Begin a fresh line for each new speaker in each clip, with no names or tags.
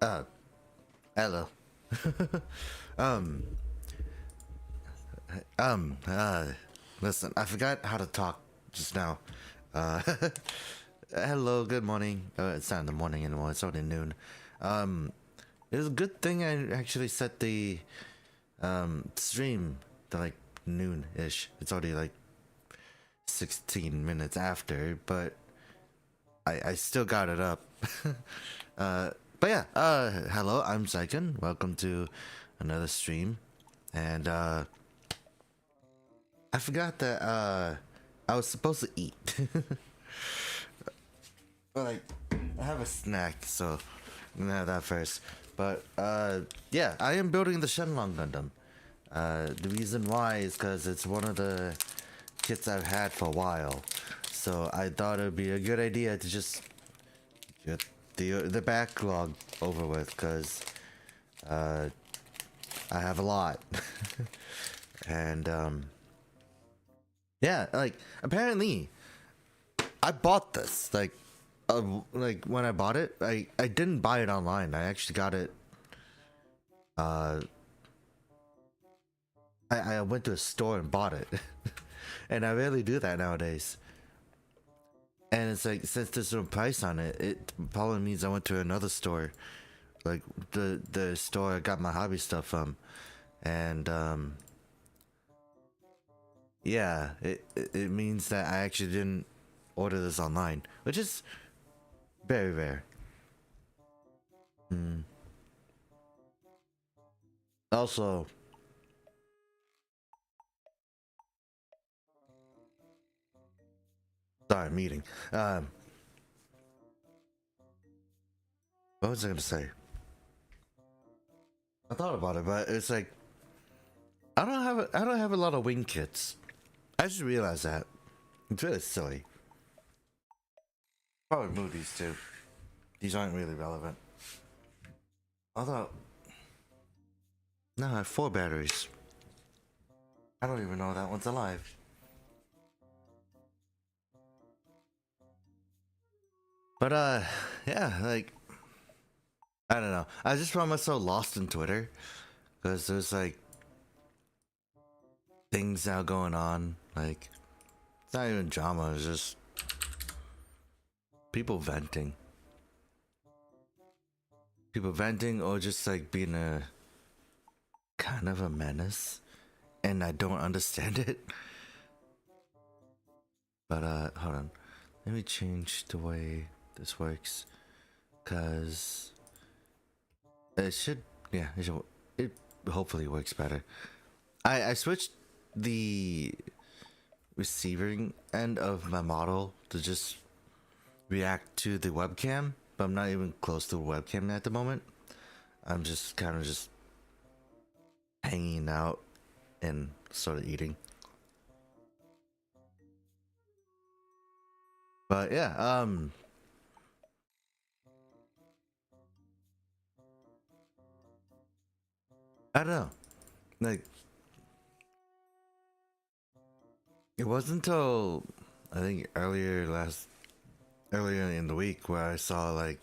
Uh, Hello. um, um, uh, Listen, I forgot how to talk just now. Uh, Hello, good morning. It's not in the morning anymore, it's already noon. Um, it was a good thing I actually set the, stream to like noon-ish. It's already like 16 minutes after, but I still got it up. uh, but yeah, hello, I'm Zryken. Welcome to another stream. And I forgot that I was supposed to eat. But like, I have a snack, so I'm gonna have that first. But yeah, I am building the Shenlong Gundam. The reason why is because it's one of the kits I've had for a while. So I thought it would be a good idea to just get the backlog over with, because I have a lot. And yeah, like apparently I bought this like when I bought it, I didn't buy it online. I actually got it. uh I went to a store and bought it. And I rarely do that nowadays. And it's like, since there's no price on it, it probably means I went to another store, like the store I got my hobby stuff from. And yeah, it means that I actually didn't order this online, which is very rare. Also, sorry, meeting. What was I gonna say? I thought about it, but it's like I don't have a lot of wing kits. I just realized that. It's really silly. Probably move these two. These aren't really relevant. Although, no, I have 4 batteries. I don't even know that one's alive. But yeah, like, I don't know. I just found myself lost in Twitter because there's like things now going on. Like, it's not even drama. It's just people venting. People venting, or just like being a kind of a menace, and I don't understand it. But hold on. Let me change the way this works, cause it should, yeah, it hopefully works better. I switched the receiving end of my model to just react to the webcam, but I'm not even close to the webcam at the moment. I'm just kind of just hanging out and sort of eating. But yeah, I don't know. Like, it wasn't until I think earlier in the week where I saw like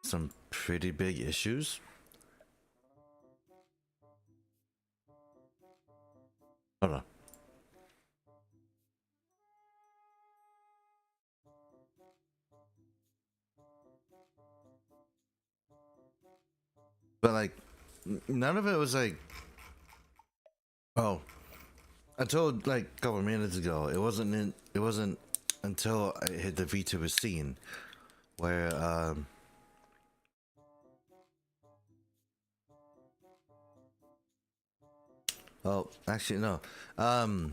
some pretty big issues. Hold on. But like, none of it was like, oh, I told like a couple of minutes ago, it wasn't until I hit the VTuber scene where oh, actually no. The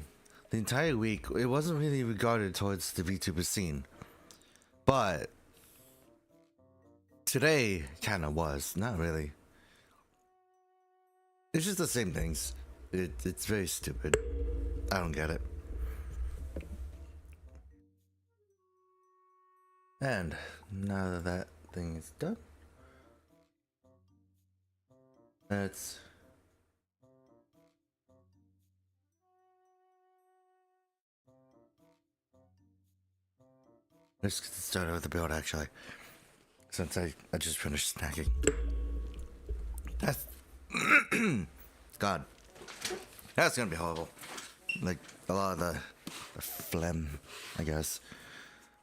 entire week it wasn't really regarded towards the VTuber scene. But today kind of was. Not really. It's just the same things. It's very stupid. I don't get it. And now that that thing is done, let's get started with the build actually. since I just finished snacking. That's God. That's gonna be horrible. Like a lot of the phlegm, I guess.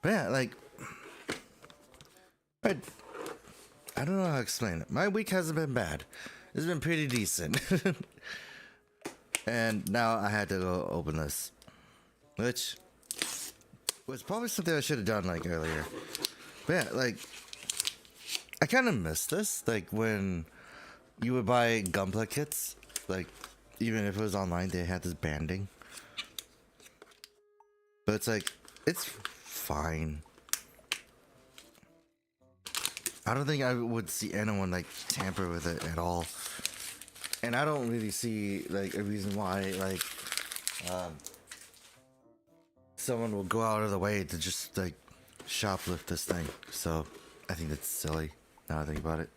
But yeah, like I don't know how to explain it. My week hasn't been bad. It's been pretty decent. And now I had to go open this, which was probably something I should have done like earlier. But yeah, like I kind of miss this, like when you would buy Gunpla kits, like even if it was online, they had this banding. But it's like it's fine. I don't think I would see anyone like tamper with it at all. And I don't really see like a reason why like someone will go out of the way to just like shoplift this thing. So I think that's silly now I think about it.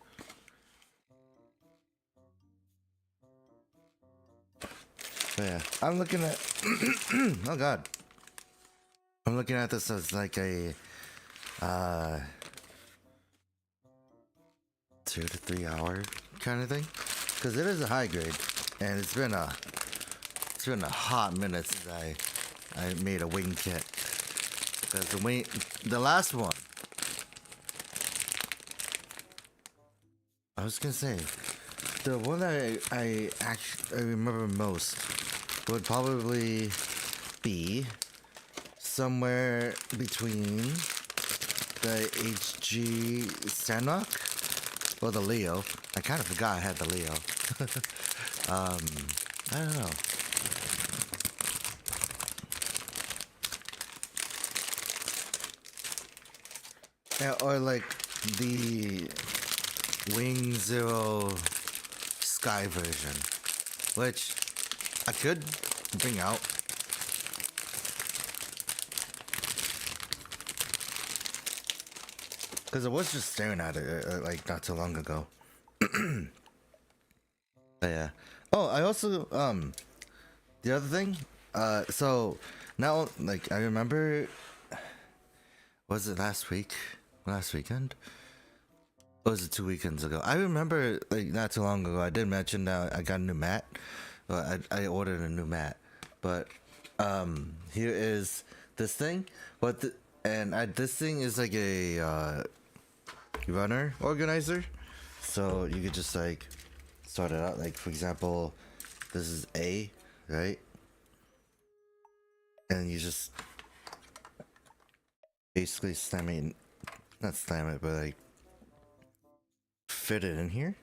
But yeah, I'm looking at oh god. I'm looking at this as like a 2 to 3 hour kind of thing, because it is a high grade, and it's been a hot minute since I made a wing kit. Because the last one, I was gonna say, the one that I remember most would probably be somewhere between the HG Shenlong or the Leo. I kind of forgot I had the Leo. I don't know. Yeah, or like the Wing Zero Sky version, which I could bring out. Because I was just staring at it like not too long ago. But yeah. Oh, I also the other thing. So now like I remember. Was it last week? Last weekend? Or was it 2 weekends ago? I remember like not too long ago. I did mention that I got a new mat. Well, I ordered a new mat. But here is this thing. This thing is like a runner organizer, so you could just like start it out. Like for example, this is A, right? And you just basically not slam it, but like fit it in here.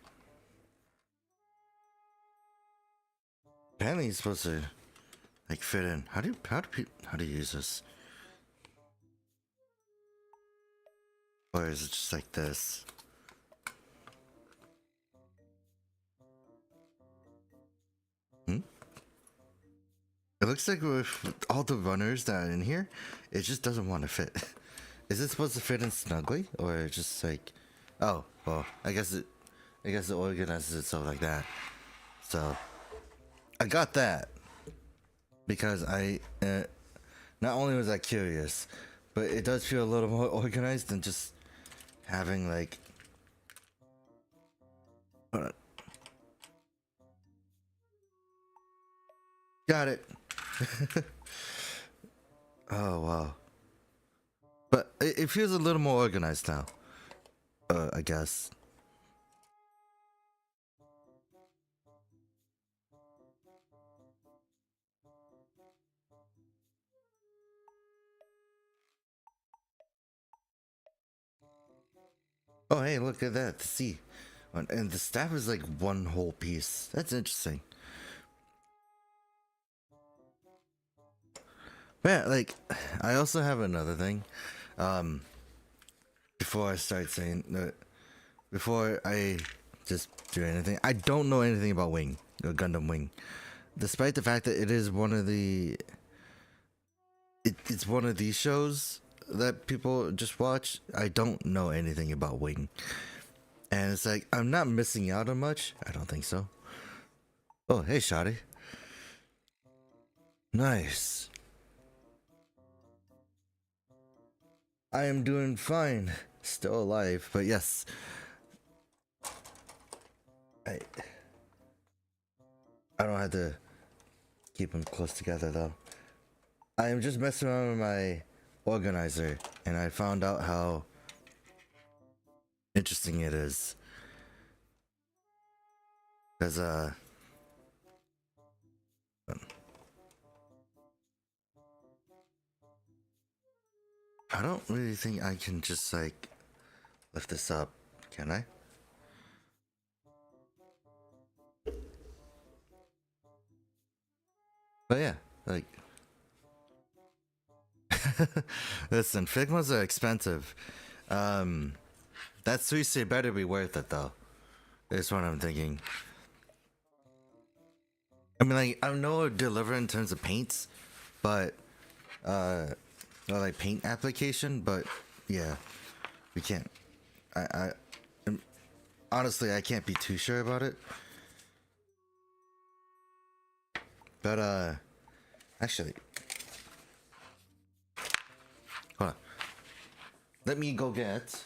Apparently, it's supposed to like fit in. How do you use this? Or is it just like this? It looks like with all the runners that are in here, it just doesn't want to fit. Is it supposed to fit in snugly, or just like, oh well, I guess it organizes itself like that. So I got that because I not only was I curious, but it does feel a little more organized than just having like got it. Oh wow. But it feels a little more organized now. I guess. Oh hey, look at that. See. And the staff is like one whole piece. That's interesting. But yeah, like I also have another thing. Before I start saying before I just do anything, I don't know anything about Wing, or Gundam Wing, despite the fact that it is one of the it's one of these shows that people just watch. I don't know anything about Wing, and it's like I'm not missing out on much. I don't think so. Oh hey Shotty, nice. I am doing fine. still alive, but yes. I don't have to keep them close together though. I am just messing around with my organizer, and I found out how interesting it is. Cause I don't really think I can just like lift this up, can I? But yeah, like listen, Figmas are expensive. That sushi better be worth it though. Is what I'm thinking. I mean, like, I know it deliver in terms of paints, but or like paint application, but yeah, we can't. Honestly, I can't be too sure about it. But actually, hold on. Let me go get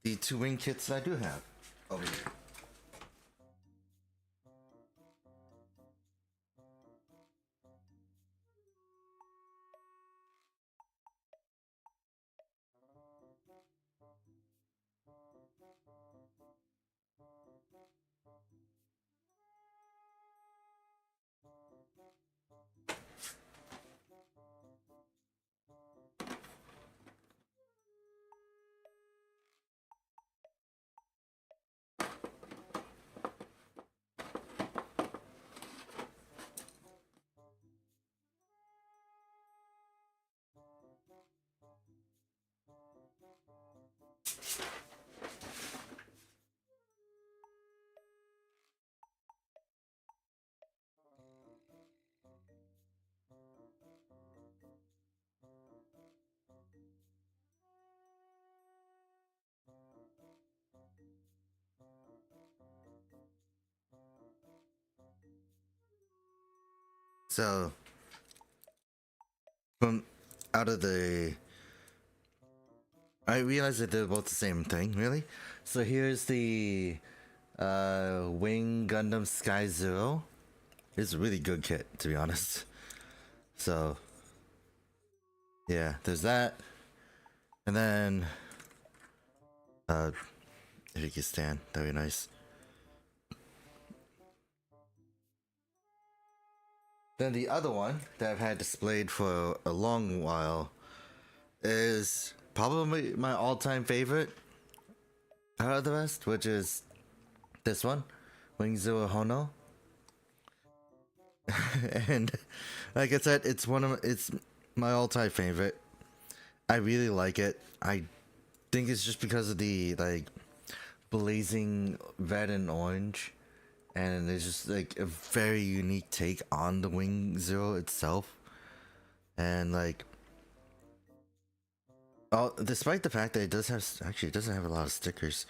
the 2 wing kits that I do have over here. So, from out of the, I realized that they're both the same thing, really. So here's the Wing Gundam Sky Zero. It's a really good kit, to be honest. So, yeah, there's that. And then, if you can stand, that'd be nice. Then the other one that I've had displayed for a long while is probably my all-time favorite out of the rest, which is this one, Wing Zero Hono. And like I said, it's my all-time favorite. I really like it. I think it's just because of the like blazing red and orange, and it's just like a very unique take on the Wing Zero itself. And like, despite the fact that it doesn't have a lot of stickers,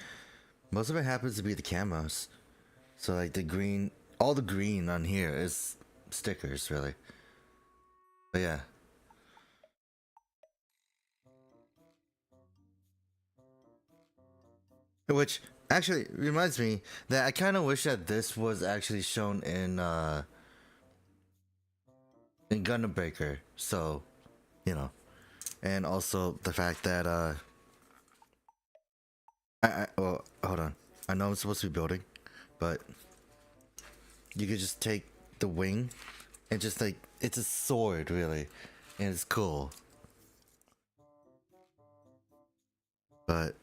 most of it happens to be the camos. So like the green, all the green on here is stickers, really. But yeah. Which actually reminds me that I kind of wish that this was actually shown in Gundam Breaker. So, you know, and also the fact that well, hold on. I know I'm supposed to be building, but you could just take the wing and just like it's a sword, really, and it's cool. But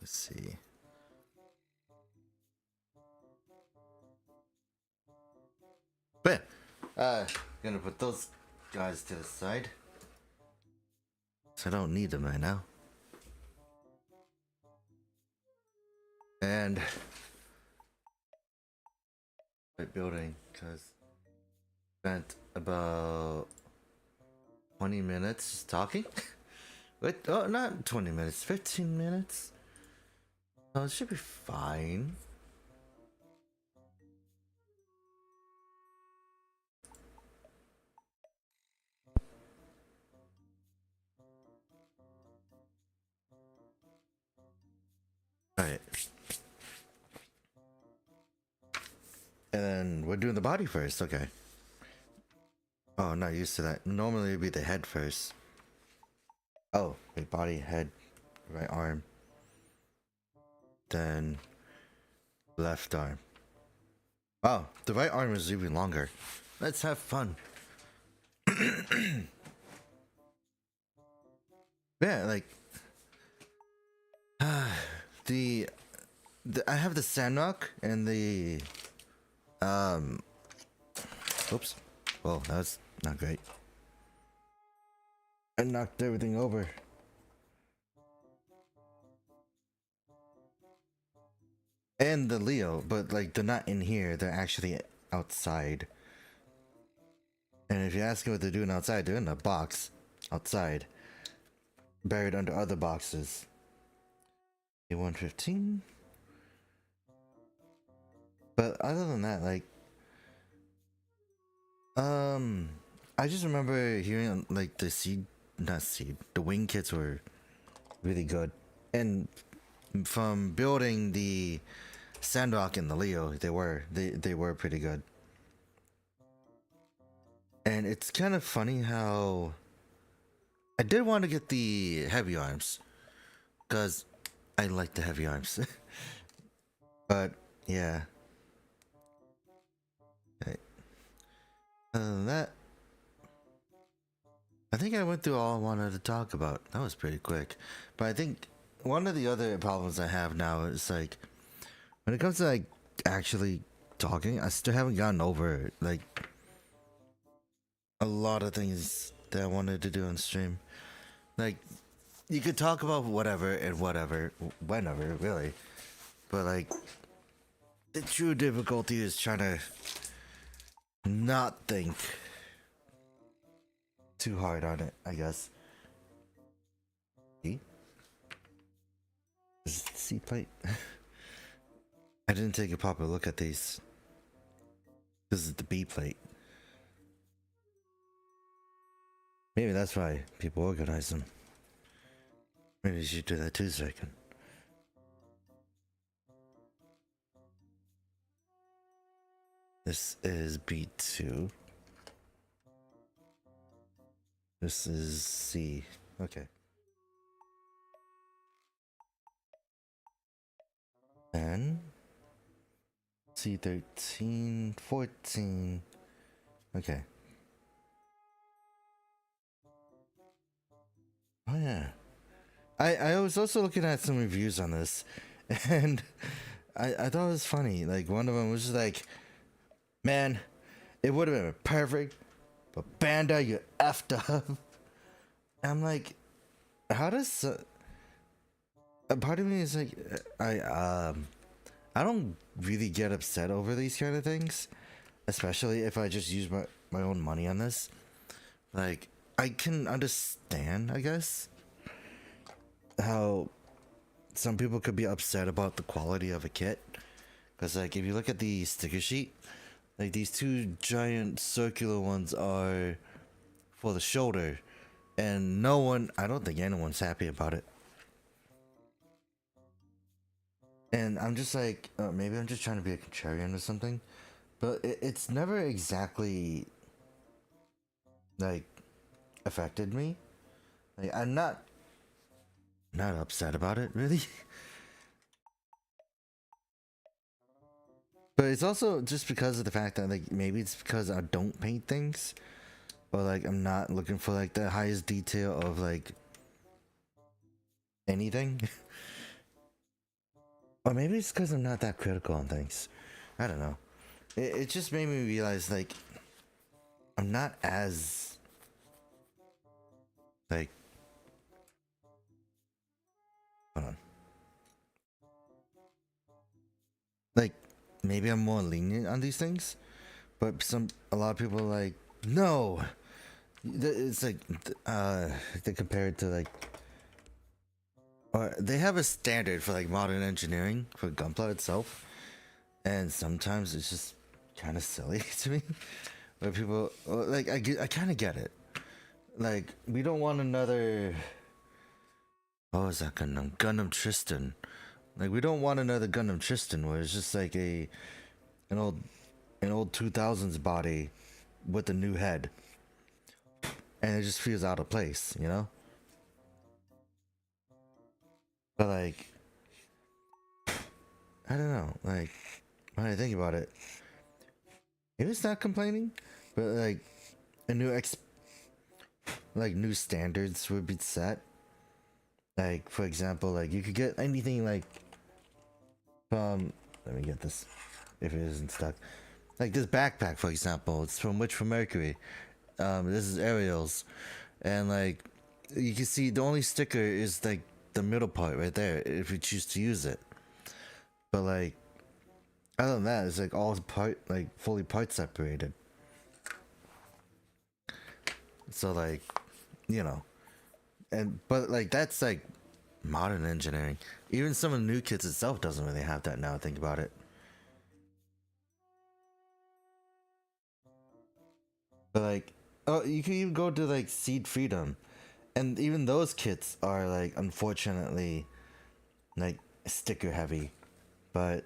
let's see. But gonna put those guys to the side. So I don't need them right now. And building, because spent about 20 minutes talking. Wait, oh, not 20 minutes, 15 minutes. Oh, it should be fine. And then we're doing the body first. Okay. Oh, I'm not used to that. Normally it'd be the head first. Oh, wait, body, head, right arm. Then left arm. Oh, the right arm is even longer. Let's have fun. Yeah, like the I have the Sandrock and the oops. Well, that's not great. I knocked everything over. And the Leo, but like they're not in here, they're actually outside. And if you ask me what they're doing outside, they're in a box outside, buried under other boxes. A115. But other than that, like, I just remember hearing like the wing kits were really good, and from building the Sandrock and the Leo, they were pretty good. And it's kind of funny how I did want to get the heavy arms, because I like the heavy arms. But yeah. Right. Other than that, I think I went through all I wanted to talk about. That was pretty quick. But I think one of the other problems I have now is like, when it comes to like actually talking, I still haven't gotten over like a lot of things that I wanted to do on stream. Like, you could talk about whatever and whatever, whenever, really. But like, the true difficulty is trying to not think too hard on it, I guess. See? Is it the C plate? I didn't take a proper look at these. This is the B plate. Maybe that's why people organize them. Maybe you should do that too, Zryken. This is B2. This is C. Okay. And C13, 14. Okay. Oh yeah. I was also looking at some reviews on this, and I thought it was funny. Like, one of them was just like, man, it would have been perfect, but Bandai, you effed up. I'm like, how does a part of me is like, I don't really get upset over these kind of things, especially if I just use my own money on this. Like, I can understand, I guess, how some people could be upset about the quality of a kit, because like, if you look at the sticker sheet, like, these two giant circular ones are for the shoulder, and I don't think anyone's happy about it. And I'm just like, maybe I'm just trying to be a contrarian or something, but it's never exactly like affected me. Like, I'm not upset about it, really. But it's also just because of the fact that, like, maybe it's because I don't paint things, or like I'm not looking for like the highest detail of like anything. Or maybe it's because I'm not that critical on things. I don't know. It just made me realize, like, I'm not as like, hold on. Like, maybe I'm more lenient on these things, but a lot of people are like, no. It's like, they compare it to like, or they have a standard for like modern engineering for Gunpla itself, and sometimes it's just kind of silly to me. Where people like, I kind of get it. Like, we don't want another. Oh, is that Gundam Tristan? Like, we don't want another Gundam Tristan where it's just like an old an old 2000s body with a new head, and it just feels out of place, you know. But like, I don't know, like when I think about it, maybe it's not complaining, but like a new like new standards would be set. Like for example, like you could get anything like from, let me get this if it isn't stuck. Like this backpack, for example, it's from Witch from Mercury. This is Ariel's, and like you can see the only sticker is like the middle part right there if you choose to use it. But like other than that, it's like all part, like fully part separated. So like, you know, and but like that's like modern engineering. Even some of the new kits itself doesn't really have that now. Think about it. But like, oh, you can even go to like Seed Freedom, and even those kits are like unfortunately like sticker heavy. But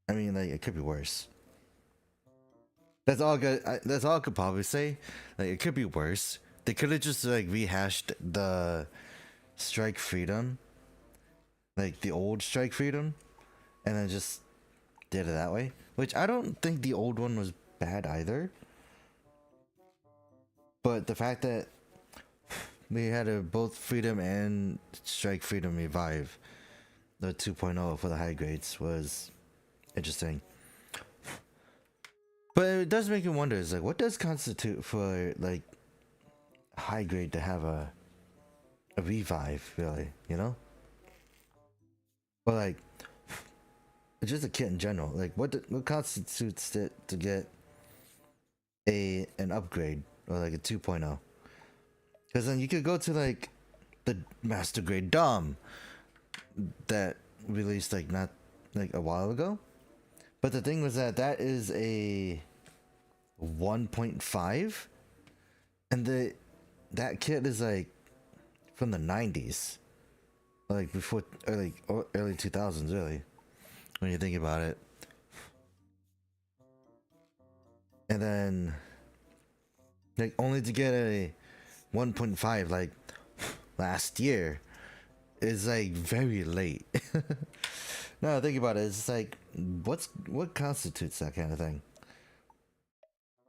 I mean, like it could be worse. That's all good. That's all I could probably say. Like it could be worse. They could have just like rehashed the Strike Freedom, like the old Strike Freedom, and then just did it that way. Which I don't think the old one was bad either. But the fact that we had a both Freedom and Strike Freedom revive the 2.0 for the high grades was interesting. But it does make you wonder, is like what does constitute for like high grade to have a revive, really, you know? But like just a kit in general, like what constitutes it to get an upgrade or like a 2.0? Because then you could go to like the master grade Dom that released like not like a while ago. But the thing was that that is a 1.5, and that kit is like from the 90s, like before early 2000s, really, when you think about it. And then like only to get a 1.5 like last year is like very late. No, think about it. It's like what constitutes that kind of thing?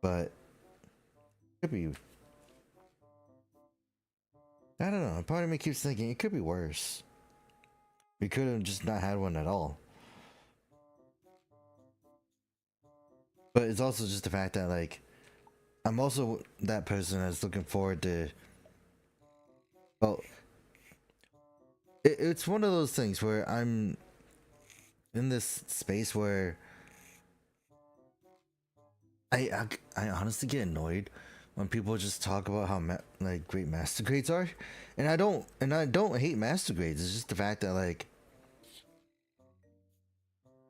But it could be. I don't know. Part of me keeps thinking it could be worse. We could have just not had one at all. But it's also just the fact that like I'm also that person that's looking forward to. Well, it's one of those things where I'm in this space where I honestly get annoyed when people just talk about how like great master grades are, and I don't hate master grades. It's just the fact that like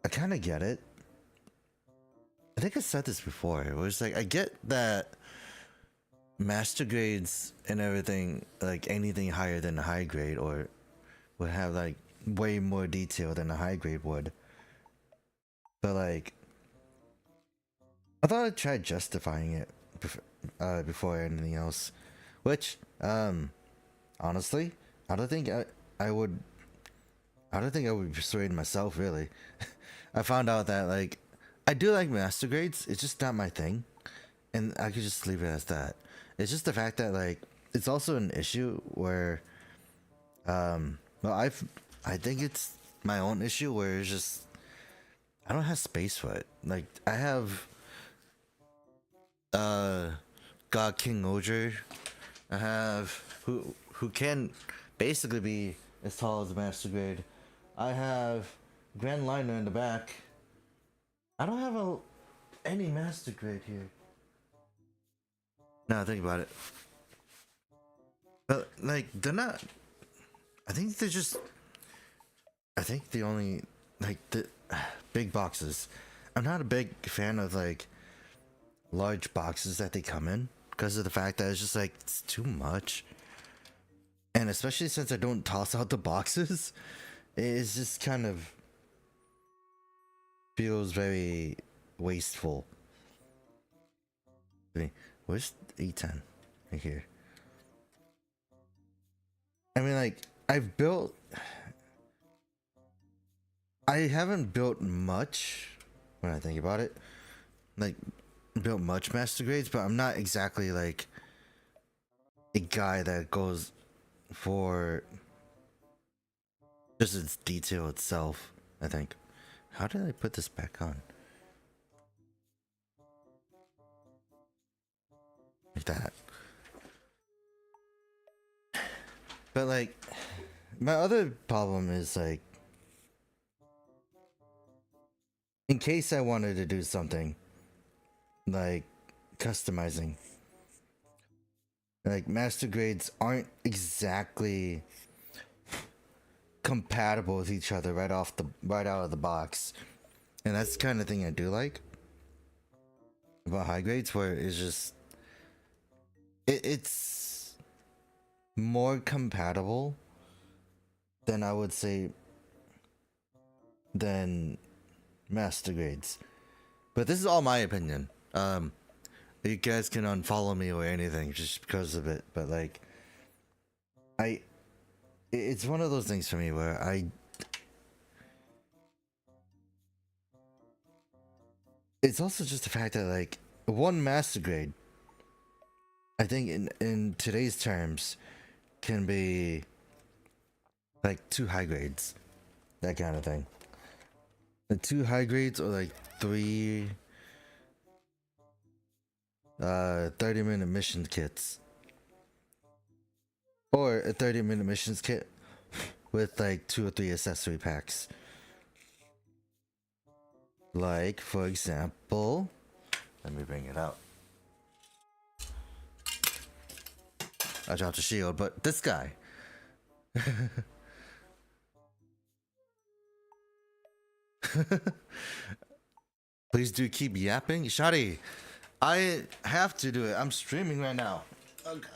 I kind of get it. I think I said this before. It was like I get that master grades and everything, like anything higher than a high grade, or would have like way more detail than a high grade would. But like, I thought I'd try justifying it before anything else. Which, honestly, I don't think I would. I don't think I would persuade myself really. I found out that like I do like master grades. It's just not my thing, and I could just leave it as that. It's just the fact that like it's also an issue where, well, I think it's my own issue where it's just I don't have space for it. Like I have God King Oger. I have who can basically be as tall as a master grade. I have Grand Liner in the back. I don't have any master grade here. Now think about it. But like they're not. I think they're just. I think the only like the big boxes. I'm not a big fan of like large boxes that they come in because of the fact that it's just like it's too much. And especially since I don't toss out the boxes, it's just kind of feels very wasteful. Wait, where's E10? Right here. I mean, like, I haven't built much when I think about it. Like, built much master grades, but I'm not exactly like a guy that goes for just its detail itself, I think. How did I put this back on? Like that. But like, my other problem is like, in case I wanted to do something like customizing, like master grades aren't exactly compatible with each other right out of the box, and that's the kind of thing I do like about high grades, where it's just it's more compatible than I would say than master grades. But this is all my opinion. You guys can unfollow me or anything just because of it, but like, it's one of those things for me where it's also just the fact that like one master grade, I think in today's terms, can be like 2 high grades, that kind of thing. The 2 high grades or like 3 30-minute mission kits, or a 30-minute missions kit with like 2 or 3 accessory packs. Like, for example, let me bring it out. I dropped a shield, but this guy. Please do keep yapping. Shadi, I have to do it. I'm streaming right now. Oh god.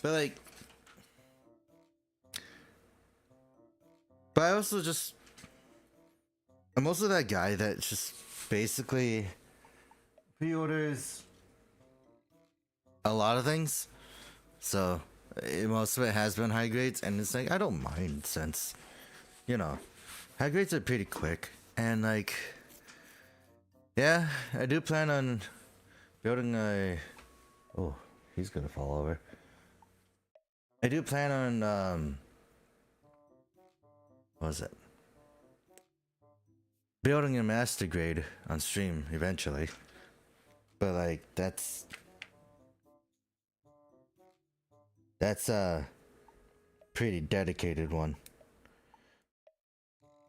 But like, but I also just, I'm also that guy that just basically pre-orders a lot of things. So most of it has been high grades, and it's like I don't mind, since, you know, high grades are pretty quick, and like, yeah, I do plan on building a, oh, he's gonna fall over. I do plan on what was it, building a master grade on stream eventually, but like that's a pretty dedicated one,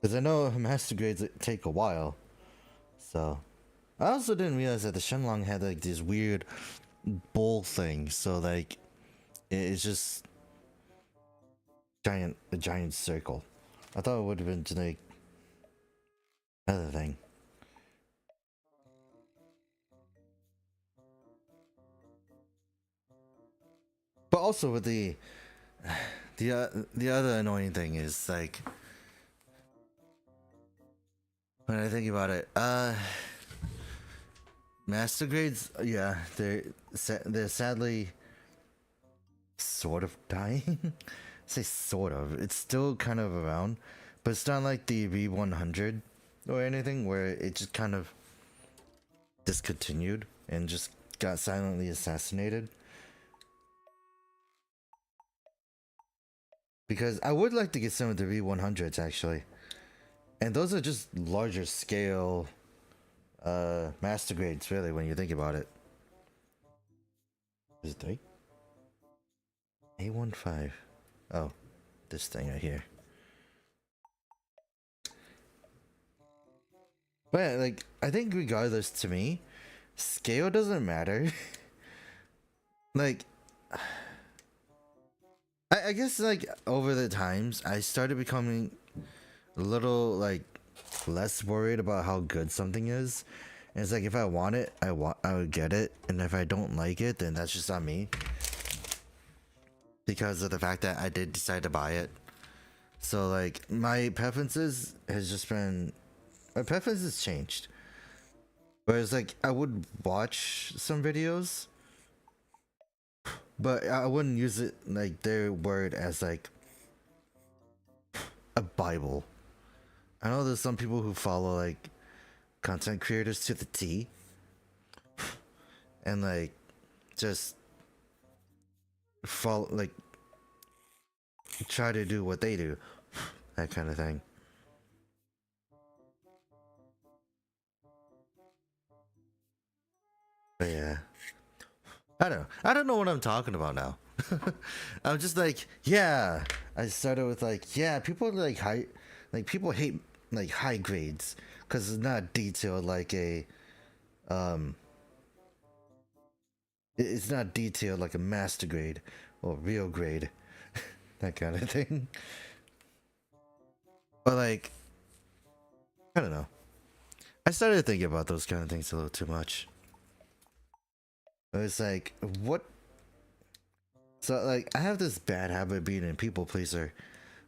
because I know master grades take a while. So I also didn't realize that the Shenlong had like this weird bowl thing, so like it's just a giant circle. I thought it would have been like another thing. But also with the other annoying thing is like, when I think about it, master grades, yeah, they're sadly sort of dying. I say sort of, it's still kind of around, but it's not like the V100 or anything where it just kind of discontinued and just got silently assassinated. Because I would like to get some of the V100s actually, and those are just larger scale master grades, really, when you think about it. Is it 3? A15. Oh, this thing right here. But like, I think regardless, to me, scale doesn't matter. Like, I guess like over the times I started becoming a little like less worried about how good something is. And it's like, if I want it, I would get it, and if I don't like it, then that's just on me, because of the fact that I did decide to buy it. So like, my preferences has just been my preference has changed. Whereas like I would watch some videos, but I wouldn't use it like their word as like a Bible. I know there's some people who follow like content creators to the T and like just follow, like try to do what they do, that kind of thing. But yeah, I don't know what I'm talking about now. I'm just like, yeah, I started with like, yeah, people like high, like people hate like high grades because it's not detailed like a it's not detailed like a master grade or real grade, that kind of thing. But like, I don't know, I started thinking about those kind of things a little too much. It's like, what? So like, I have this bad habit of being a people pleaser,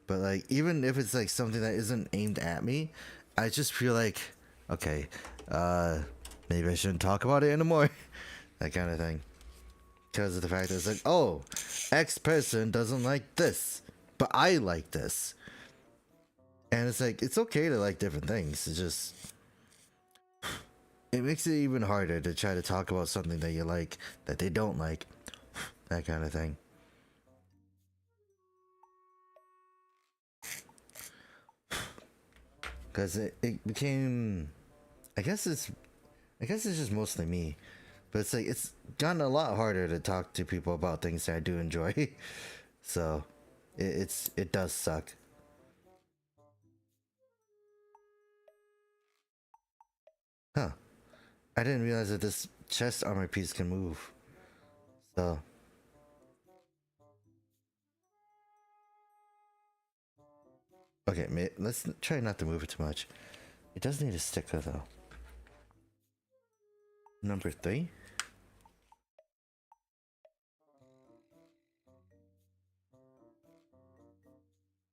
but like, even if it's like something that isn't aimed at me, I just feel like, okay, maybe I shouldn't talk about it anymore, that kind of thing, because of the fact that it's like, oh, X person doesn't like this, but I like this, and it's like, it's okay to like different things. It's just, it makes it even harder to try to talk about something that you like that they don't like, that kind of thing. Because it became, I guess it's just mostly me, but it's like it's gotten a lot harder to talk to people about things that I do enjoy. So it does suck. Huh, I didn't realize that this chest armor piece can move. So okay, let's try not to move it too much. It does need a sticker though. Number 3.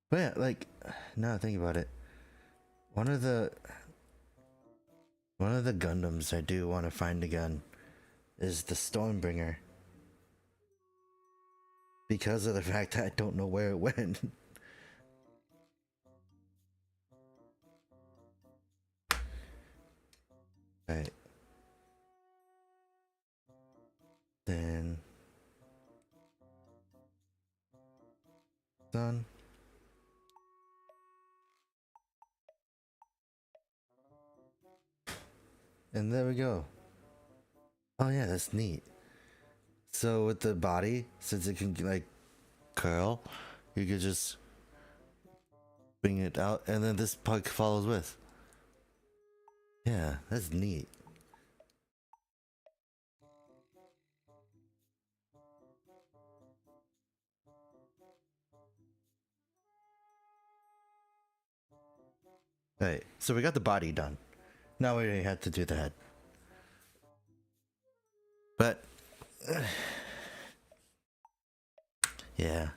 But yeah, like, now think about it. One of the Gundams I do want to find again is the Stormbringer, because of the fact that I don't know where it went. Right. Then done. And there we go. Oh yeah, that's neat. So with the body, since it can like curl, you could just bring it out, and then this pug follows with. Yeah, that's neat. Right, so we got the body done. Now we have to do the head. But yeah,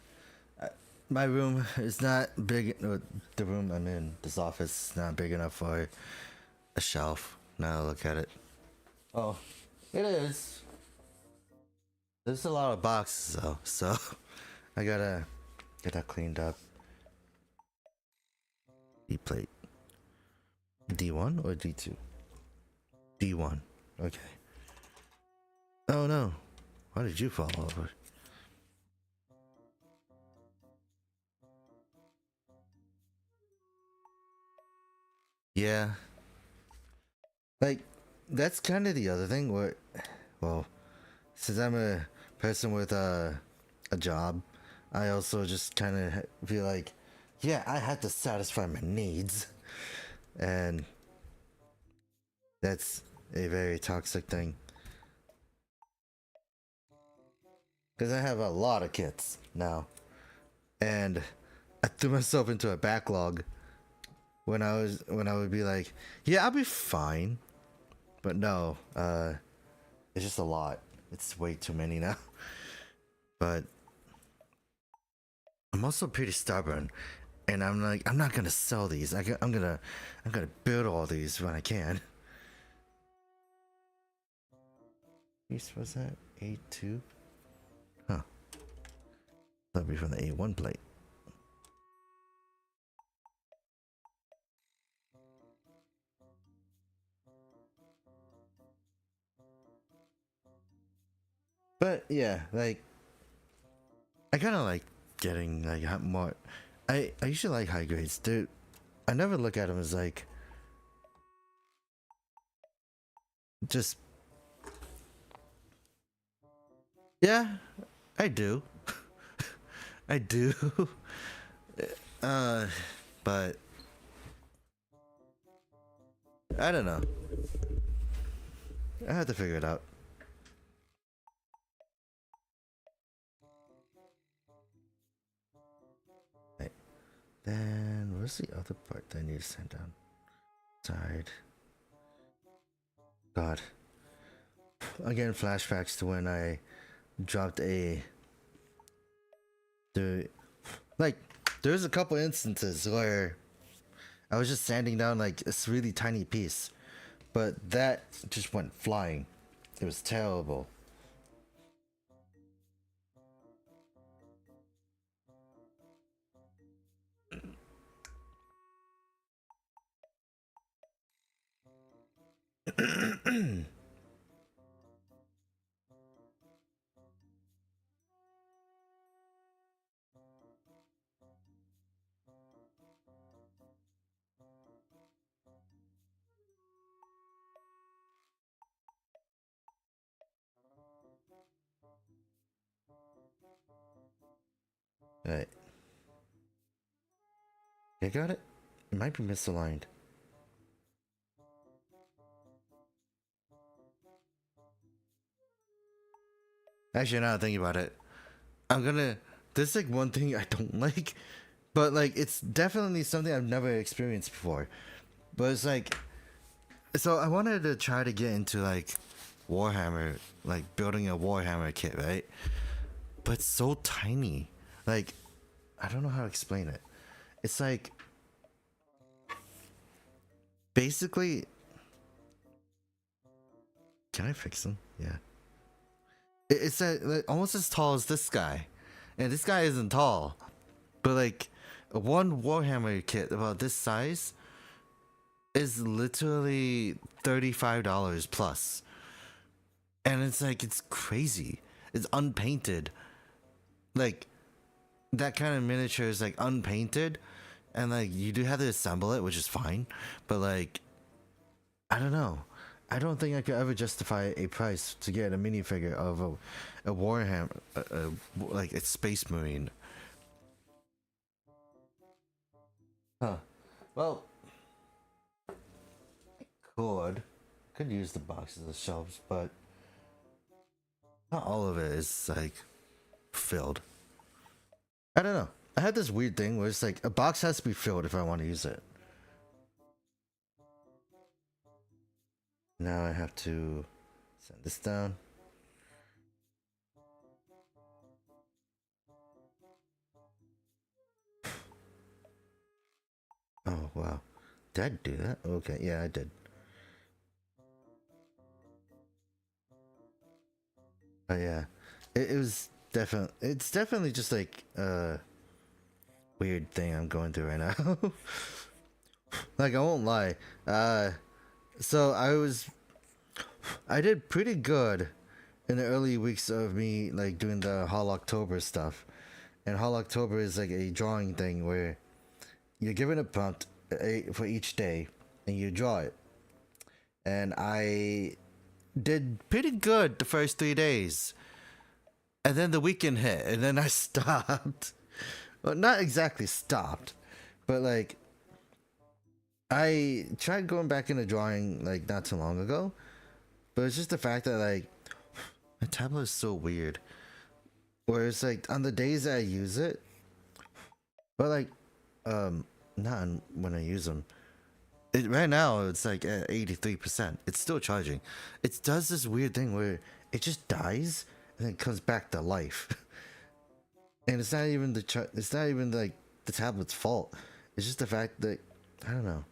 my room is not big. No, the room I'm in, this office, is not big enough for a shelf. Now look at it. Oh, it is. There's a lot of boxes though, so I gotta get that cleaned up. D plate. D1 or D2? D1. Okay. Oh no. Why did you fall over? Yeah. Like, that's kind of the other thing where, well, since I'm a person with a job, I also just kind of feel like, yeah, I had to satisfy my needs. And that's a very toxic thing. Because I have a lot of kits now. And I threw myself into a backlog when I would be like, yeah, I'll be fine. But no, it's just a lot. It's way too many now. But I'm also pretty stubborn. and I'm like, I'm not gonna sell these. I'm gonna build all these when I can. Was that A2? Huh. That'd be from the A1 plate. But yeah, like I kind of like getting like more. I usually like high grades, dude. I never look at them as like just. Yeah, I do. I do. But I don't know. I have to figure it out. Right. Then where's the other part that I need to send down? Side. God. Again, flashbacks to when I dropped a. Like, there's a couple instances where I was just sanding down like this really tiny piece, but that just went flying. It was terrible. Right. I got it? It might be misaligned. Actually, now that I think about it, I'm gonna. There's like one thing I don't like, but like it's definitely something I've never experienced before. But it's like, so I wanted to try to get into like Warhammer, like building a Warhammer kit, right? But it's so tiny. Like, I don't know how to explain it. It's like basically. Can I fix them? Yeah. It's like, almost as tall as this guy, and this guy isn't tall, but like one Warhammer kit about this size is literally $35 plus, and it's like it's crazy. It's unpainted, like that kind of miniature is like unpainted, and like you do have to assemble it, which is fine, but like I don't know. I don't think I could ever justify a price to get a minifigure of a Warhammer, like a Space Marine. Huh. Well, could use the boxes as shelves, but not all of it is like filled. I don't know. I had this weird thing where it's like a box has to be filled if I want to use it. Now I have to send this down. Oh wow. Did I do that? Okay, yeah, I did. But yeah. It was definitely it's definitely just like a weird thing I'm going through right now. Like I won't lie. So I did pretty good in the early weeks of me like doing the Hall October stuff. And Hall October is like a drawing thing where you're given a prompt for each day and you draw it. And I did pretty good the first 3 days. And then the weekend hit and then I stopped. Well, not exactly stopped, but like I tried going back into drawing like not too long ago, but it's just the fact that like my tablet is so weird. Where it's like on the days that I use it, but like not when I use them. Right now it's like at 83%. It's still charging. It does this weird thing where it just dies and then comes back to life. And it's not even it's not even like the tablet's fault. It's just the fact that I don't know.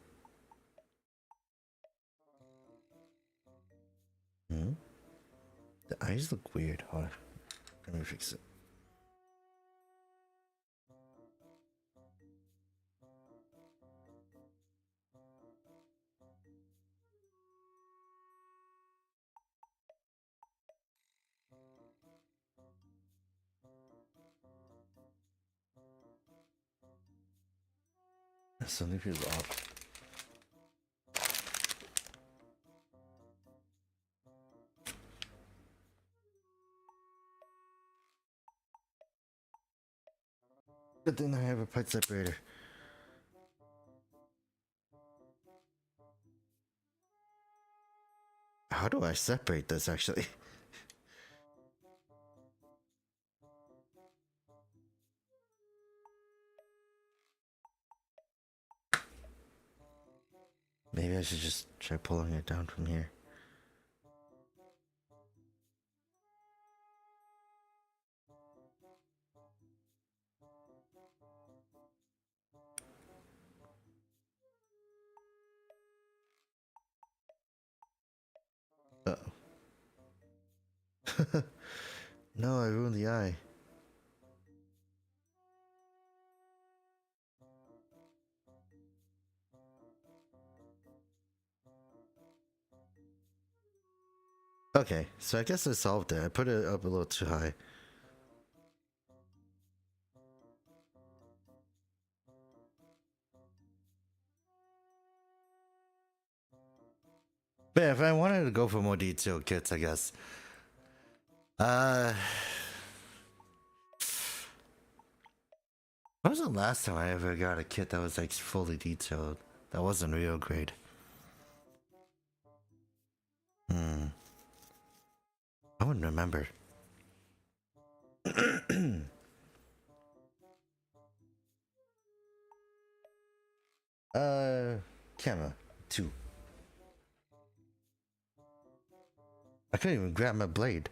The eyes look weird. Hold on. Let me fix it. Something feels off. Good thing I have a pipe separator. How do I separate this actually? Maybe I should just try pulling it down from here. Uh-oh. No, I ruined the eye. Okay, so I guess I solved it. I put it up a little too high. But yeah, if I wanted to go for more detailed kits, I guess. When was the last time I ever got a kit that was like fully detailed? That wasn't real grade. I wouldn't remember. Camera 2. I couldn't even grab my blade.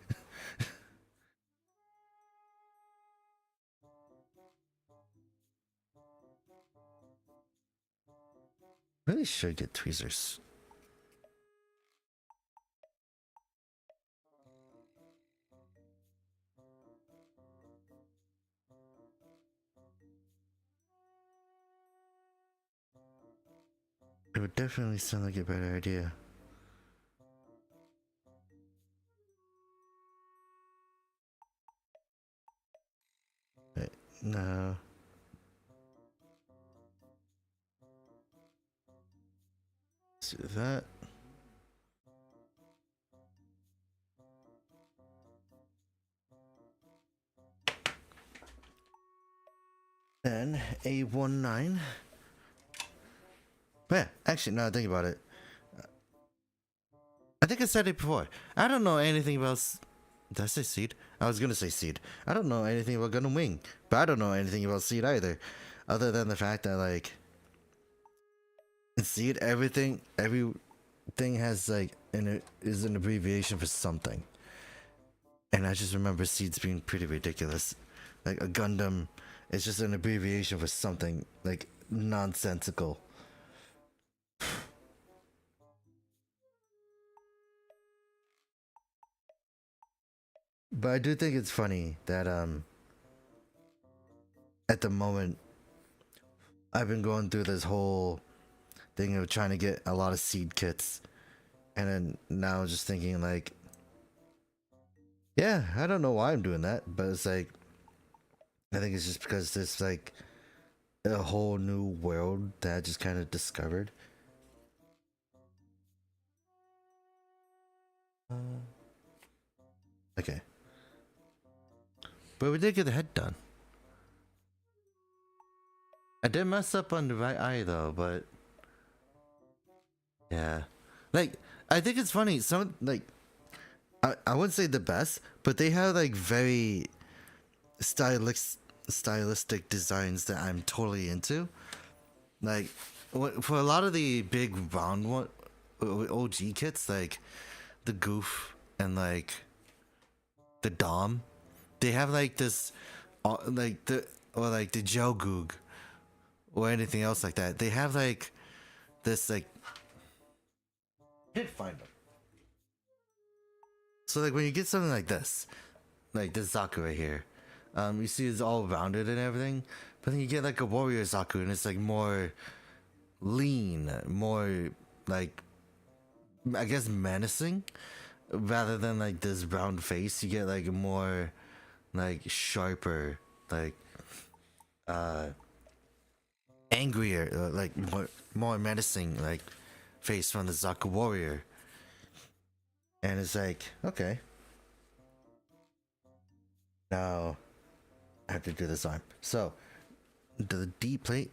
Really should get tweezers. It would definitely sound like a better idea. Wait, no. Let's do that. Then A19. But yeah, actually, now I think about it, I think I said it before. I don't know anything about. Did I say Seed? I was gonna say Seed. I don't know anything about Gundam Wing, but I don't know anything about Seed either, other than the fact that like in Seed, everything has like is an abbreviation for something, and I just remember Seeds being pretty ridiculous. Like a Gundam is just an abbreviation for something like nonsensical. But I do think it's funny that at the moment I've been going through this whole thing of trying to get a lot of seed kits, and then now just thinking like, yeah, I don't know why I'm doing that, but it's like I think it's just because there's like a whole new world that I just kind of discovered. Okay. But we did get the head done. I did mess up on the right eye though, but yeah. Like, I think it's funny, some like I wouldn't say the best, but they have like very stylistic designs that I'm totally into. Like for a lot of the big round one OG kits, like the Goof and like the Dom, they have like this like the Gelgoog or anything else like that. They have like this like. I did find them. So like when you get something like this Zaku right here, you see it's all rounded and everything, but then you get like a warrior Zaku and it's like more lean, more like I guess menacing, rather than like this round face. You get like more like sharper, like angrier, like more menacing like face from the Zaku warrior. And it's like, okay, now I have to do this arm. So the D plate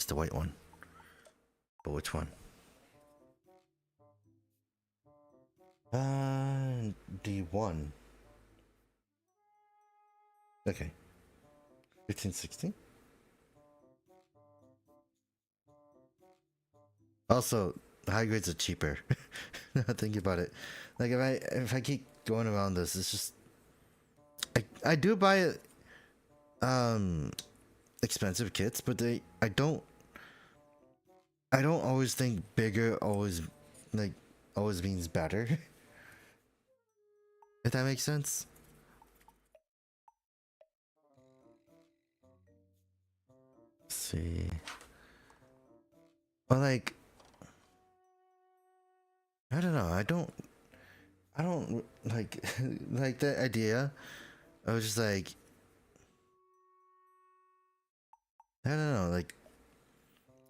is the white one, but which one? D1. Okay. 1516. Also, high grades are cheaper. Now think about it. Like if I keep going around this, it's just I do buy expensive kits, but I don't always think bigger always means better. If that makes sense. Let's see. Or like I don't know, I don't like like the idea. I was just like I don't know, like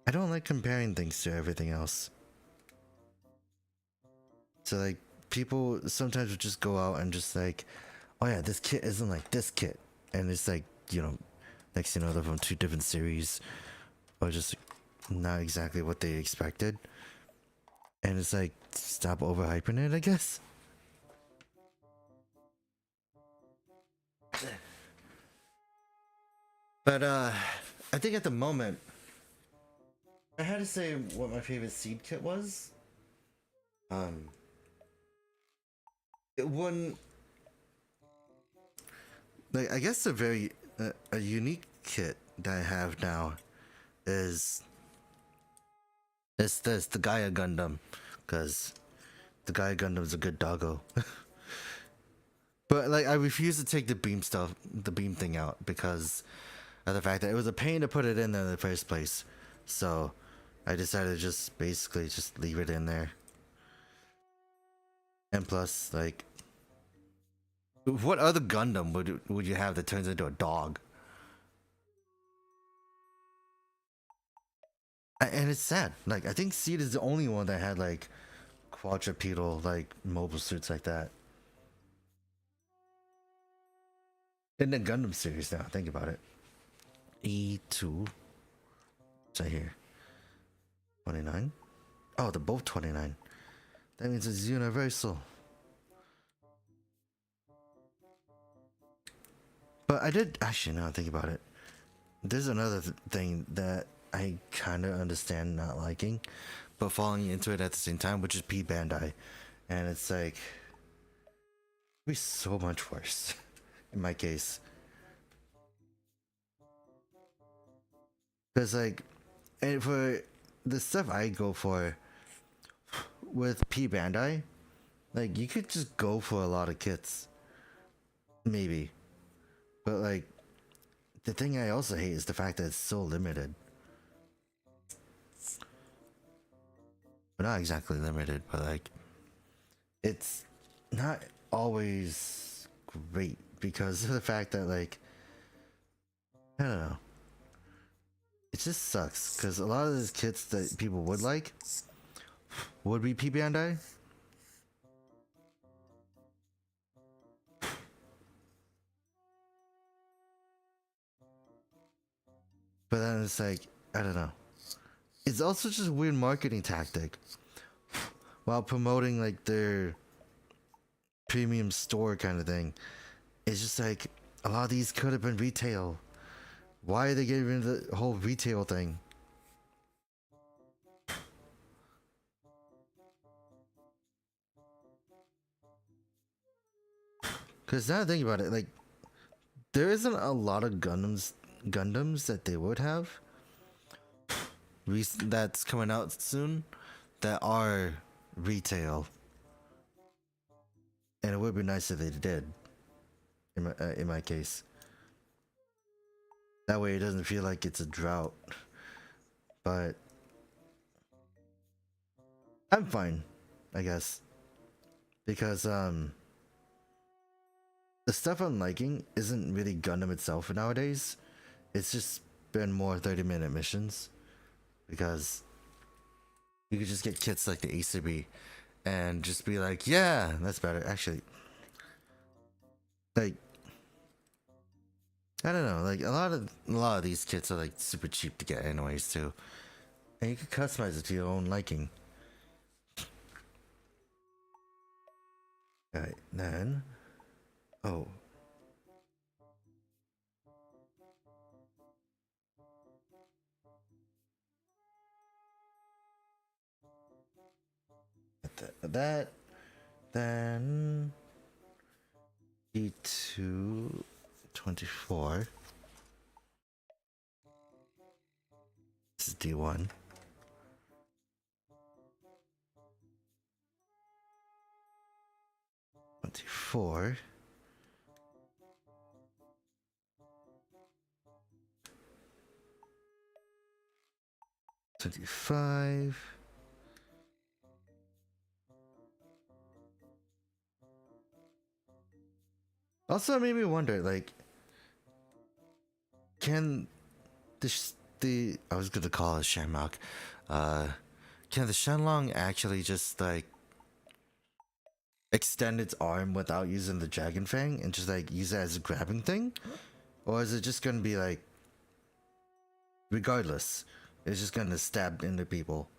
I don't like comparing things to everything else. So like people sometimes would just go out and just like, oh yeah, this kit isn't like this kit, and it's like, you know, next thing you know they're from two different series, or just not exactly what they expected, and it's like stop overhyping it, I guess. But I think at the moment I had to say what my favorite seed kit was. One, like I guess a very a unique kit that I have now is the Gaia Gundam, because the Gaia Gundam's a good doggo. But like I refuse to take the beam thing out because of the fact that it was a pain to put it in there in the first place. So I decided to just basically just leave it in there. And plus, like, what other Gundam would you have that turns into a dog? And it's sad. Like, I think Seed is the only one that had like quadrupedal like mobile suits like that. In the Gundam series now, think about it. E2. What's right here? 29? Oh, they're both 29. That means it's universal. But I did actually now think about it. There's another thing that I kind of understand not liking, but falling into it at the same time, which is P Bandai, and it's like it'd be so much worse in my case, because like, and for the stuff I go for with P Bandai, like you could just go for a lot of kits, maybe, but like the thing I also hate is the fact that it's so limited. But not exactly limited, but like it's not always great because of the fact that like I don't know. It just sucks because a lot of these kits that people would like would be P Bandai. But then it's like, I don't know. It's also just a weird marketing tactic while promoting like their premium store kind of thing. It's just like a lot of these could have been retail. Why are they getting rid of the whole retail thing? Because now think about it, like there isn't a lot of Gundams that they would have. that's coming out soon that are retail, and it would be nice if they did. In my case, that way it doesn't feel like it's a drought. But I'm fine, I guess, because the stuff I'm liking isn't really Gundam itself nowadays. It's just been more 30-minute missions, because you could just get kits like the ACB and just be like, yeah, that's better. Actually, like, I don't know, like a lot of these kits are like super cheap to get anyways too, and you can customize it to your own liking. Alright, then, oh, that then D2 24. This is D1. D4. D5. Also, it made me wonder, like, can the I was gonna call it Shamrock, can the Shenlong actually just like extend its arm without using the dragon fang and just like use it as a grabbing thing, or is it just gonna be like, regardless, it's just gonna stab into people?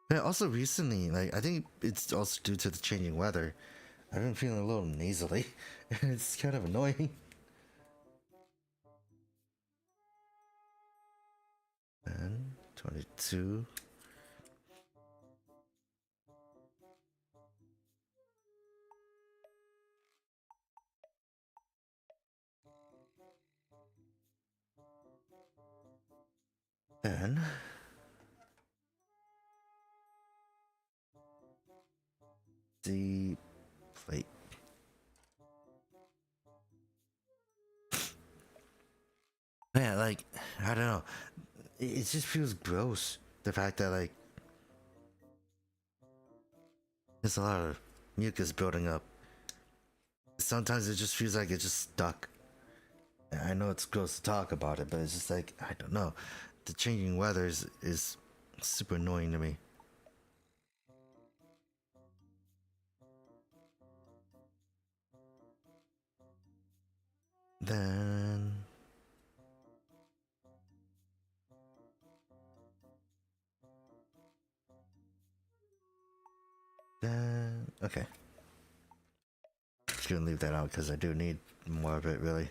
Yeah, also recently, like, I think it's also due to the changing weather, I've been feeling a little nasally, and it's kind of annoying. And 22. Then the plate. Yeah, like, I don't know. It just feels gross. The fact that, like, there's a lot of mucus building up. Sometimes it just feels like it's just stuck. I know it's gross to talk about it, but it's just like, I don't know. The changing weather is super annoying to me. Then okay. Just gonna leave that out because I do need more of it, really.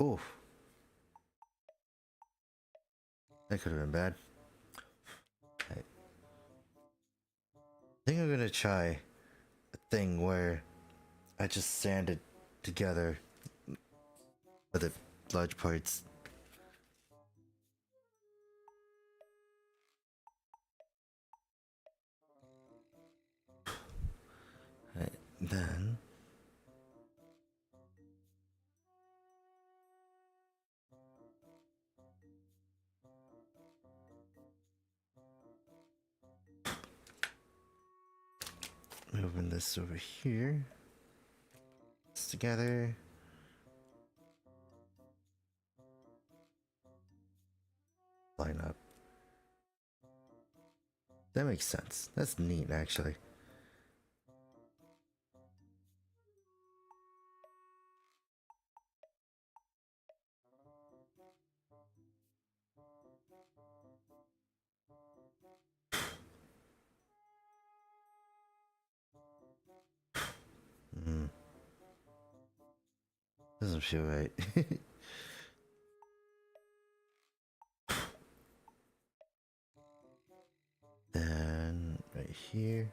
Oof. That could have been bad. I think I'm gonna try a thing where I just sand it together with the large parts. Right, then moving this over here. It's together. Line up. That makes sense. That's neat, actually. Mm. Doesn't feel right. here.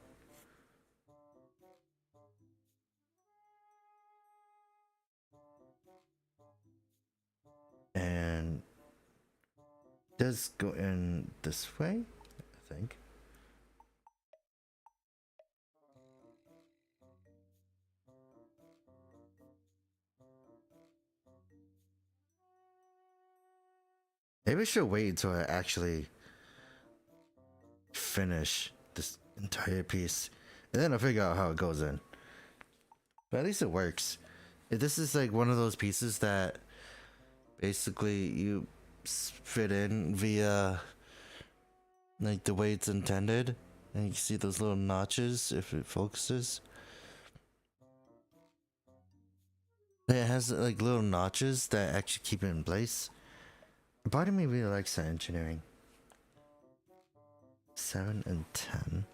And does go in this way, I think. Maybe I should wait until I actually finish this entire piece, and then I'll figure out how it goes in. But at least it works. This is like one of those pieces that basically you fit in via like the way it's intended, and you see those little notches if it focuses. It has like little notches that actually keep it in place. Part of me really likes that engineering. 7 and 10.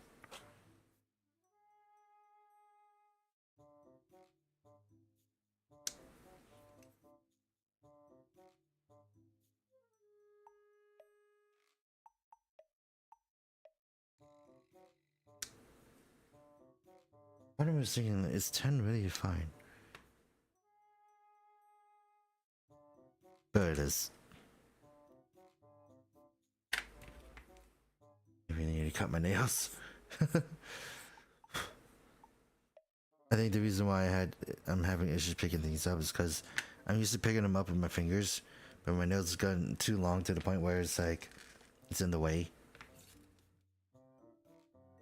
Part of me was thinking, is 10 really fine? But it is. Maybe I need to cut my nails. I think the reason why I'm having issues picking things up is because I'm used to picking them up with my fingers, but my nails have gotten too long to the point where it's like it's in the way.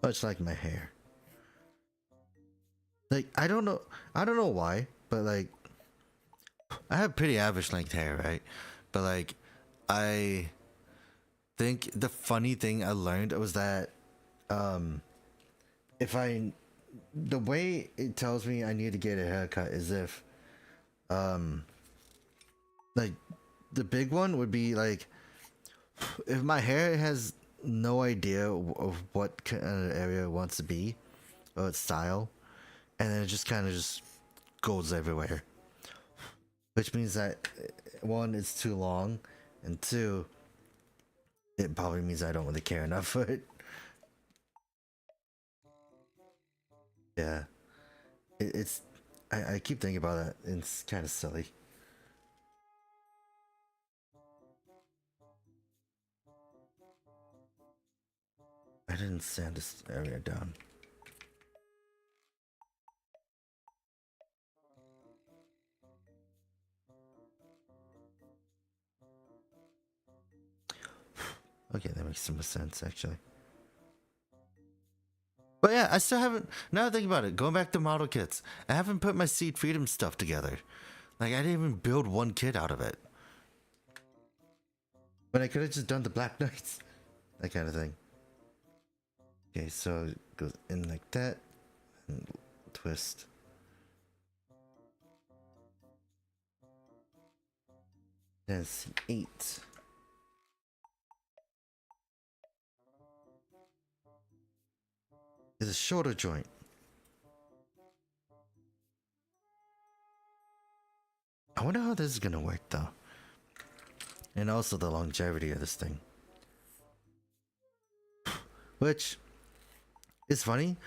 Much like my hair. Like I don't know why, but like I have pretty average length hair, right? But like I think the funny thing I learned was that the way it tells me I need to get a haircut is if like the big one would be like if my hair has no idea of what kind of area it wants to be or its style, and then it just kind of just goes everywhere, which means that one, it's too long, and two, it probably means I don't really care enough for it. Yeah, I keep thinking about that. It's kind of silly. I didn't sand this area down. Okay, that makes some sense actually. But yeah, I still haven't. Now that I think about it, going back to model kits, I haven't put my Seed Freedom stuff together. Like I didn't even build one kit out of it. But I could have just done the Black Knights, that kind of thing. Okay, so it goes in like that, and twist. That's 8. Is a shoulder joint. I wonder how this is gonna work though. And also the longevity of this thing. Which is funny,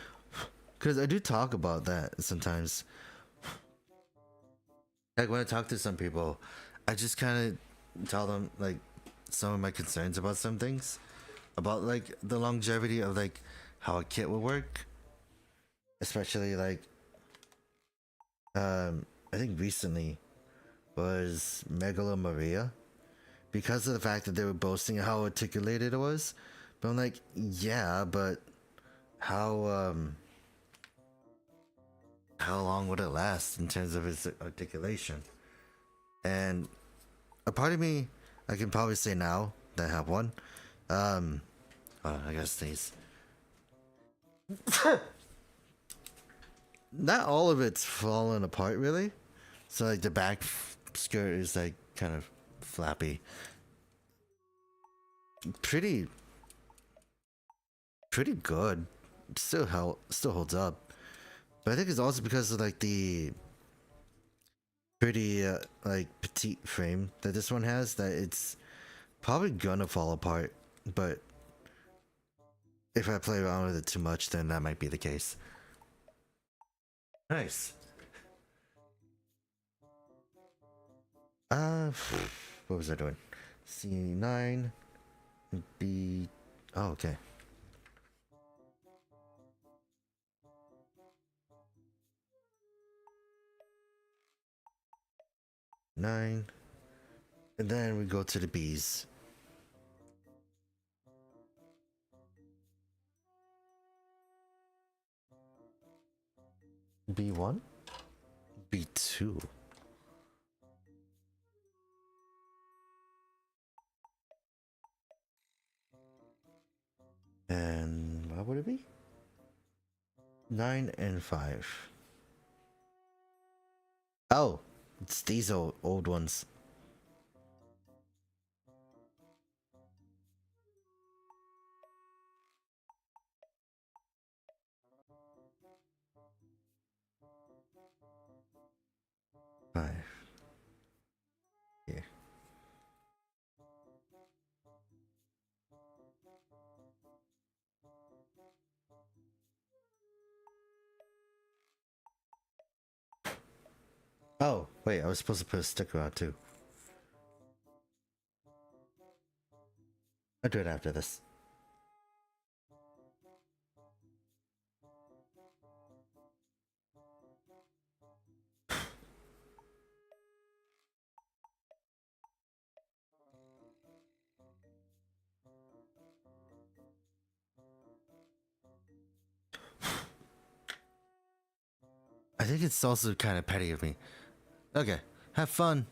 because I do talk about that sometimes. Like when I talk to some people, I just kind of tell them like some of my concerns about some things. About like the longevity of like how a kit will work. Especially like I think recently was Megalo Maria, because of the fact that they were boasting how articulated it was. But I'm like, yeah, but how long would it last in terms of its articulation? And a part of me, I can probably say now that I have one. Hold on, I gotta sneeze. Not all of it's fallen apart really. So like the back skirt is like kind of flappy. Pretty good. Still holds up. But I think it's also because of like the pretty like petite frame that this one has, that it's probably gonna fall apart. But if I play around with it too much, then that might be the case. Nice. What was I doing? C9, B. Oh, okay. Nine, and then we go to the B's. B1, B2. And what would it be? 9 and 5. Oh, it's these old ones. Five. Yeah. Oh, wait, I was supposed to put a sticker out too. I'll do it after this. I think it's also kind of petty of me. Okay, have fun.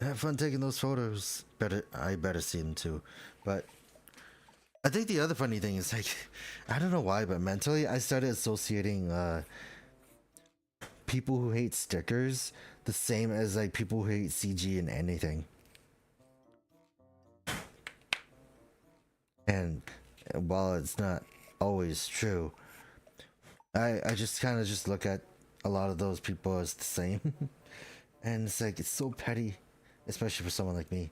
Have fun taking those photos. I better see them too. But I think the other funny thing is, like, I don't know why, but mentally I started associating people who hate stickers the same as like people who hate CG and anything. And while it's not always true, I just kind of just look at a lot of those people as the same. And it's like, it's so petty, especially for someone like me.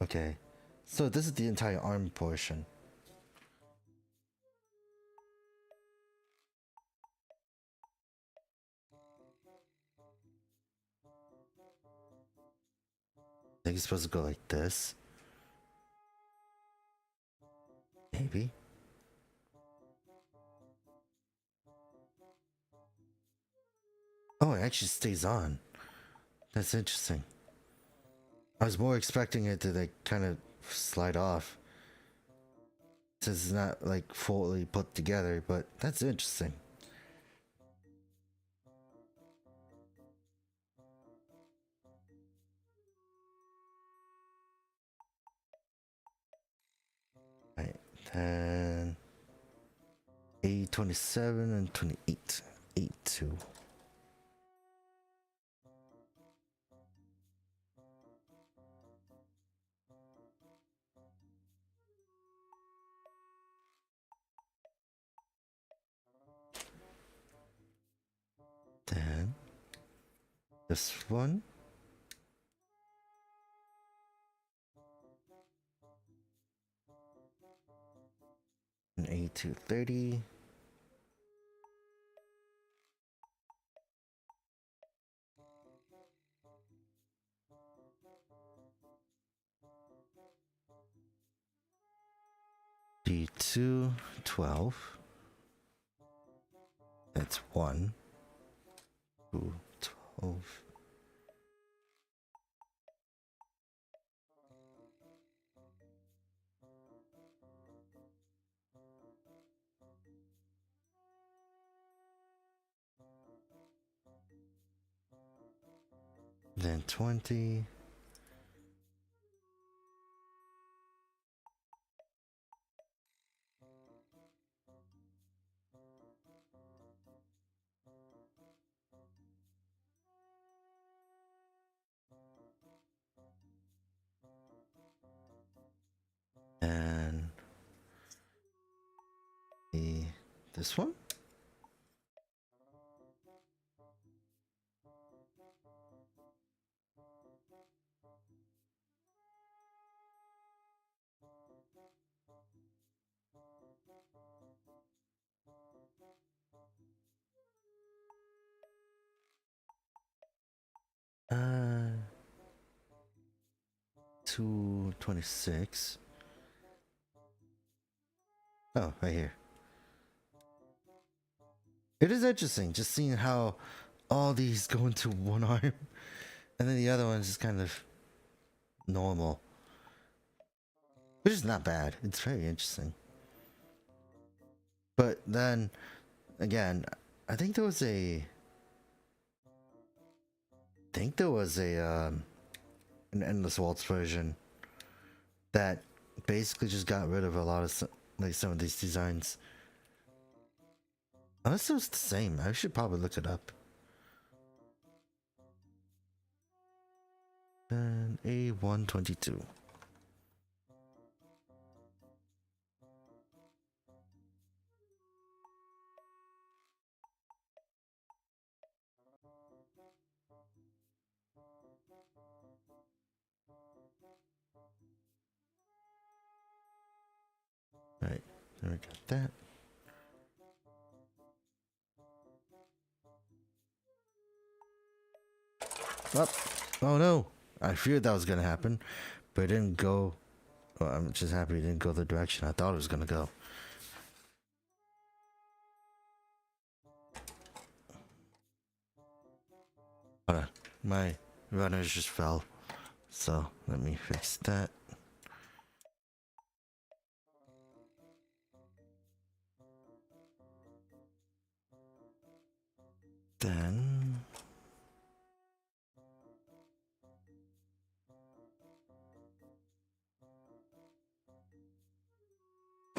Okay, so this is the entire arm portion. I think it's supposed to go like this. Maybe. Oh, it actually stays on. That's interesting. I was more expecting it to like kind of slide off, since it's not like fully put together, but that's interesting. Right, then A27 and 28. 82. Then this one. An A230. B212. That's 1. 2, 12. Then 20. And this one. Uh, 226. Oh, right here. It is interesting just seeing how all these go into one arm, and then the other one's just kind of normal, which is not bad. It's very interesting. But then again, I think there was a an Endless Waltz version that basically just got rid of a lot of some of these designs. Unless it was the same, I should probably look it up. And A122. Alright, there we got that. Oh no! I feared that was gonna happen, but it didn't go. Well, I'm just happy it didn't go the direction I thought it was gonna go. Hold on, my runners just fell, so let me fix that. Then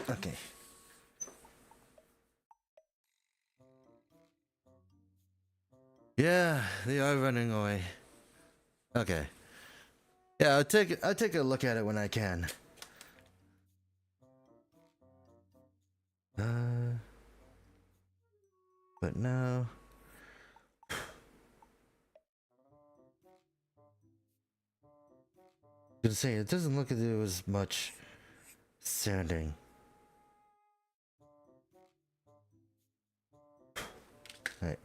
okay. Yeah, they are running away. Okay. Yeah, I'll take a look at it when I can. But now gonna say it doesn't look like there was much sanding. Right.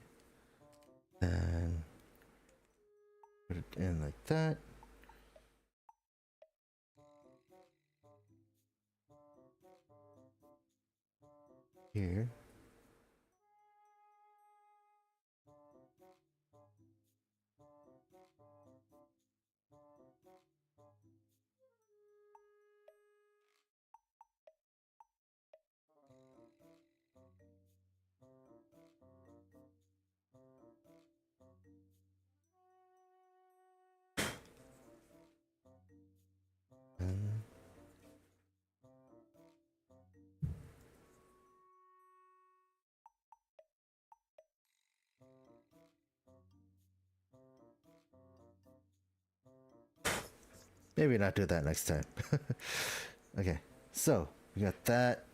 And put it in like that. Here. And maybe not do that next time. Okay, so we got that.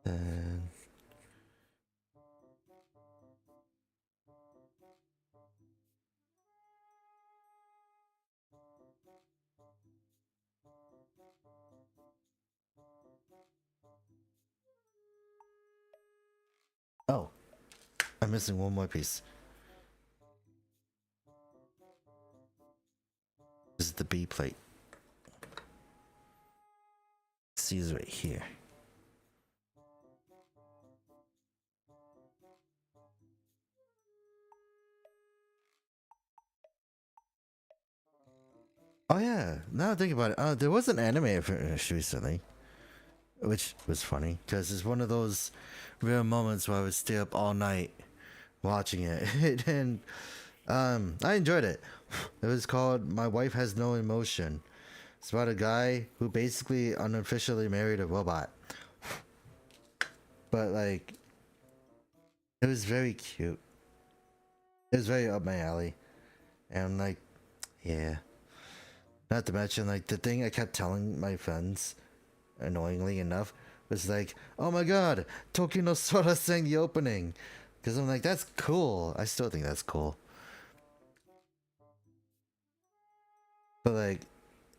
And oh, I'm missing one more piece. This is the B plate. C is right here. Oh yeah, now I think about it, there was an anime finished recently, which was funny because it's one of those rare moments where I would stay up all night watching it, and I enjoyed it. It was called "My Wife Has No Emotion." It's about a guy who basically unofficially married a robot, but like it was very cute. It was very up my alley, and like, yeah. Not to mention, like, the thing I kept telling my friends, annoyingly enough, was like, oh my god, Tokyo no Sora sang the opening. Because I'm like, that's cool. I still think that's cool. But, like,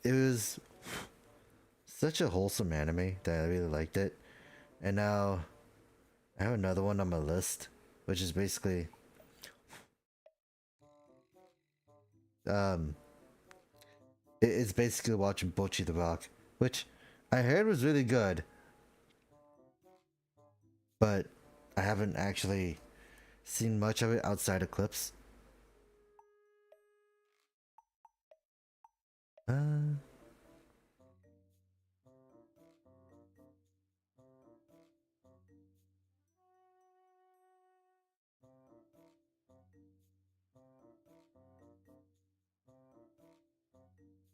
it was such a wholesome anime that I really liked it. And now I have another one on my list, which is basically it's basically watching Bocchi the Rock, which I heard was really good, but I haven't actually seen much of it outside of clips.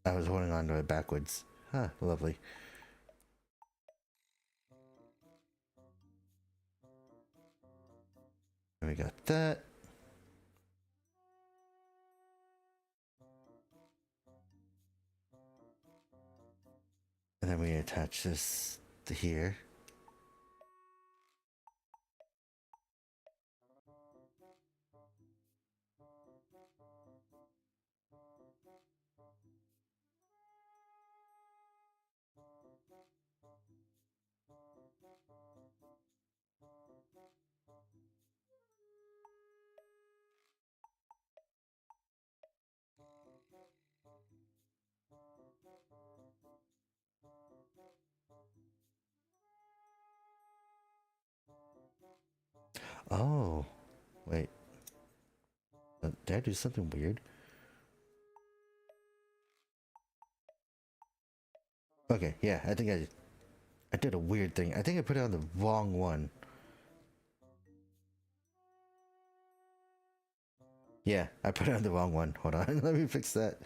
I was holding on to it backwards. Huh, lovely. We got that. And then we attach this to here. Oh, wait. Did I do something weird? Okay, yeah, I think I did a weird thing. I think I put it on the wrong one. Yeah, I put it on the wrong one. Hold on, let me fix that.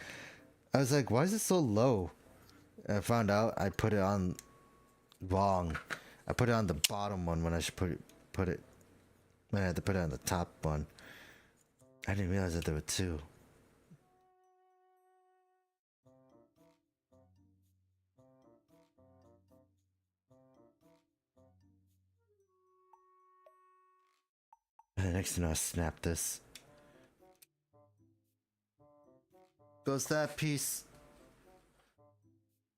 I was like, why is it so low? And I found out I put it on wrong. I put it on the bottom one when I should put it when I had to put it on the top one. I didn't realize that there were two. And the next thing I snap this. Goes that piece.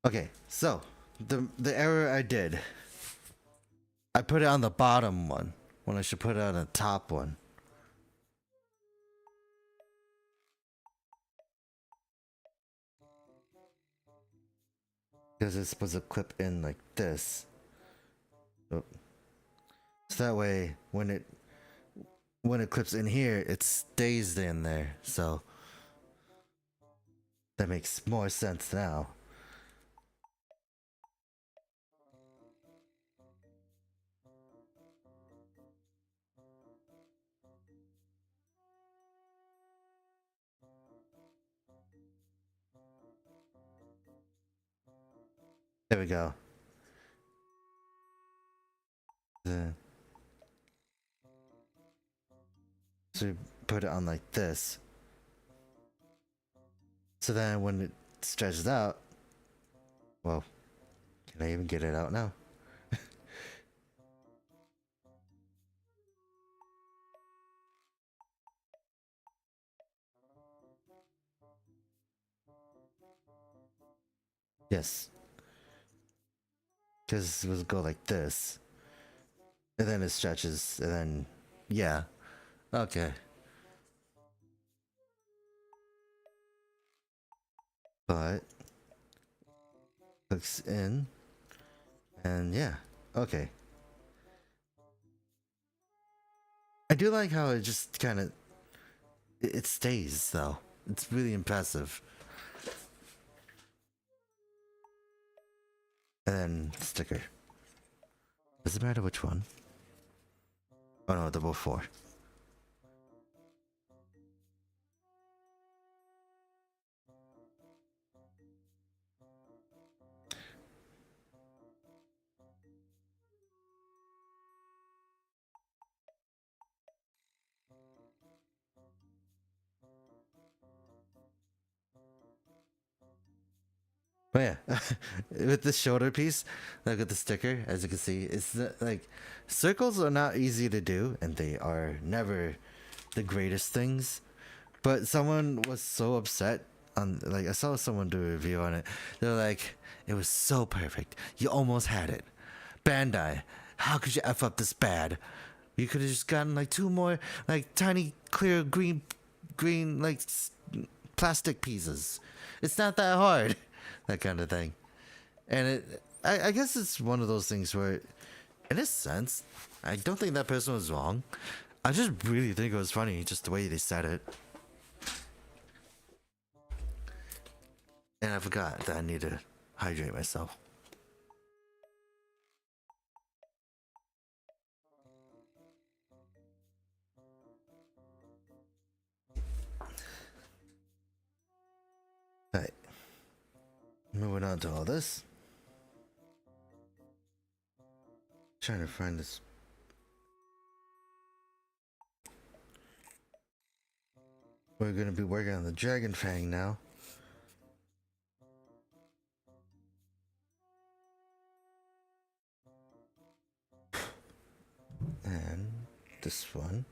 Okay, so the error I did. I put it on the bottom one when I should put it on the top one. Because it's supposed to clip in like this. So that way when it clips in here, it stays in there. So that makes more sense now. There we go. So you put it on like this. So then when it stretches out, well, can I even get it out now? Yes. Because it would go like this. And then it stretches, and then, yeah. Okay. But hooks in, and yeah, okay. I do like how it just kind of it stays though. It's really impressive. And then sticker. Does it matter which one? Oh no, they're both 4. But yeah, with the shoulder piece, look at the sticker. As you can see, it's like circles are not easy to do, and they are never the greatest things. But someone was so upset on, like, I saw someone do a review on it. They're like, it was so perfect. You almost had it. Bandai, how could you F up this bad? You could have just gotten like 2 more like tiny clear green like plastic pieces. It's not that hard. That kind of thing. And I guess it's one of those things where, in a sense, I don't think that person was wrong. I just really think it was funny, just the way they said it. And I forgot that I need to hydrate myself. Alright. Moving on to all this. Trying to find this. We're gonna be working on the Dragon Fang now. And this one.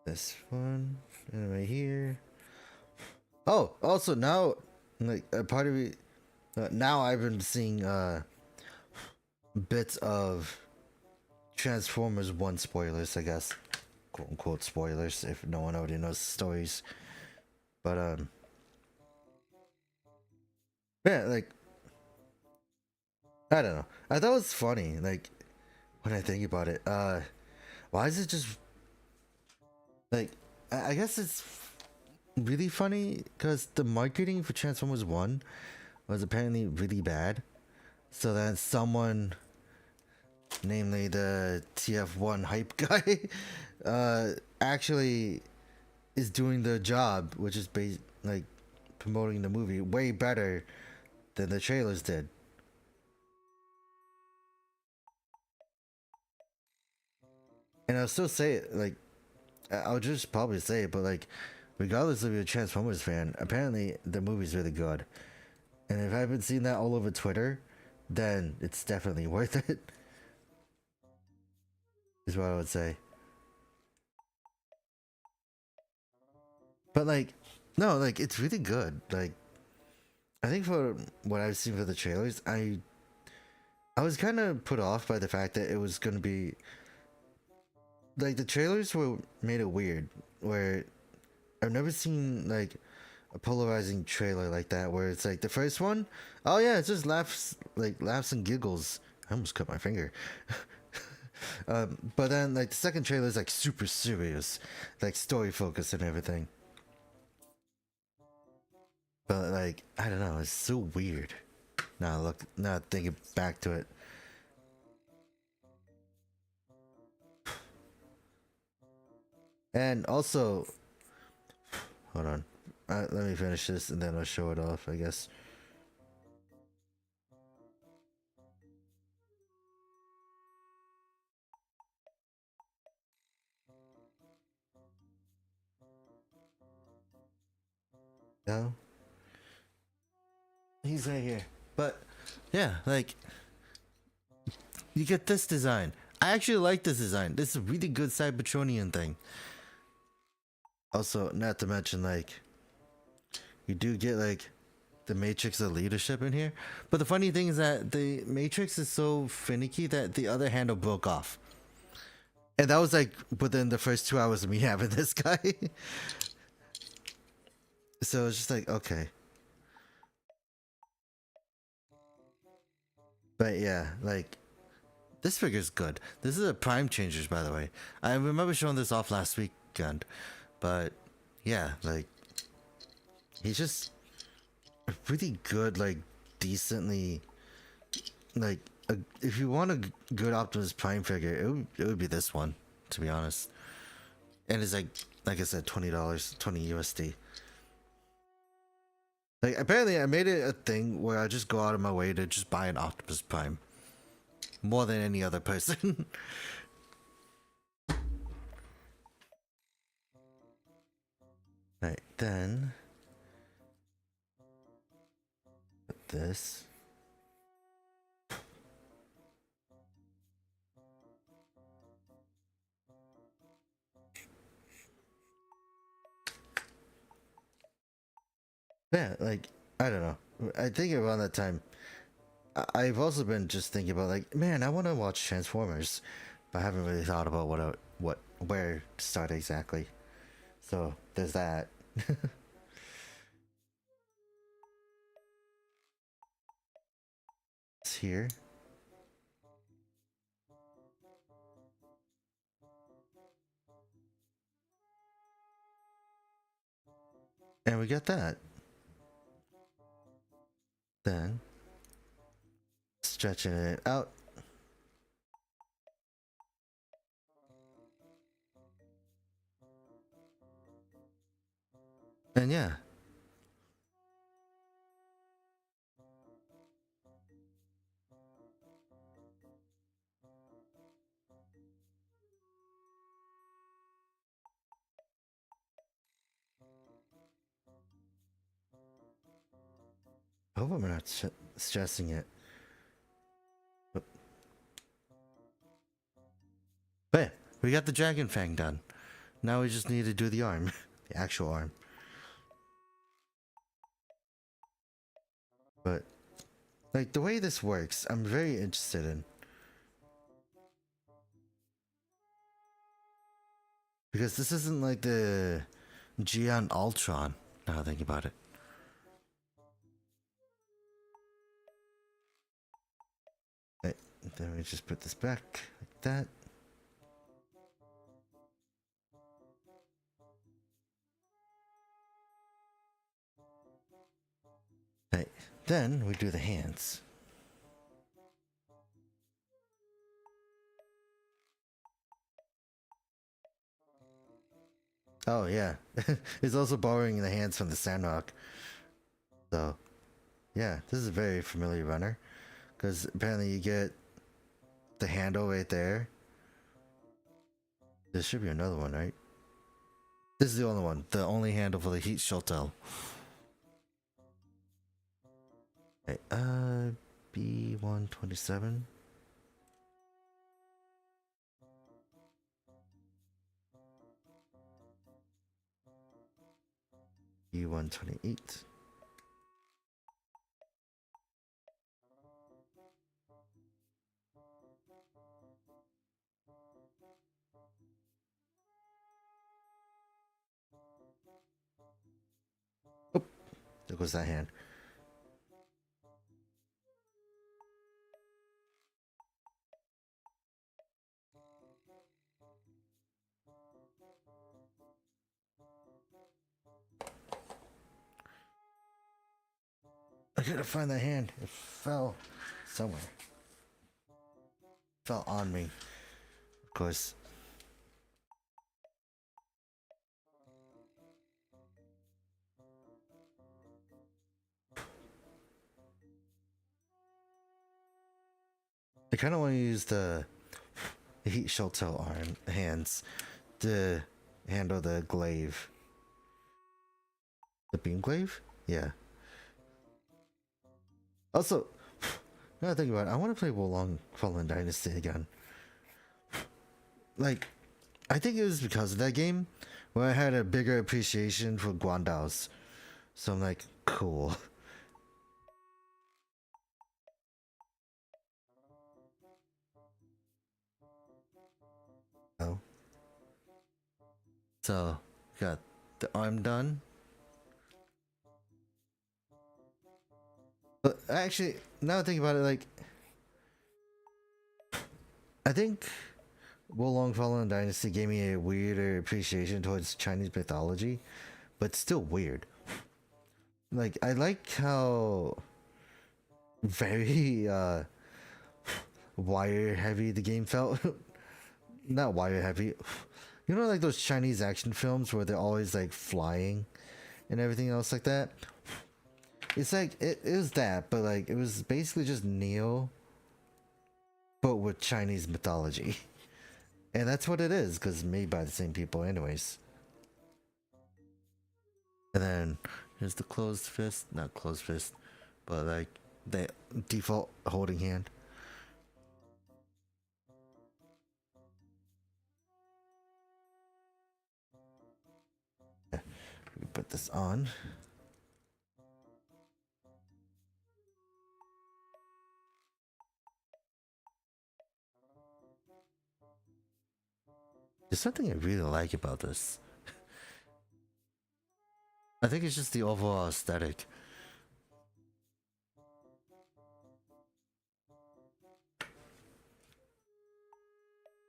This one. And right here. Oh, also now, like a part of it. Now I've been seeing bits of Transformers 1 spoilers, I guess. Quote unquote spoilers, if no one already knows the stories. But, yeah, like, I don't know. I thought it was funny, like, when I think about it. Why is it just, like, I guess it's really funny because the marketing for Transformers 1 was apparently really bad. So then someone, namely the TF1 hype guy, actually is doing the job, which is like promoting the movie way better than the trailers did. And I'll still say it, like, I'll just probably say it, but like, regardless of you're a Transformers fan, apparently the movie's really good. And if I haven't seen that all over Twitter, then it's definitely worth it. Is what I would say. But like, no, like it's really good. Like, I think for what I've seen for the trailers, I was kind of put off by the fact that it was gonna be like the trailers were made it weird. Where I've never seen like a polarizing trailer like that, where it's like the first one, oh yeah, it's just laughs and giggles. I almost cut my finger. But then like the second trailer is like super serious, like story focused and everything. But like, I don't know, it's so weird. Now thinking back to it. And also, hold on, let me finish this and then I'll show it off, I guess. No, he's right here. But yeah, like, you get this design. I actually like this design. This is a really good Cybertronian thing. Also, not to mention, like, you do get like the matrix of leadership in here. But the funny thing is that the matrix is so finicky that the other handle broke off. And that was like within the first 2 hours of me having this guy. So it's just like, okay. But yeah, like, this figure's good. This is a Prime Changers, by the way. I remember showing this off last weekend. But yeah, like, he's just a really good, like, decently, like, if you want a good Optimus Prime figure, it would be this one, to be honest. And it's like I said, $20, 20 USD. Like, apparently I made it a thing where I just go out of my way to just buy an Optimus Prime. More than any other person. Right, then put this. Yeah, like, I don't know. I think around that time, I've also been just thinking about like, man, I want to watch Transformers, but I haven't really thought about where to start exactly. So there's that. It's here. And we got that. Then stretching it out. And yeah. I hope I'm not stressing it. But yeah, we got the Dragon Fang done. Now we just need to do the arm. The actual arm. But like the way this works, I'm very interested in. Because this isn't like the Gion Ultron, now I think about it. Right, then we just put this back like that. Right, then we do the hands. Oh yeah, it's also borrowing the hands from the Sandrock. So, yeah, this is a very familiar runner. Because apparently you get the handle right there. There should be another one, right? This is the only one. The only handle for the heat shuttle. Okay, B127. B128. Oh, there goes that hand. I gotta find that hand. It fell somewhere. It fell on me. Of course. I kind of want to use the heat shuttle arm hands to handle the glaive. The beam glaive? Yeah. Also, now I think about it, I want to play Wolong Fallen Dynasty again. Like, I think it was because of that game where I had a bigger appreciation for Guandaos. So I'm like, cool. Oh. So, got the arm done. But actually, now I think about it, like, I think Wolong Fallen Dynasty gave me a weirder appreciation towards Chinese mythology, but still weird. Like, I like how very wire heavy the game felt. Not wire heavy. You know, like those Chinese action films where they're always like flying and everything else like that. It's like it is that, but like it was basically just Neo, but with Chinese mythology, and that's what it is because made by the same people, anyways. And then here's the closed fist, not closed fist, but like the default holding hand. We put this on. There's something I really like about this. I think it's just the overall aesthetic.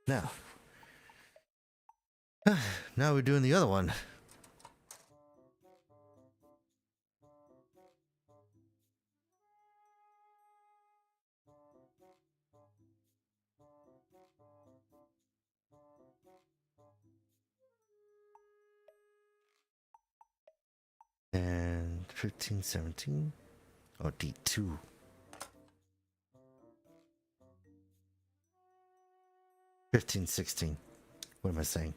Now, now we're doing the other one. And 15, 17. Or D2. 15, 16. What am I saying?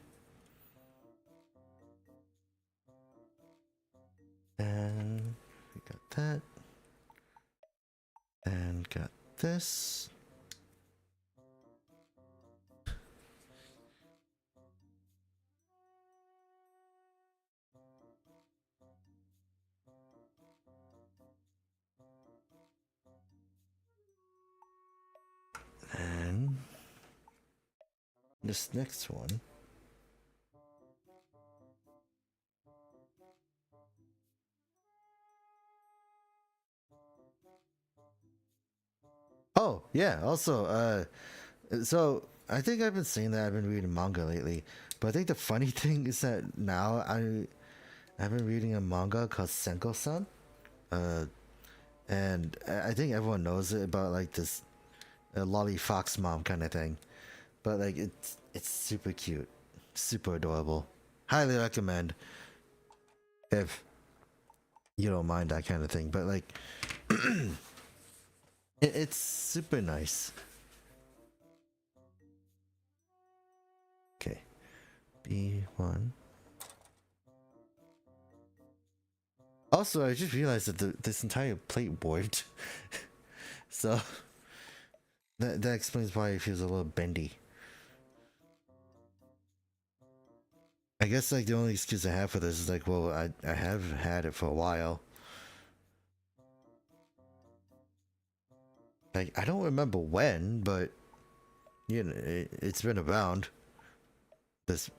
And we got that. And got this. And this next one. Oh, yeah, also, so I think I've been saying that I've been reading manga lately, but I think the funny thing is that now I've been reading a manga called Senko-san, and I think everyone knows it about like this lolly fox mom kind of thing, but like it's super cute, super adorable. Highly recommend if you don't mind that kind of thing, but like it's super nice. Okay, B1. Also, I just realized that this entire plate warped, so that explains why it feels a little bendy. I guess like the only excuse I have for this is like, well, I have had it for a while. Like, I don't remember when, but you know, it's been around. This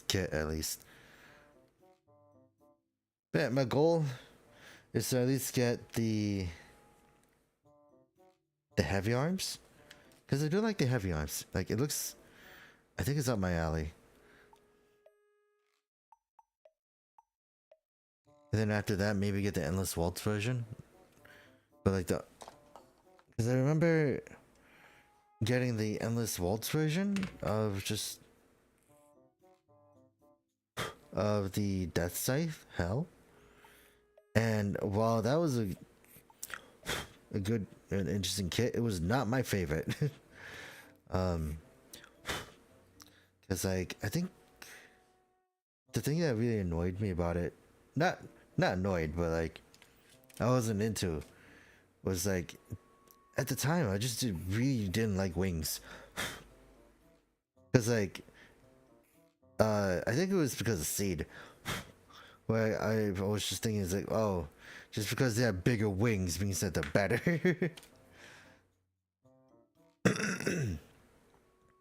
kit at least. But yeah, my goal is to at least get the heavy arms, because I do like the heavy arms. Like it looks, I think it's up my alley. And then after that, maybe get the Endless Waltz version. But like because I remember getting the Endless Waltz version of just of the Death Scythe Hell, and while that was a good and interesting kit, it was not my favorite. Because like I think the thing that really annoyed me about it, not annoyed, but like I wasn't into, was like at the time I just really didn't like wings. Because like I think it was because of Seed, where I was just thinking it's like, oh, just because they have bigger wings means that they're better.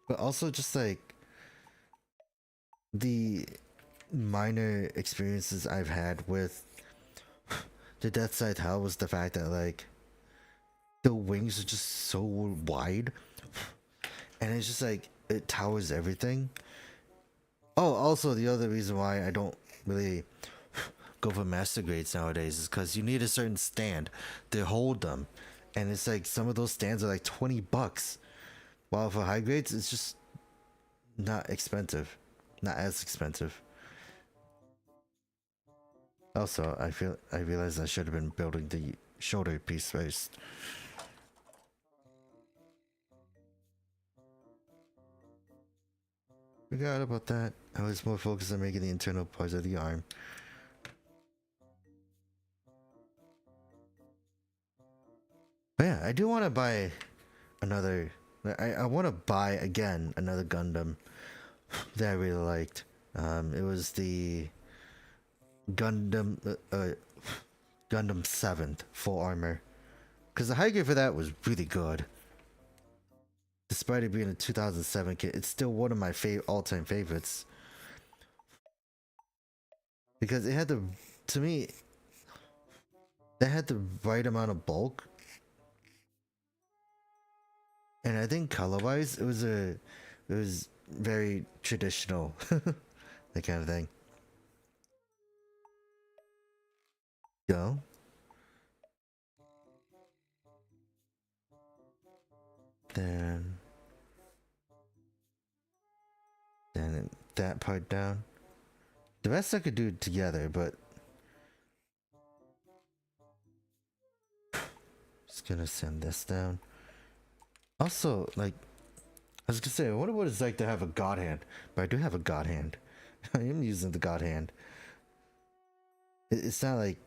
But also just like the minor experiences I've had with the Death Side Hell was the fact that like the wings are just so wide, and it's just like it towers everything. Oh, also the other reason why I don't really go for master grades nowadays is because you need a certain stand to hold them, and it's like some of those stands are like $20, while for high grades it's just not expensive, not as expensive. Also, I realized I should have been building the shoulder piece first. Forgot about that. I was more focused on making the internal parts of the arm. But yeah, I do want to buy another. I want to buy again another Gundam that I really liked. It was the Gundam Gundam 7th full armor, because the high grade for that was really good. despite it being a 2007 kit, it's still one of my all-time favorites. Because it had the, to me, that had the right amount of bulk. And I think color-wise, it was very traditional, that kind of thing. Go. Then that part down. The rest I could do together, but just gonna send this down. Also, like, I was gonna say, I wonder what it's like to have a god hand, but I do have a god hand. I am using the god hand. It's not like,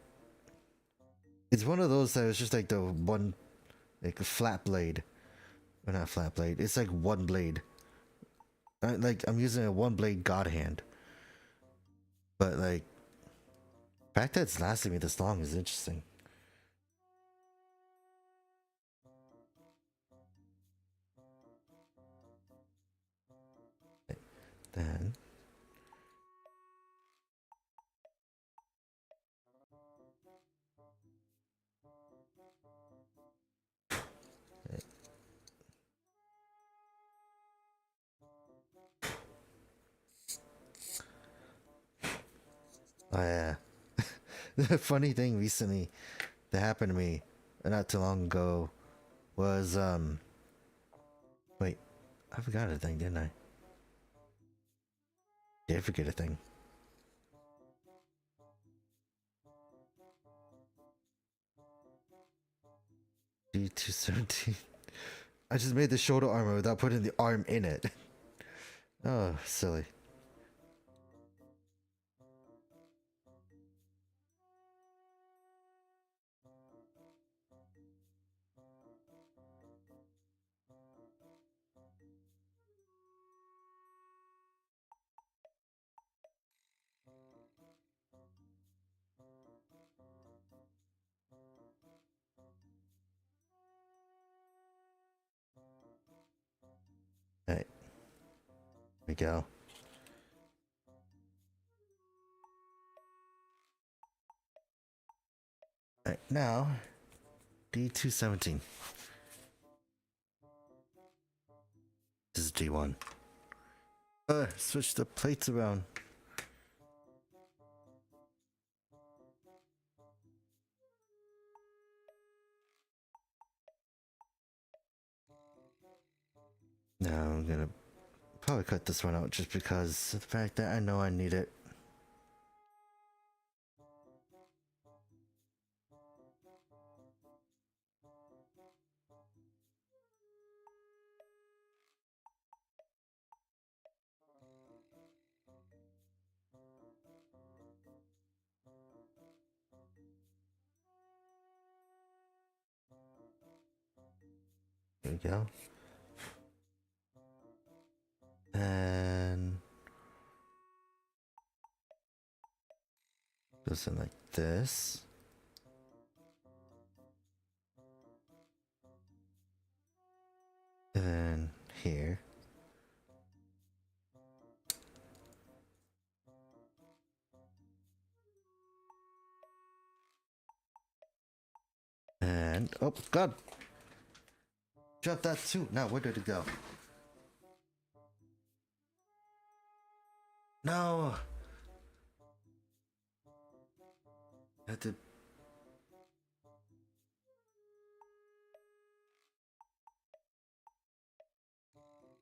it's one of those that was just like the one, like a flat blade, or not flat blade. It's like one blade. Like I'm using a one blade god hand, but like, the fact that it's lasting me this long is interesting. Then oh yeah. The funny thing recently that happened to me not too long ago was wait, I forgot a thing, didn't I? Did I forget a thing? D217. I just made the shoulder armor without putting the arm in it. Oh, silly. Alright. Here we go. Alright, now D217. This is D1. Switch the plates around. Now I'm gonna probably cut this one out just because of the fact that I know I need it. There we go. And goes in like this. And then here. And oh god. Drop that too. Now where did it go? No. I had to.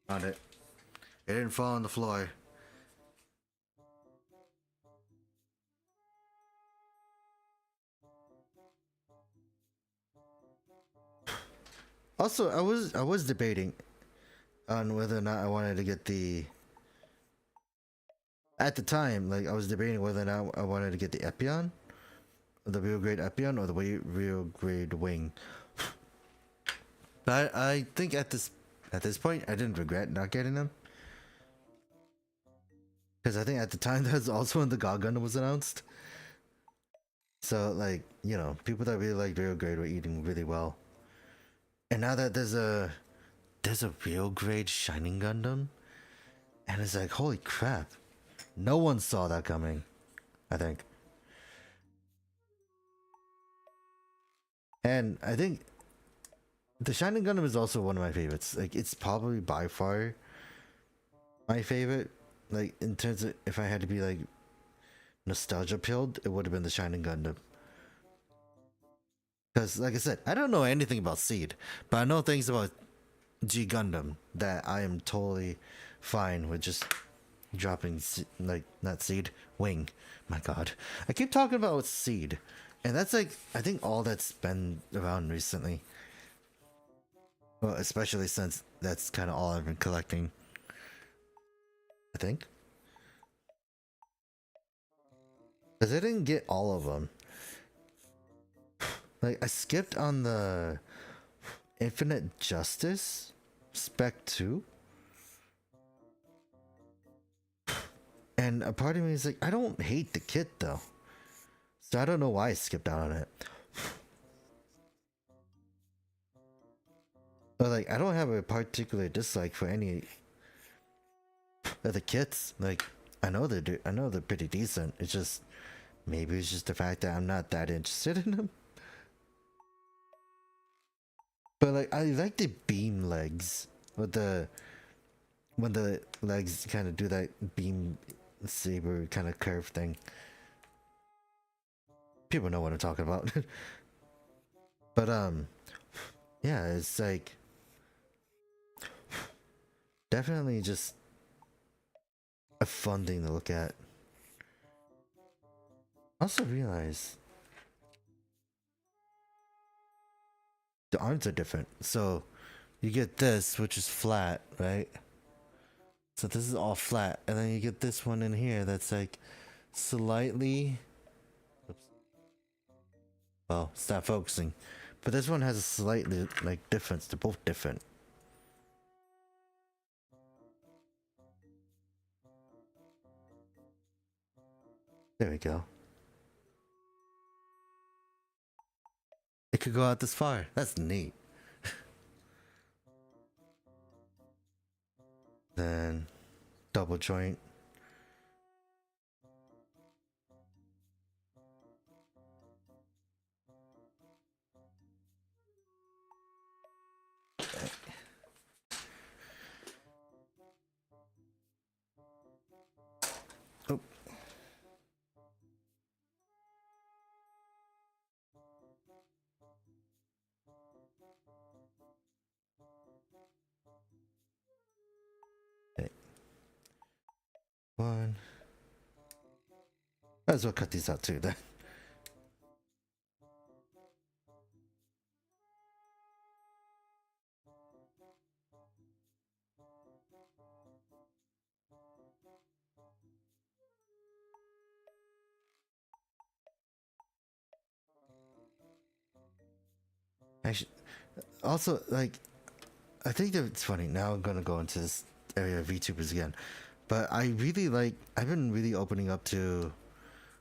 Found it. It didn't fall on the floor. Also, I was debating on whether or not I wanted to get the. At the time, like I was debating whether or not I wanted to get the Epion, the real grade Epion, or the real grade Wing. But I think at this point, I didn't regret not getting them, because I think at the time that's also when the God Gundam was announced. So like, you know, people that really like real grade were eating really well. And now that there's a there's a real grade Shining Gundam, and it's like, holy crap, no one saw that coming, I think. And I think the Shining Gundam is also one of my favorites. Like, it's probably by far my favorite. Like, in terms of if I had to be like nostalgia pilled, it would have been the Shining Gundam. Because, like I said, I don't know anything about Seed, but I know things about G Gundam that I am totally fine with just dropping, like, not Seed, Wing. My god. I keep talking about Seed, and that's like, I think all that's been around recently. Well, especially since that's kind of all I've been collecting, I think. Because I didn't get all of them. Like, I skipped on the Infinite Justice Spec 2. And a part of me is like, I don't hate the kit though. So I don't know why I skipped out on it. But like, I don't have a particular dislike for any of the kits. Like, I know they're pretty decent. It's just, maybe it's just the fact that I'm not that interested in them. But like, I like the beam legs with the, when the legs kind of do that beam saber kind of curve thing. People know what I'm talking about. But yeah, it's like definitely just a fun thing to look at. I also realize the arms are different. So you get this, which is flat, right? So this is all flat, and then you get this one in here that's like slightly, oops, well, stop focusing, but this one has a slightly like difference. They're both different. There we go. It could go out this far. That's neat. Then double joint. Oh. Okay. One. Might as well cut these out too then. Also, like, I think that it's funny. Now I'm gonna go into this area of VTubers again, but I really like. I've been really opening up to,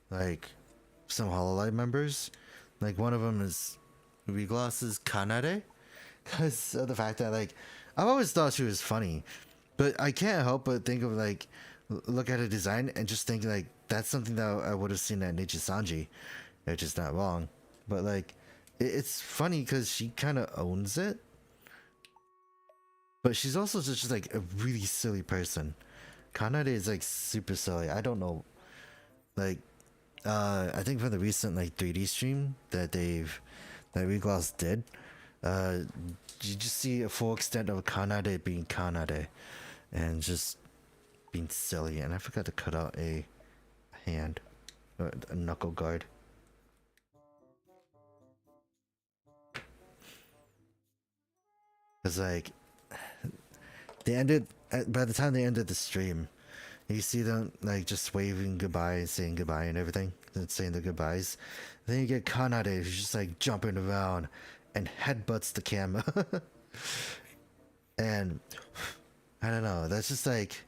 like, some Hololive members. Like, one of them is Regloss's Kanade, because of the fact that, like, I've always thought she was funny, but I can't help but think of, like, look at her design and just think like that's something that I would have seen at Nichisanji, which is not wrong, but like. It's funny because she kind of owns it, but she's also just like a really silly person. Kanade is like super silly. I don't know, like, I think for the recent like 3D stream that Regloss did, you just see a full extent of Kanade being Kanade, and just being silly. And I forgot to cut out a hand, or a knuckle guard. Cause like they ended by the time they ended the stream, you see them like just waving goodbye and saying goodbye and everything, and saying the goodbyes. Then you get Kanade who's just like jumping around and headbutts the camera, and I don't know. That's just like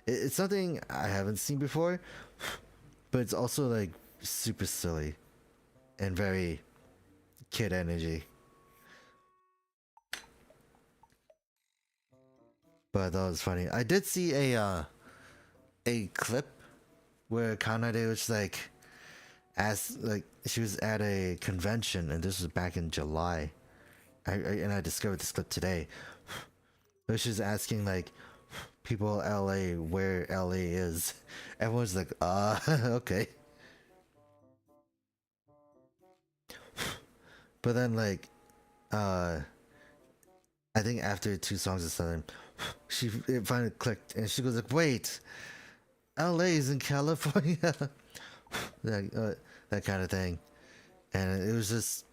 it's something I haven't seen before, but it's also like super silly and very kid energy. But that was funny. I did see a clip where Kanade was like, as like she was at a convention, and this was back in July. And I discovered this clip today. But she's asking like people in LA where LA is. Everyone's like, okay. But then like, I think after 2 songs or something, it finally clicked, and she goes like, "Wait, LA is in California," that kind of thing, and it was just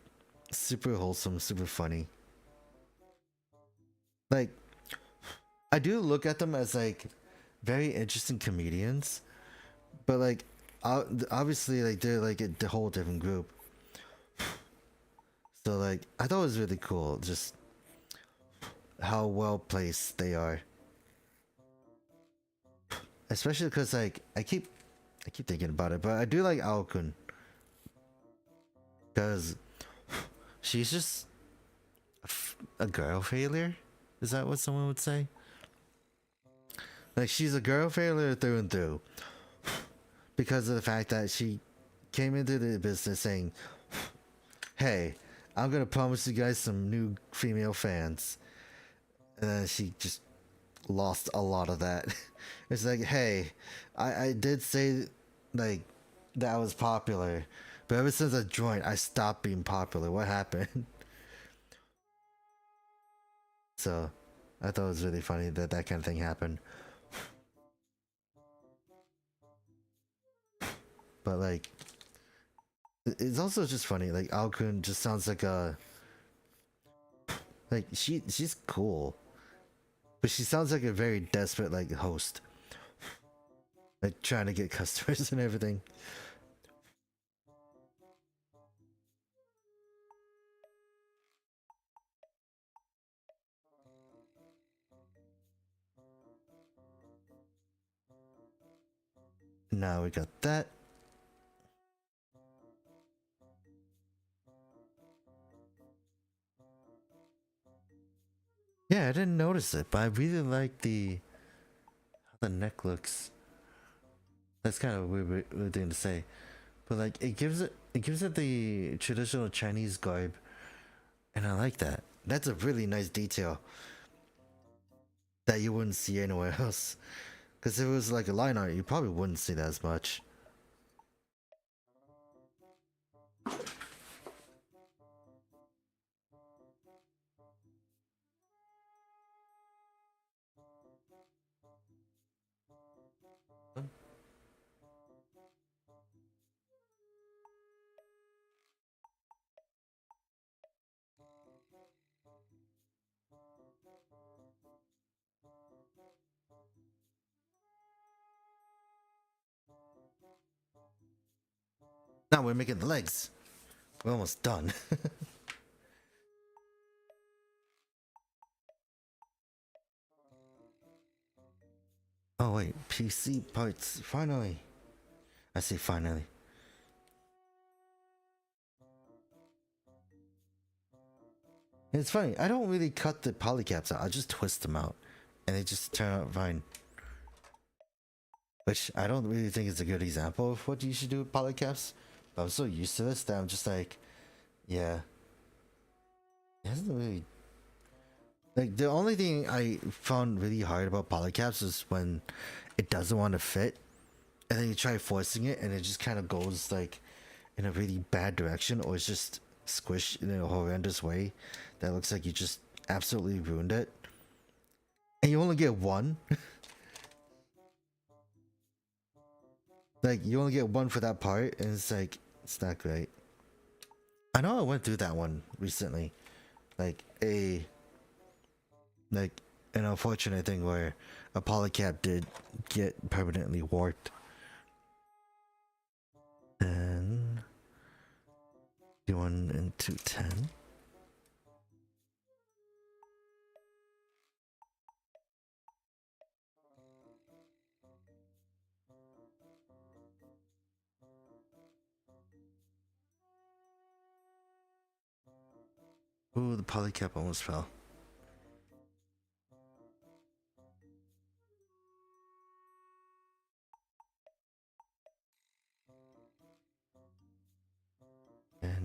super wholesome, super funny. Like, I do look at them as like very interesting comedians, but like, obviously, like they're like a whole different group. So like, I thought it was really cool, just how well placed they are. Especially because like I keep thinking about it, but I do like Aokun because she's just a girl failure. Is that what someone would say? Like she's a girl failure through and through because of the fact that she came into the business saying, "Hey, I'm gonna promise you guys some new female fans," and then she just lost a lot of that. It's like, hey, I did say like that I was popular, but ever since I joined, I stopped being popular. What happened? So I thought it was really funny that that kind of thing happened. But like, it's also just funny. Like Alkun just sounds like a like she's cool, but she sounds like a very desperate like host, like trying to get customers and everything. Now we got that. Yeah, I didn't notice it, but I really like how the neck looks. That's kind of a weird thing to say, but like it gives it the traditional Chinese garb, and I like that. That's a really nice detail that you wouldn't see anywhere else. Because if it was like a line art, you probably wouldn't see that as much. Now we're making the legs. We're almost done. Oh wait, PC parts. Finally. I say finally. It's funny, I don't really cut the polycaps out, I just twist them out. And they just turn out fine. Which I don't really think is a good example of what you should do with polycaps. But I'm so used to this that I'm just like, yeah. It hasn't really. Like, the only thing I found really hard about polycaps is when it doesn't want to fit. And then you try forcing it and it just kind of goes like in a really bad direction, or it's just squished in a horrendous way that looks like you just absolutely ruined it. And you only get one. Like, you only get one for that part, and it's like, it's not great. I know I went through that one recently. Like, like, an unfortunate thing where a polycap did get permanently warped. And 2-1 and 2-10. Ooh, the polycap almost fell.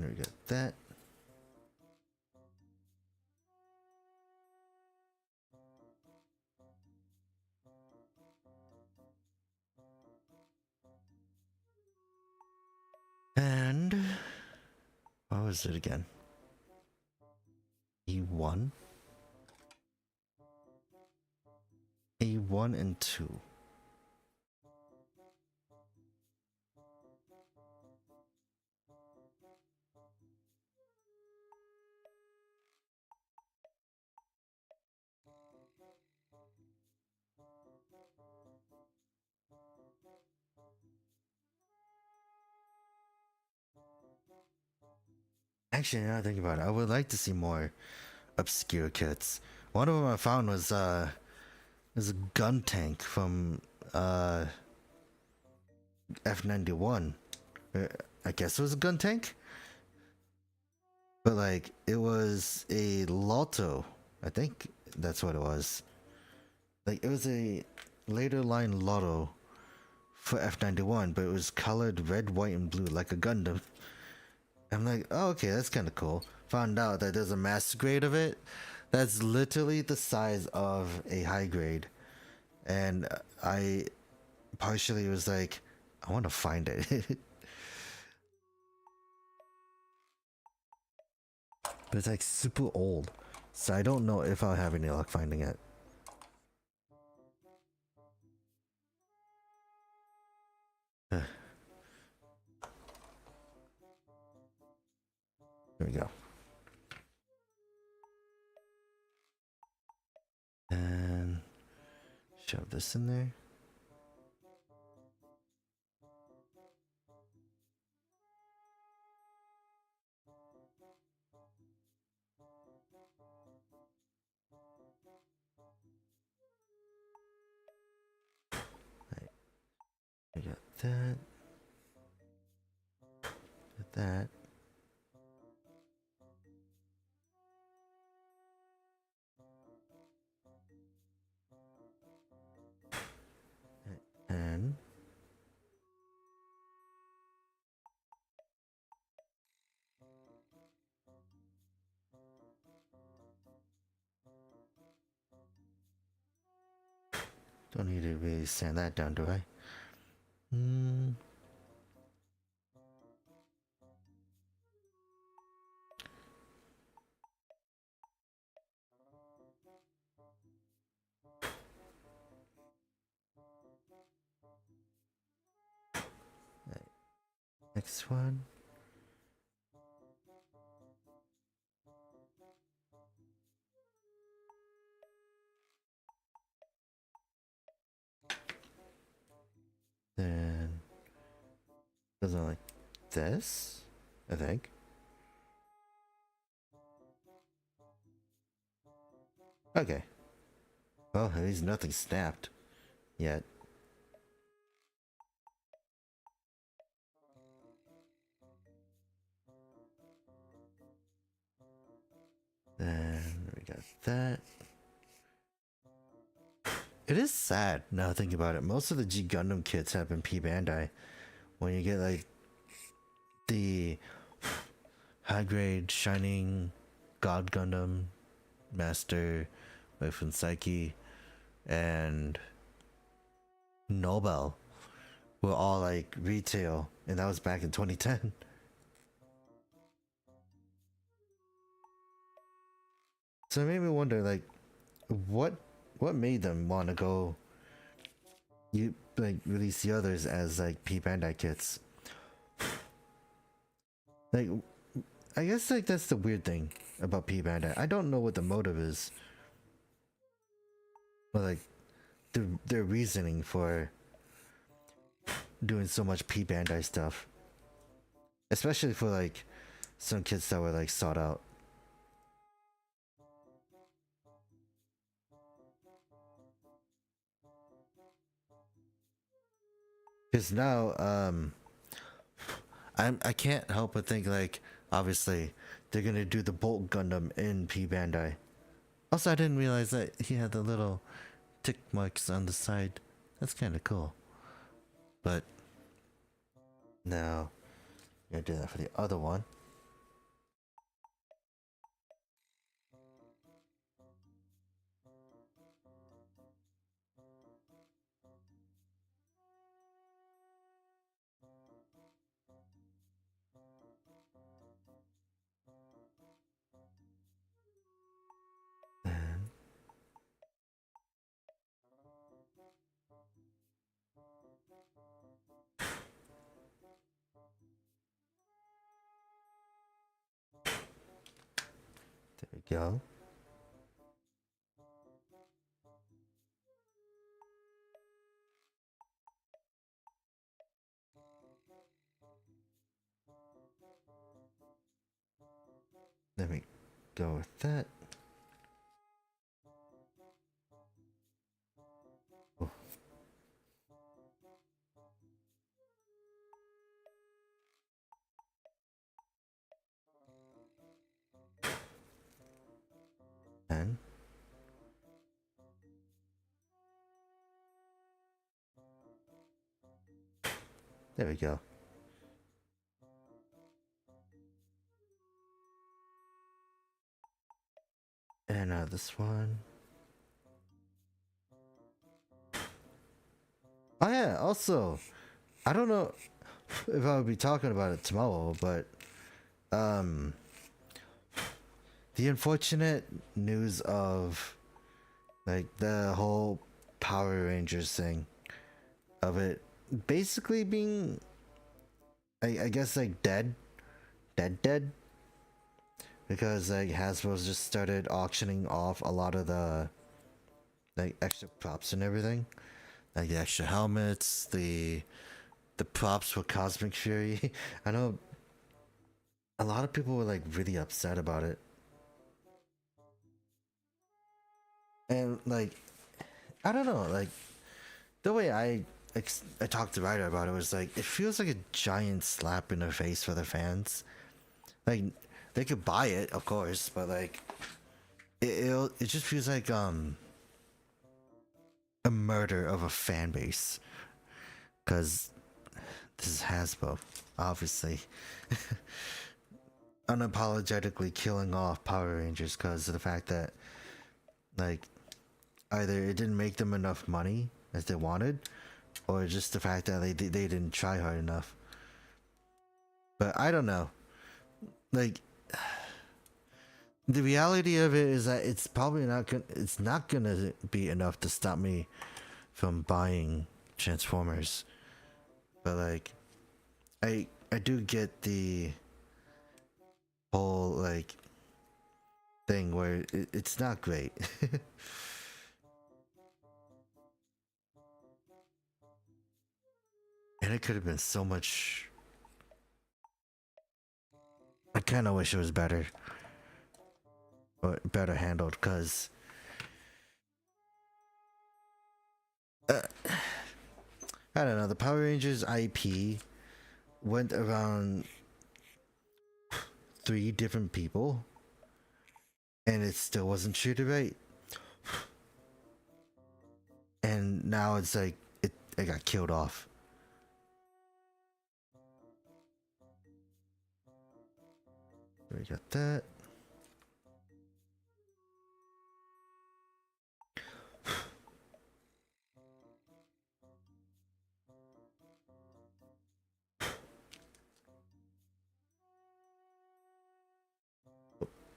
Here we got that. And what was it again? E1? A1 and 2. Actually, now I think about it, I would like to see more obscure kits. One of them I found was a gun tank from F91. I guess it was a gun tank, but like it was a Lotto. I think that's what it was. Like it was a later line Lotto for F91, but it was colored red, white, and blue like a Gundam. I'm like, oh, okay, that's kind of cool. Found out that there's a master grade of it that's literally the size of a high grade, and I partially was like, I want to find it. But it's like super old, so I don't know if I'll have any luck finding it. There we go. And shove this in there. Right. I got that. Got that. And don't need to really sand that down, do I? Right. Next one. Then doesn't like this, I think. Okay. Well, at least nothing snapped yet. Then we got that. It is sad now thinking about it. Most of the G Gundam kits have been P Bandai. When you get like the high grade Shining God Gundam Master Wifun Psyche and Nobel were all like retail, and that was back in 2010. So it made me wonder, like, what made them want to go release the others as like P Bandai kits? Like, I guess like that's the weird thing about P Bandai. I don't know what the motive is, but like their reasoning for doing so much P Bandai stuff, especially for like some kits that were like sought out. Because now, I can't help but think like, obviously, they're gonna do the Bolt Gundam in P Bandai. Also, I didn't realize that he had the little tick marks on the side. That's kind of cool. But now, I'm gonna do that for the other one. go. Let me go with that. Oh. And there we go. And this one. Oh yeah, also, I don't know if I would be talking about it tomorrow, but the unfortunate news of like the whole Power Rangers thing, of it basically being, I guess, like dead, because like Hasbro's just started auctioning off a lot of the like extra props and everything, like the extra helmets, the props for Cosmic Fury. I know a lot of people were like really upset about it, and like I don't know, like the way I talked to Ryder about it was like it feels like a giant slap in the face for the fans. Like they could buy it, of course, but like it just feels like a murder of a fan base, because this is Hasbro, obviously. Unapologetically killing off Power Rangers because of the fact that like either it didn't make them enough money as they wanted, or just the fact that they didn't try hard enough. But I don't know, like the reality of it is that it's probably not gonna be enough to stop me from buying Transformers. But like I do get the whole like thing where it's not great. And it could have been so much. I kind of wish it was better, or better handled, because I don't know, the Power Rangers IP went around 3 different people and it still wasn't treated right. And now it's like it got killed off. We got that.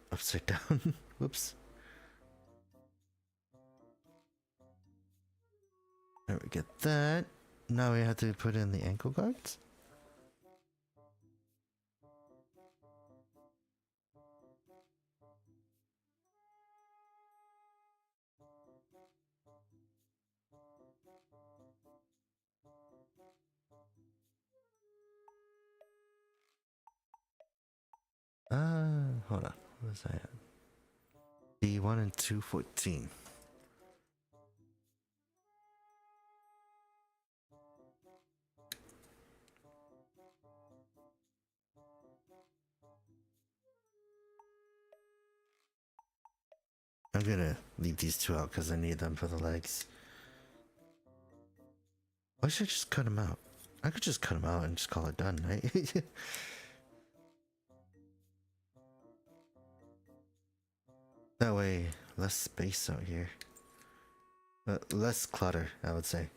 Upside down. Whoops. There we get that. Now we have to put in the ankle guards. Hold on. What was that? D1 and 214. I'm gonna leave these 2 out because I need them for the legs. Why should I just cut them out? I could just cut them out and just call it done, right? That way, less space out here. Less clutter, I would say.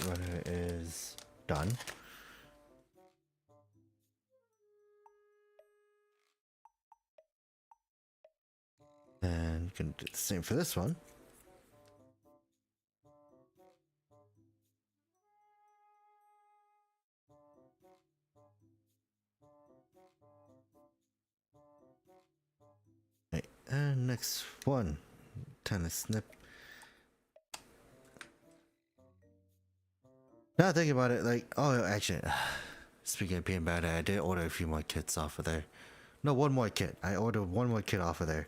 runner is done. And you can do the same for this one. Right, and next one, tennis snip. Now thinking about it, like, oh, actually, speaking of being bad, I did order a few more kits off of there. No, one more kit. I ordered one more kit off of there,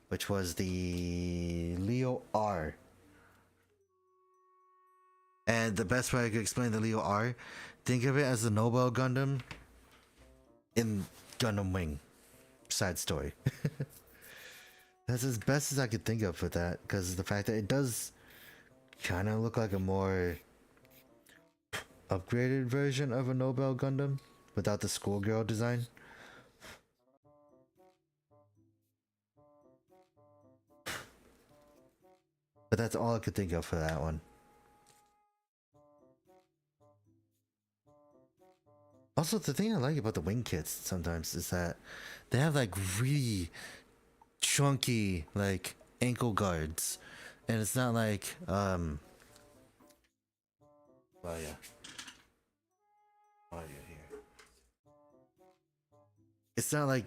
which was the Leo R. And the best way I could explain the Leo R, think of it as the Nobel Gundam in Gundam Wing side story. That's as best as I could think of for that, because the fact that it does kind of look like a more upgraded version of a Nobel Gundam without the schoolgirl design. But that's all I could think of for that one. Also, the thing I like about the wing kits sometimes is that they have like really chunky like ankle guards, and it's not like well, yeah. Here. It's not like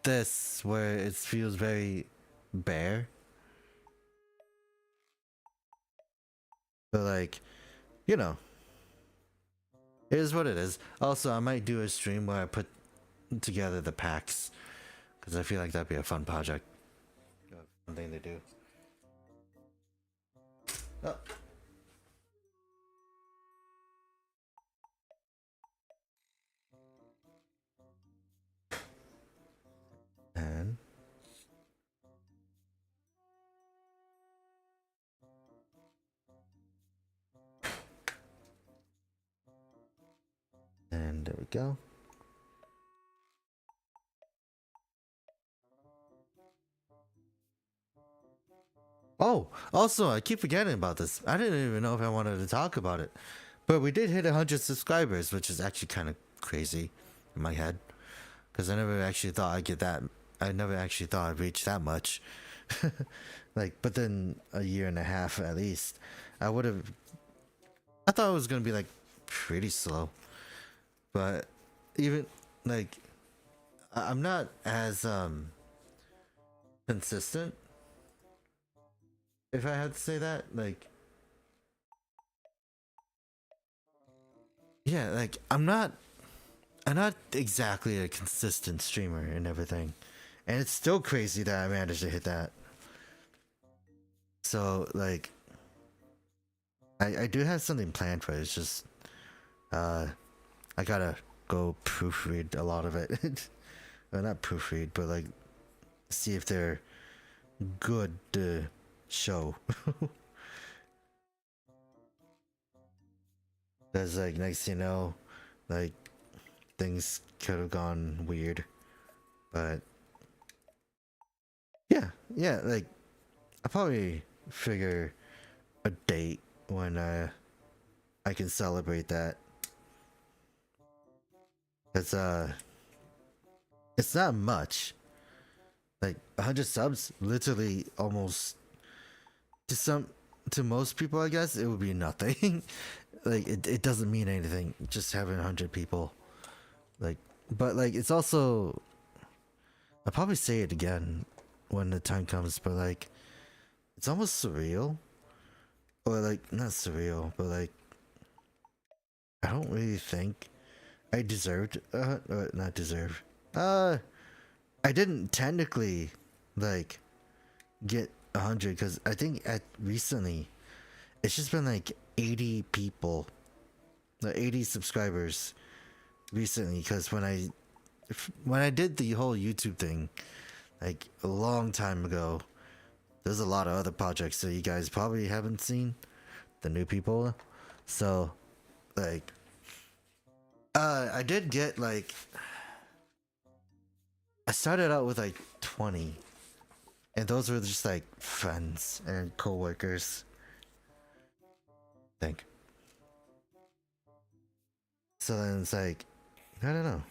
this where it feels very bare. But like, you know, it is what it is. Also, I might do a stream where I put together the packs, because I feel like that'd be a fun project. Fun thing to do. Oh. And there we go. Oh, also, I keep forgetting about this. I didn't even know if I wanted to talk about it. But we did hit 100 subscribers, which is actually kind of crazy in my head. Because I never actually thought I'd get that. I never actually thought I'd reach that much. Like, but then a year and a half at least. I thought it was going to be like pretty slow. But even like, I'm not as consistent, if I had to say that. Like, yeah, like I'm not exactly a consistent streamer and everything, and it's still crazy that I managed to hit that. So like, I do have something planned for it. It's just I gotta go proofread a lot of it. Well, not proofread, but like see if they're good to show. Because like, next you know, like things could have gone weird. But yeah, like I'll probably figure a date when I can celebrate that. It's not much. Like 100 subs, literally almost to most people, I guess it would be nothing. Like it doesn't mean anything just having 100 people. Like, but like it's also, I'll probably say it again when the time comes, but like it's almost surreal. Or like, not surreal, but like I don't really think I deserved or not deserve. I didn't technically like get 100, because I think recently it's just been like 80 people, like 80 subscribers recently. Because when I did the whole YouTube thing like a long time ago, there's a lot of other projects that you guys probably haven't seen, the new people. So like I did get like, I started out with like 20, and those were just like friends and co-workers, I think. So then it's like, I don't know.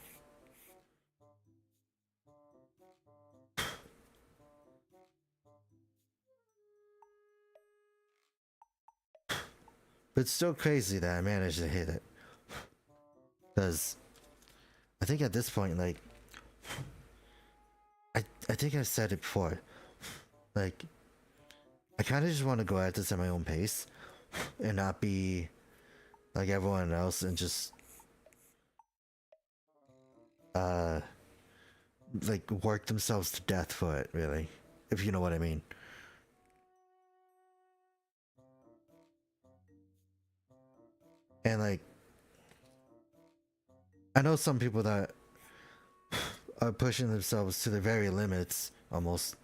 But it's still crazy that I managed to hit it. Because I think at this point, like, I think I said it before. Like, I kind of just want to go at this at my own pace and not be like everyone else and just like work themselves to death for it, really, if you know what I mean. And like, I know some people that are pushing themselves to the very limits almost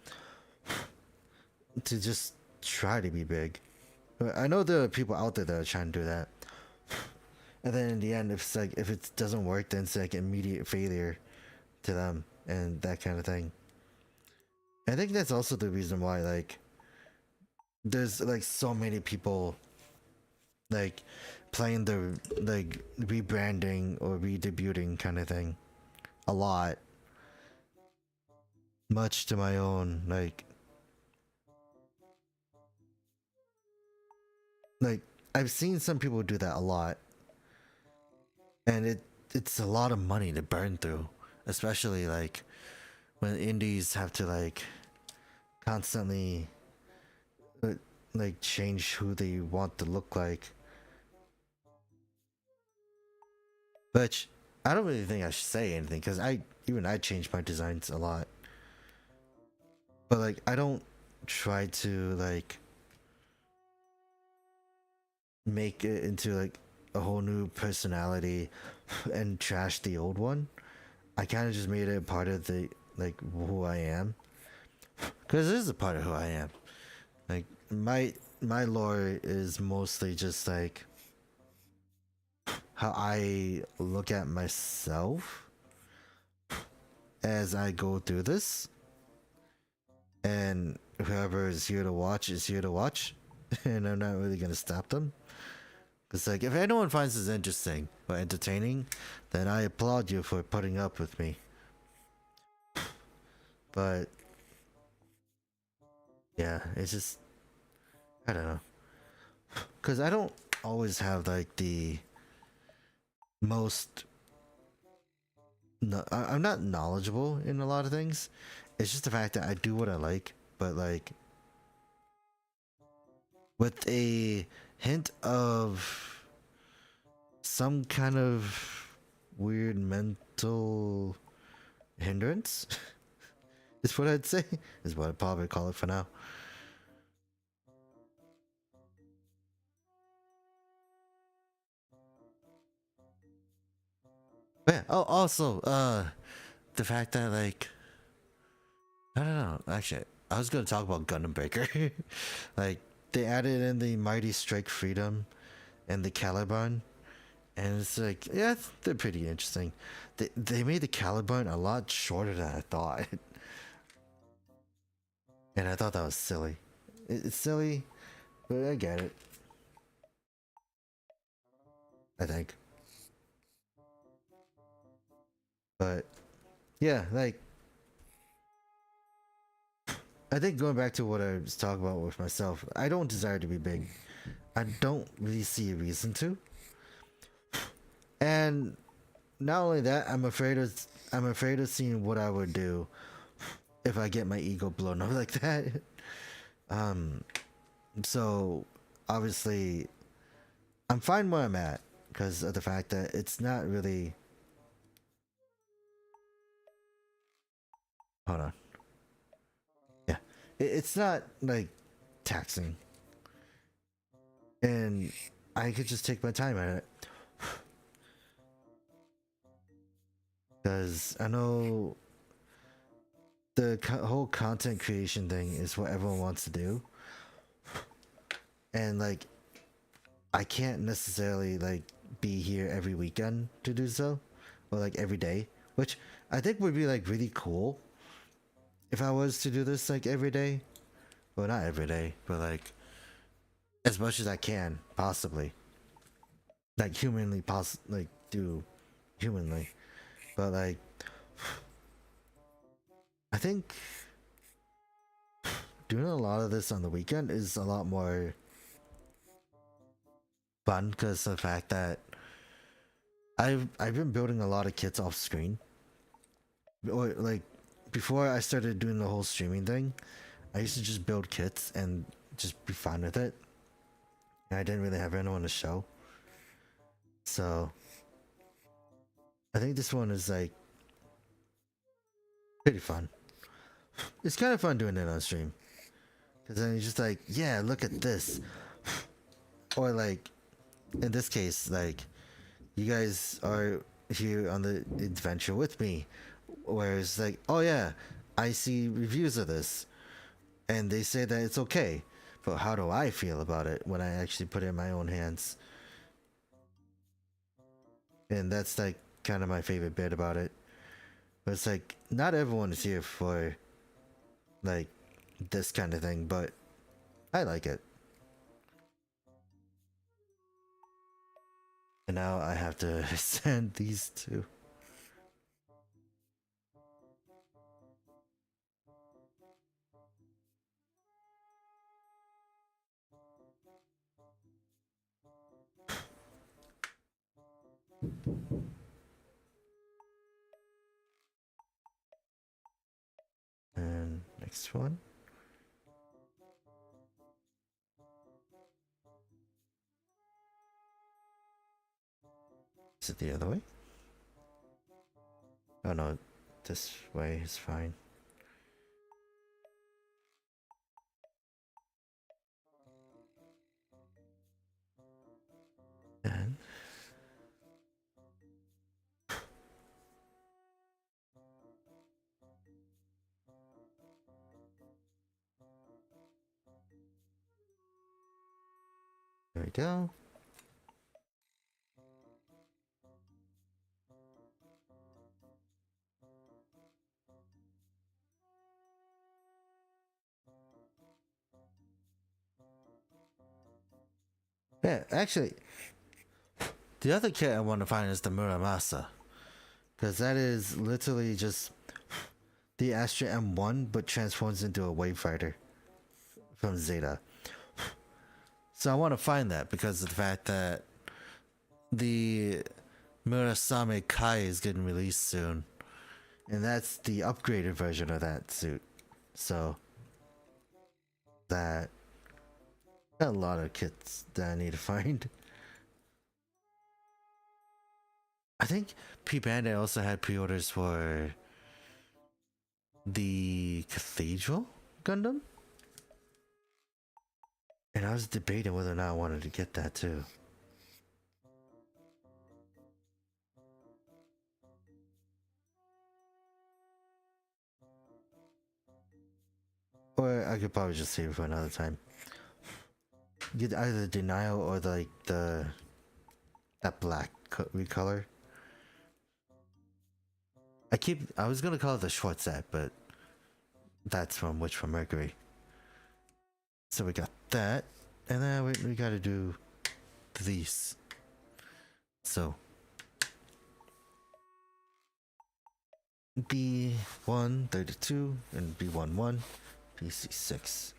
to just try to be big. But I know there are people out there that are trying to do that. And then in the end, if it's like, if it doesn't work, then it's like immediate failure to them and that kind of thing. I think that's also the reason why, like, there's like so many people like playing the like rebranding or redebuting kind of thing a lot, much to my own like I've seen some people do that a lot, and it's a lot of money to burn through, especially like when indies have to like constantly like change who they want to look like. Which I don't really think I should say anything, because I change my designs a lot. But like, I don't try to like make it into like a whole new personality and trash the old one. I kind of just made it a part of the like who I am, because it is a part of who I am. Like my lore is mostly just like how I look at myself as I go through this, and whoever is here to watch is here to watch, and I'm not really gonna stop them. Cause like, if anyone finds this interesting or entertaining, then I applaud you for putting up with me. But yeah, it's just, I don't know. Cause I don't always have like the most, no, I'm not knowledgeable in a lot of things. It's just the fact that I do what I like, but like with a hint of some kind of weird mental hindrance is what I'd say, is what I'd probably call it for now. But yeah, oh, also, the fact that like, I don't know, actually, I was gonna talk about Gundam Breaker. Like, they added in the Mighty Strike Freedom and the Caliban, and it's like, yeah, they're pretty interesting. They made the Caliban a lot shorter than I thought. And I thought that was silly. It's silly, but I get it, I think. But yeah, like, I think going back to what I was talking about with myself, I don't desire to be big. I don't really see a reason to. And not only that, I'm afraid of seeing what I would do if I get my ego blown up like that. So obviously I'm fine where I'm at, because of the fact that it's not really, hold on. Yeah. It's not like taxing. And I could just take my time at it. Because I know the whole content creation thing is what everyone wants to do. And like, I can't necessarily like be here every weekend to do so, or like every day, which I think would be like really cool if I was to do this like every day. Well, not every day, but like as much as I can, possibly. Like humanly like do humanly. But like, I think doing a lot of this on the weekend is a lot more fun because of the fact that I've been building a lot of kits off screen. Or like before I started doing the whole streaming thing, I used to just build kits and just be fine with it. And I didn't really have anyone to show. So I think this one is like pretty fun. It's kind of fun doing it on stream. Cause then you're just like, yeah, look at this. Or like, in this case, like, you guys are here on the adventure with me. Whereas like, oh yeah, I see reviews of this. And they say that it's okay. But how do I feel about it when I actually put it in my own hands? And that's like kind of my favorite bit about it. But it's like, not everyone is here for like this kind of thing, but I like it. And now I have to send these two. And next one. Is it the other way? Oh no, this way is fine. And there we go. Yeah, actually, the other kit I want to find is the Muramasa. Because that is literally just the Astra M1 but transforms into a wave fighter from Zeta. So I want to find that because of the fact that the Murasame Kai is getting released soon. And that's the upgraded version of that suit. So that got a lot of kits that I need to find. I think P-Bandit also had pre-orders for the Cathedral Gundam. And I was debating whether or not I wanted to get that too. Or I could probably just save it for another time. Get either the Denial or like that black recolor. I was gonna call it the short set, but that's from Witch from Mercury. So we got that, and then we gotta do these. So B132 and B11, PC6.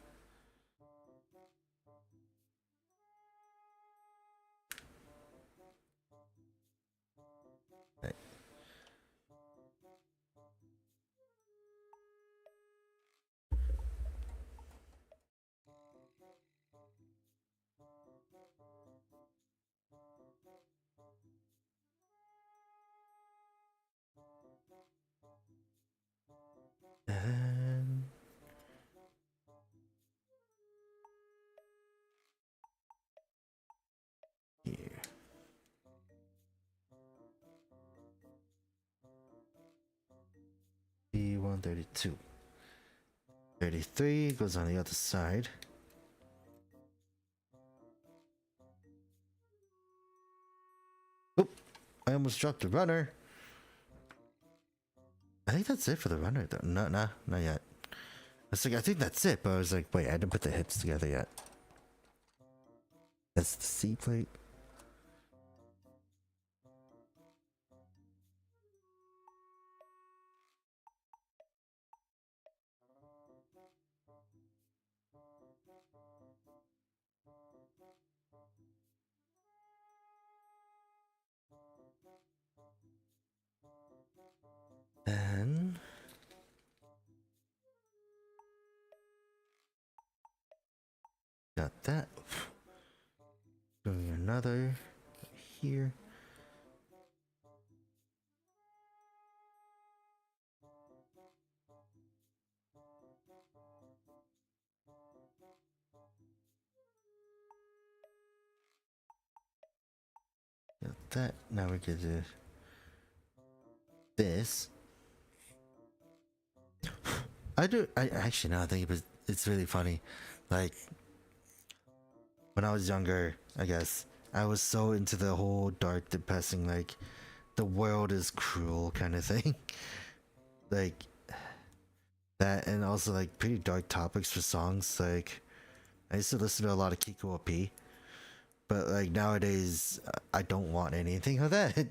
Right. And here. B132. 33 goes on the other side. Oop, I almost dropped the runner. I think that's it for the runner though. No, not yet. I think that's it, but I was like, wait, I didn't put the hits together yet. That's the C plate. Then got that. Doing another here. Got that. Now we can do this. I actually now I think it's really funny. Like when I was younger, I guess I was so into the whole dark, depressing, like the world is cruel kind of thing. Like that, and also like pretty dark topics for songs. Like I used to listen to a lot of Kiko OP, but like nowadays I don't want anything of that.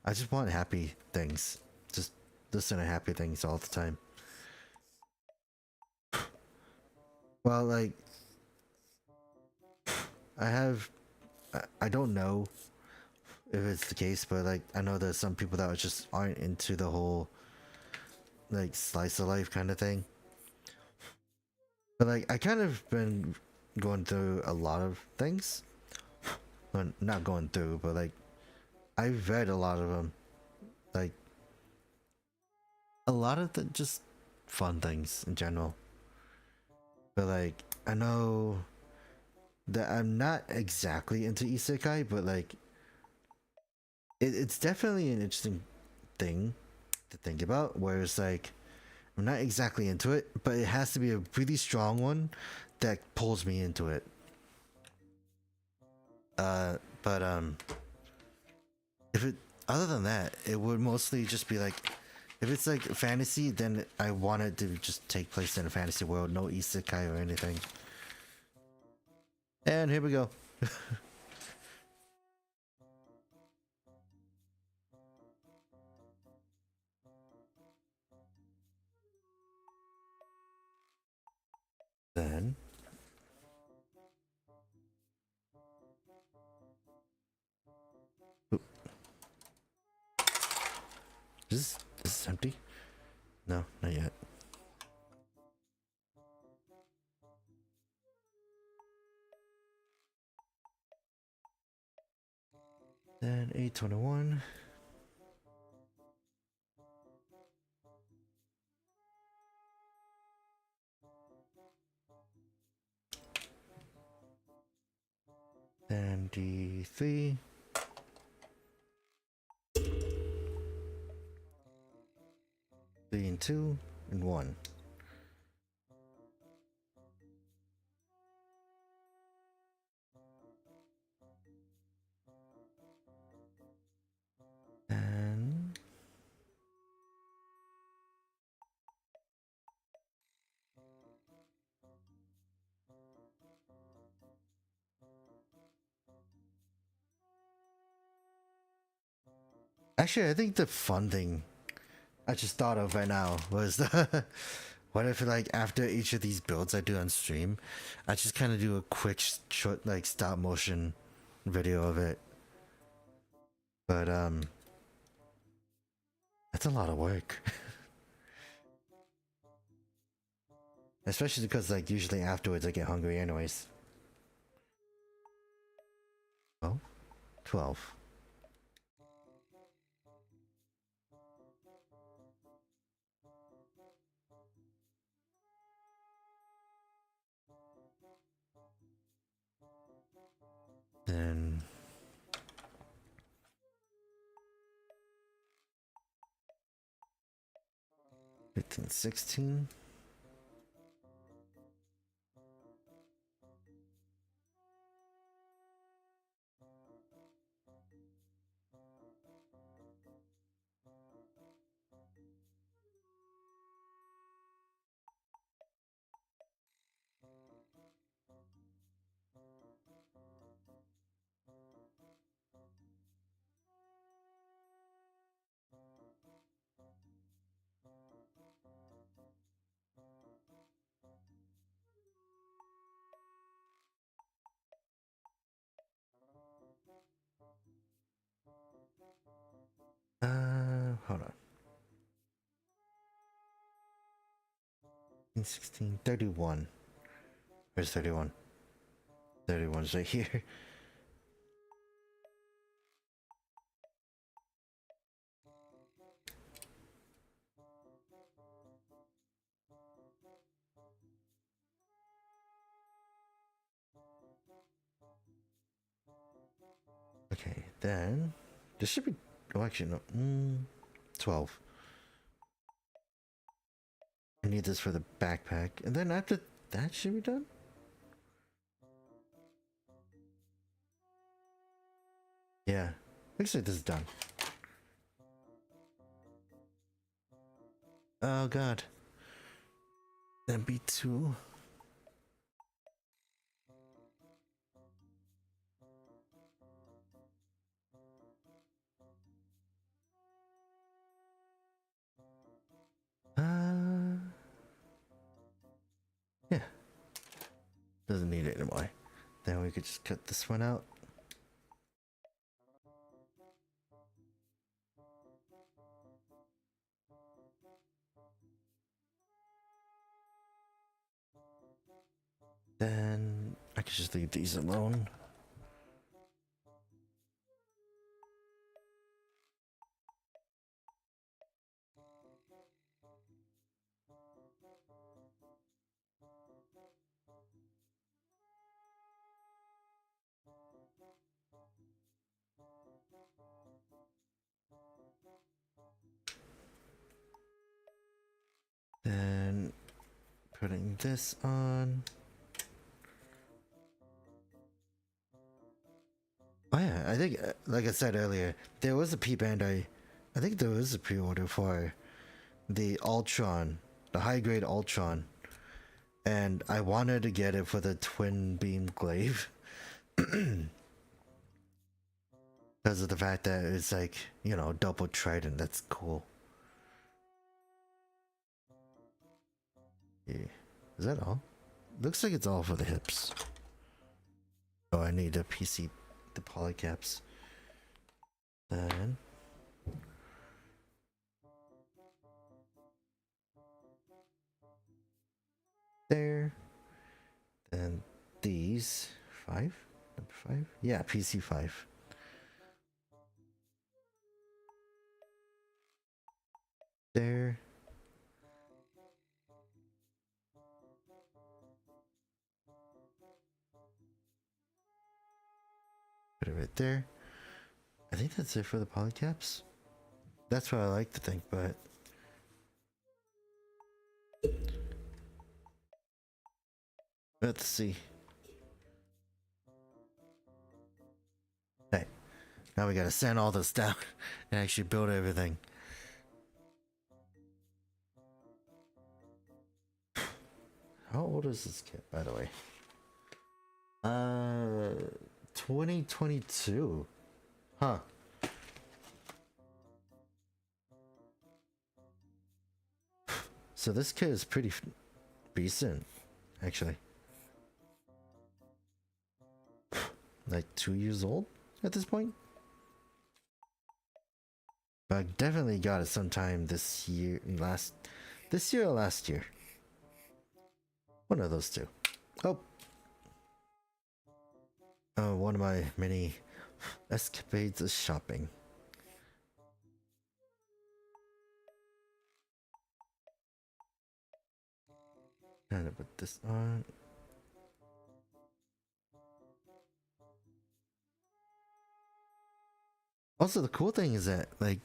I just want happy things. Just listen to happy things all the time. Well, like I don't know if it's the case, but like I know there's some people that just aren't into the whole like slice of life kind of thing. But like I kind of been going through a lot of things. Well, not going through, but like I've read a lot of them. Like a lot of the just fun things in general. But like I know that I'm not exactly into isekai, but like it's definitely an interesting thing to think about. Whereas like I'm not exactly into it, but it has to be a really strong one that pulls me into it. But if it other than that, it would mostly just be like if it's like fantasy, then I want it to just take place in a fantasy world, no isekai or anything. And here we go. Then is this empty? No, not yet. Then 821. Then D3. Three and two and one. And actually, I think the fun thing I just thought of right now was the what if like after each of these builds I do on stream, I just kind of do a quick short like stop motion video of it. But that's a lot of work. Especially because like usually afterwards I get hungry anyways. Oh, 12. Then 15, 16. 16, 31. Where's 31? 31's right here. Okay, then this should be. Oh, actually, no. 12. I need this for the backpack, and then after that should be done. Yeah, looks like this is done. Oh god. Then B2. Yeah. Doesn't need it anymore. Then we could just cut this one out. Then I could just leave these alone. Then putting this on. Oh yeah, I think, like I said earlier, there was a P-band. I think there was a pre-order for the Ultron, the high-grade Ultron, and I wanted to get it for the twin beam glaive because of the fact that it's like, you know, double trident. That's cool. Yeah. Is that all? Looks like it's all for the hips. Oh, I need a PC, the polycaps. Then there. Then these 5, number 5. Yeah, PC 5. There. Put it right there. I think that's it for the polycaps. That's what I like to think, but let's see. Hey, now we gotta sand all this down and actually build everything. How old is this kit, by the way? 2022. Huh. So this kit is pretty recent, actually. Like 2 years old at this point. But I definitely got it sometime this year, this year or last year. One of those two. Oh. One of my many escapades is shopping. Trying to put this on. Also, the cool thing is that, like,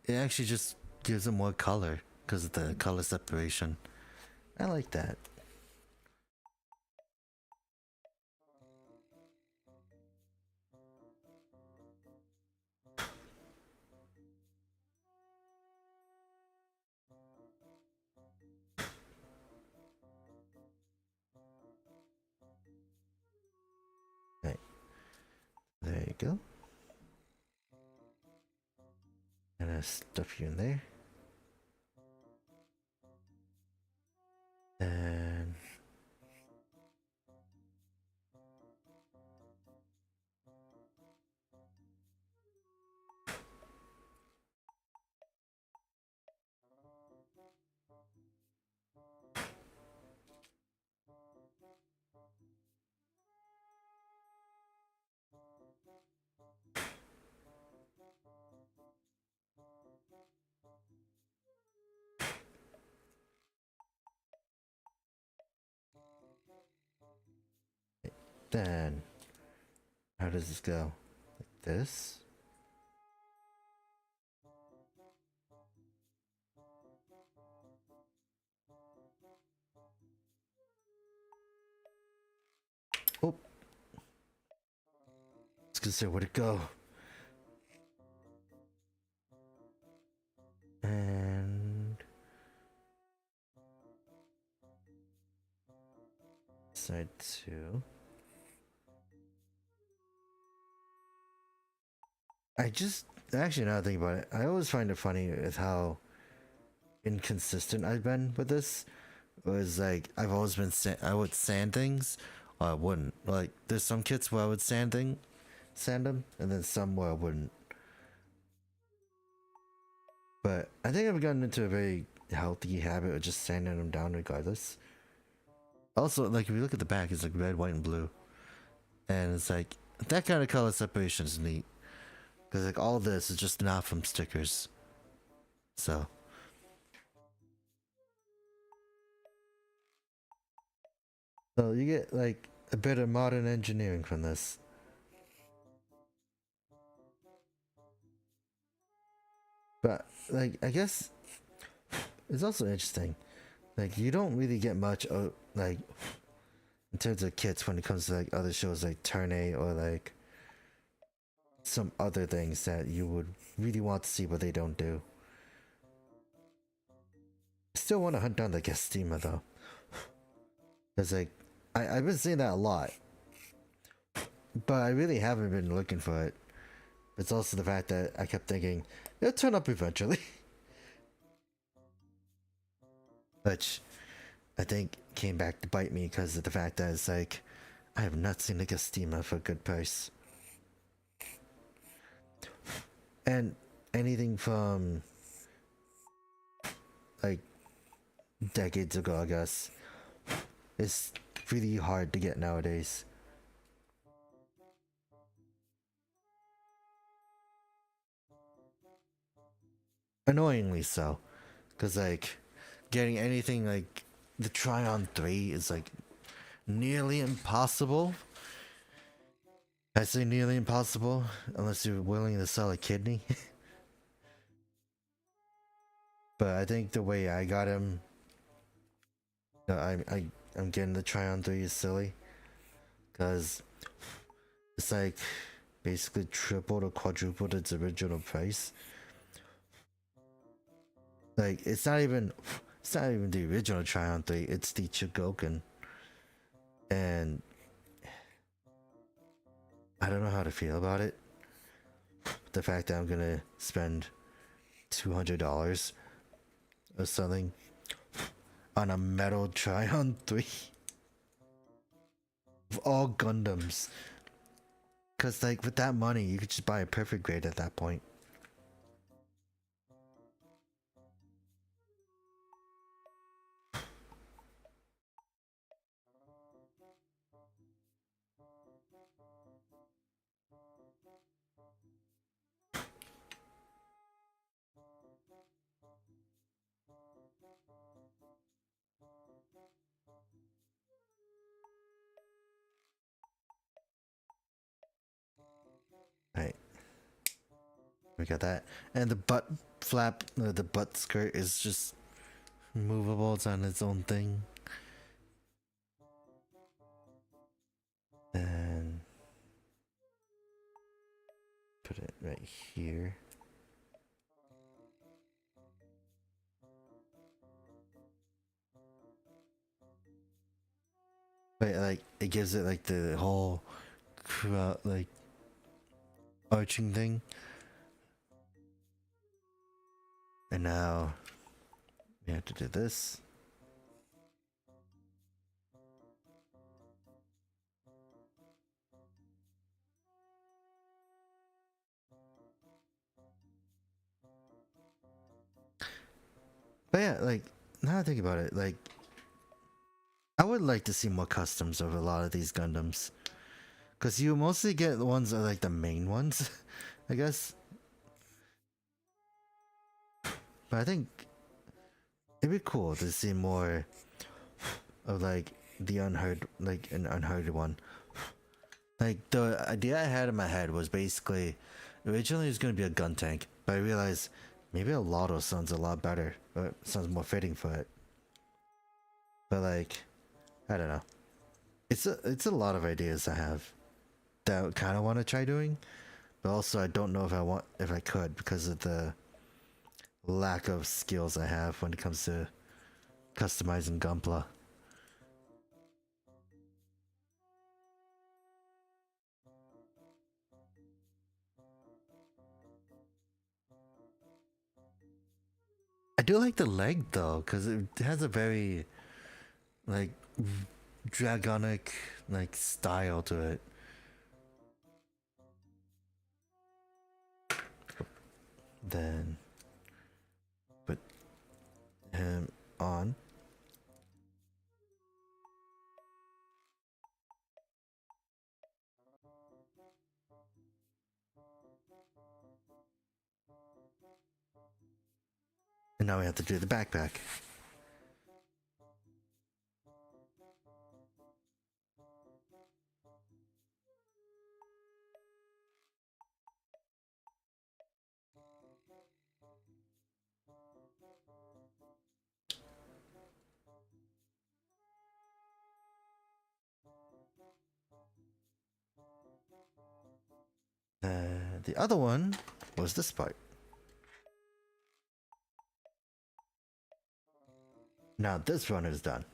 it actually just gives it more color because of the color separation. I like that. Right. There you go. And I stuff you in there. And Then, how does this go? Like this? Oh. Let's consider where'd it go. And side 2. Actually, now that I think about it, I always find it funny with how inconsistent I've been with this. It was like, I've always been, I would sand things, or I wouldn't. Like, there's some kits where I would sand them, and then some where I wouldn't. But I think I've gotten into a very healthy habit of just sanding them down regardless. Also, like, if you look at the back, it's like red, white, and blue. And it's like, that kind of color separation is neat. Because like all this is just not from stickers. So you get like a bit of modern engineering from this. But like, I guess it's also interesting. Like, you don't really get much like in terms of kits when it comes to like other shows like Turn A or like some other things that you would really want to see but they don't do. Still want to hunt down the Gastima though. Cause like I've been seeing that a lot. But I really haven't been looking for it. It's also the fact that I kept thinking it'll turn up eventually. Which I think came back to bite me because of the fact that it's like I have not seen a Gastima for a good price. And anything from like decades ago, I guess, is really hard to get nowadays. Annoyingly so, because like getting anything like the Tryon 3 is like nearly impossible. I say nearly impossible unless you're willing to sell a kidney. But I think the way I got him, I'm getting the Tryon 3 is silly, because it's like basically tripled or quadrupled its original price. Like, it's not even the original Tryon 3, it's the Chogokin. And I don't know how to feel about it. The fact that I'm gonna spend $200 or something on a metal Tryon 3 of all Gundams. Cause like with that money you could just buy a perfect grade at that point. Right. We got that. And the butt flap, the butt skirt is just movable. It's on its own thing. And put it right here. But like it gives it like the whole like arching thing. And now we have to do this. But yeah, like now I think about it, like I would like to see more customs of a lot of these Gundams, because you mostly get the ones that are like the main ones, I guess. But I think it'd be cool to see more of like the unheard, like an unheard one. Like, the idea I had in my head was basically, originally it was going to be a gun tank, but I realized maybe a Lotto sounds a lot better, or sounds more fitting for it. But like, I don't know. It's a lot of ideas I have that I kind of want to try doing, but also I don't know if I could because of the lack of skills I have when it comes to customizing Gunpla. I do like the leg though, because it has a very like dragonic like style to it. Then put him on. And now we have to do the backpack. The other one was this part. Now this run is done.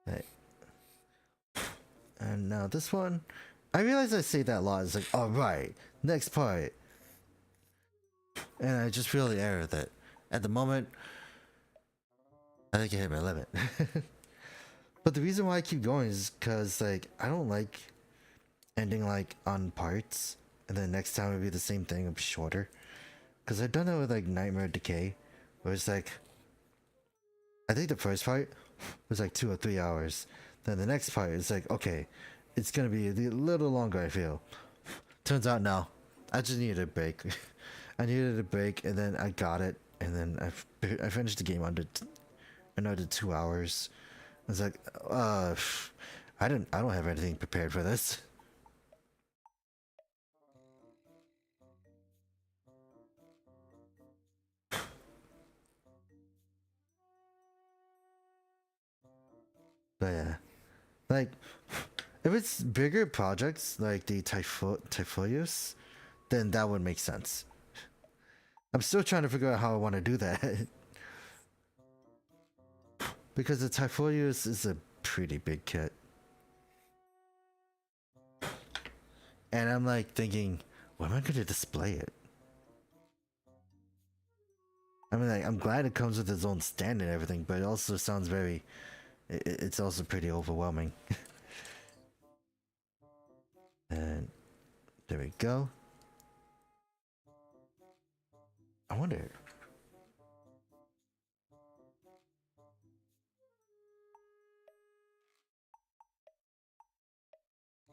Right. And now this one, I realize I say that a lot. It's like, all right, next part, and I just feel the error that at the moment, I think I hit my limit. But the reason why I keep going is because like I don't like ending like on parts, and then next time it'll be the same thing, but shorter. Because I've done it with like Nightmare Decay, where it's like, I think the first part was like 2 or 3 hours. Then the next part is like, okay, it's gonna be a little longer, I feel. Turns out no, I just needed a break. I needed a break, and then I got it, and then I finished the game under another 2 hours. I was like, I don't have anything prepared for this. But yeah, like if it's bigger projects like the Typhloius, then that would make sense. I'm still trying to figure out how I want to do that. Because the Typhloius is a pretty big kit. And I'm like thinking, where am I going to display it? I mean, like, I'm glad it comes with its own stand and everything, but it also sounds very. It's also pretty overwhelming. And there we go. I wonder.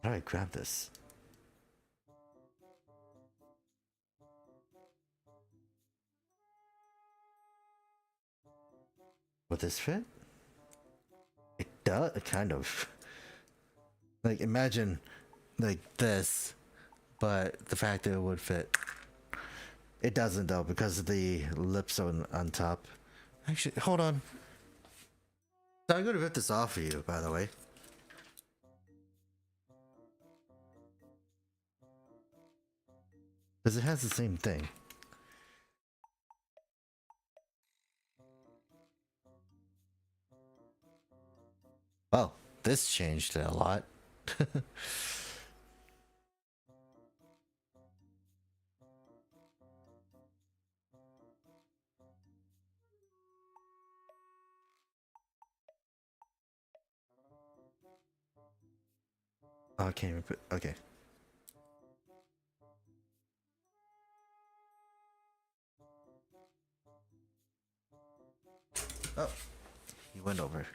How do I grab this? Will this fit? It does, kind of. Like, imagine, like, this, but the fact that it would fit. It doesn't, though, because of the lips on top. Actually, hold on. So I'm gonna rip this off for you, by the way. Because it has the same thing. Well, this changed a lot. Okay, okay. Oh, he went over.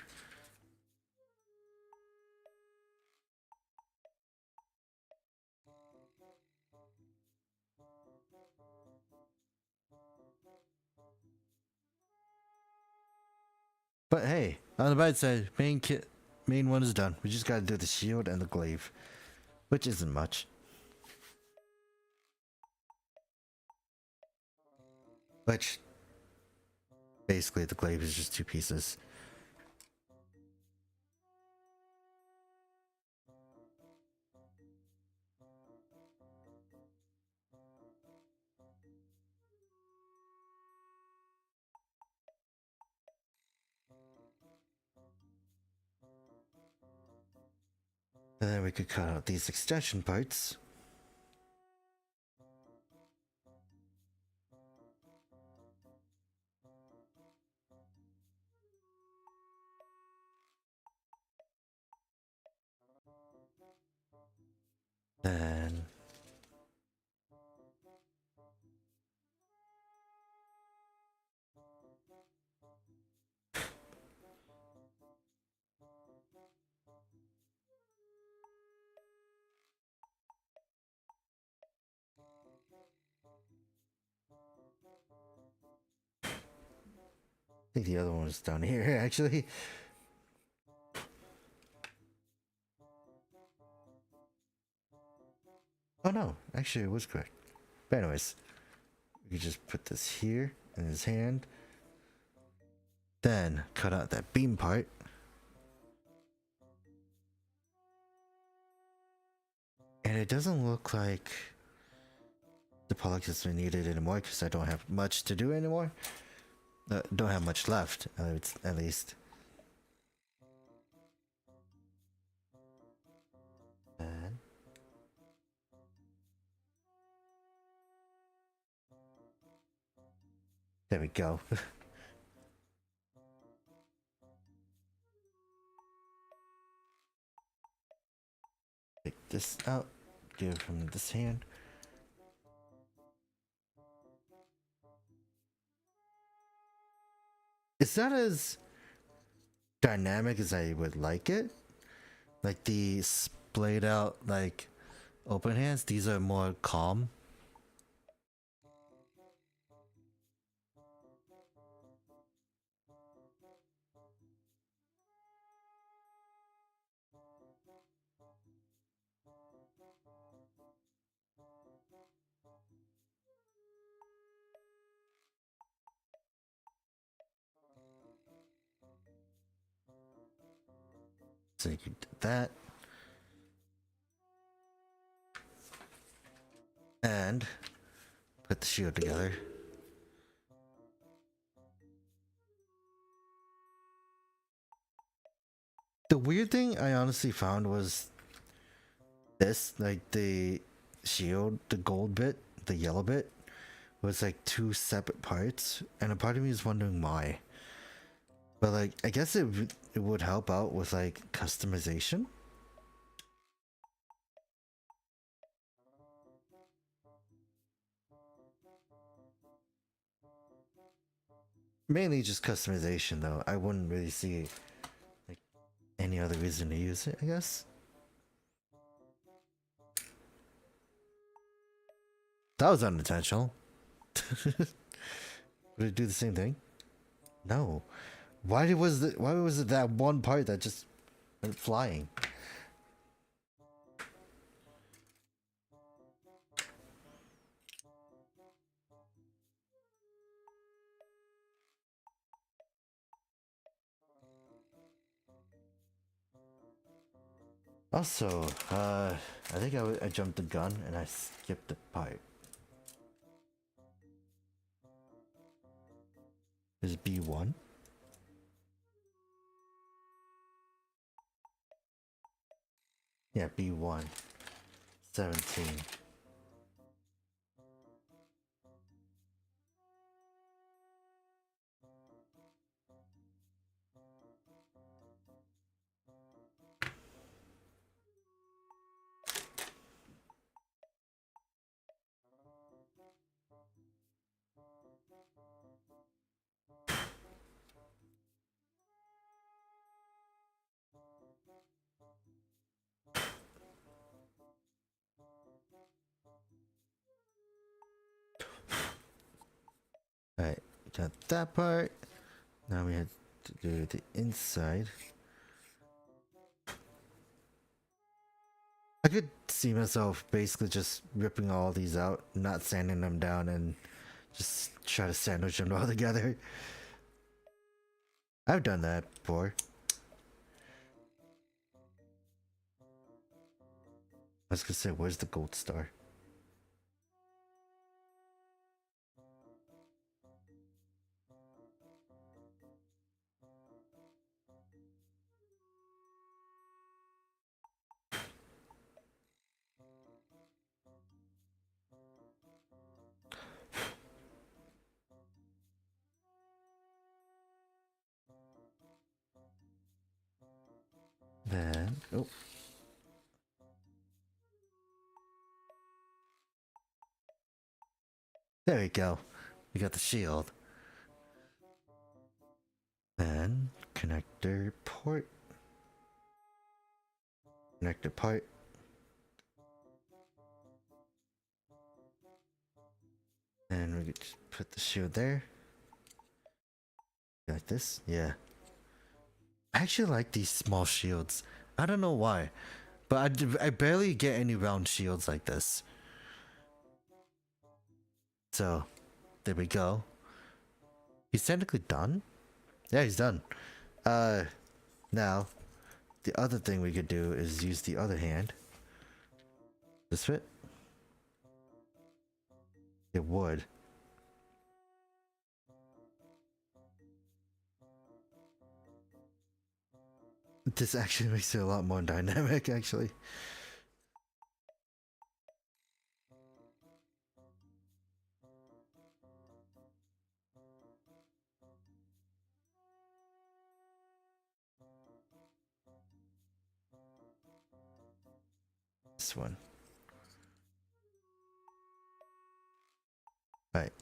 But hey, on the bright side, main one is done. We just gotta do the shield and the glaive, which isn't much. Which, basically, the glaive is just 2 pieces. And then we could cut out these extension parts. Then I think the other one is down here, actually. Oh no, actually it was correct. But anyways, we could just put this here in his hand. Then cut out that beam part. And it doesn't look like the product has been needed anymore because I don't have much to do anymore. Don't have much left, at least. And there we go. Take this out, get it from this hand. It's not as dynamic as I would like it. Like the splayed out, like open hands, these are more calm. So you can do that. And put the shield together. The weird thing I honestly found was this, like the shield, the gold bit, the yellow bit, was like 2 separate parts, and a part of me is wondering why. But like, I guess it would help out with like customization. Mainly just customization though. I wouldn't really see like any other reason to use it, I guess. That was unintentional. Would it do the same thing? No. Why was it that one part that just went flying? Also, I think I jumped the gun and I skipped the part. Is B1? Yeah, B1. 17. Got that part. Now we have to do the inside. I could see myself basically just ripping all these out, not sanding them down, and just try to sandwich them all together. I've done that before. I was gonna say, where's the gold star? Then, oh. There we go. We got the shield. Then, connector port. Connector part. And we could just put the shield there. Like this? Yeah. I actually like these small shields. I don't know why. But I barely get any round shields like this. So, there we go. He's technically done? Yeah, he's done. Now, the other thing we could do is use the other hand. This fit? It would. This actually makes it a lot more dynamic, actually. This one. Right.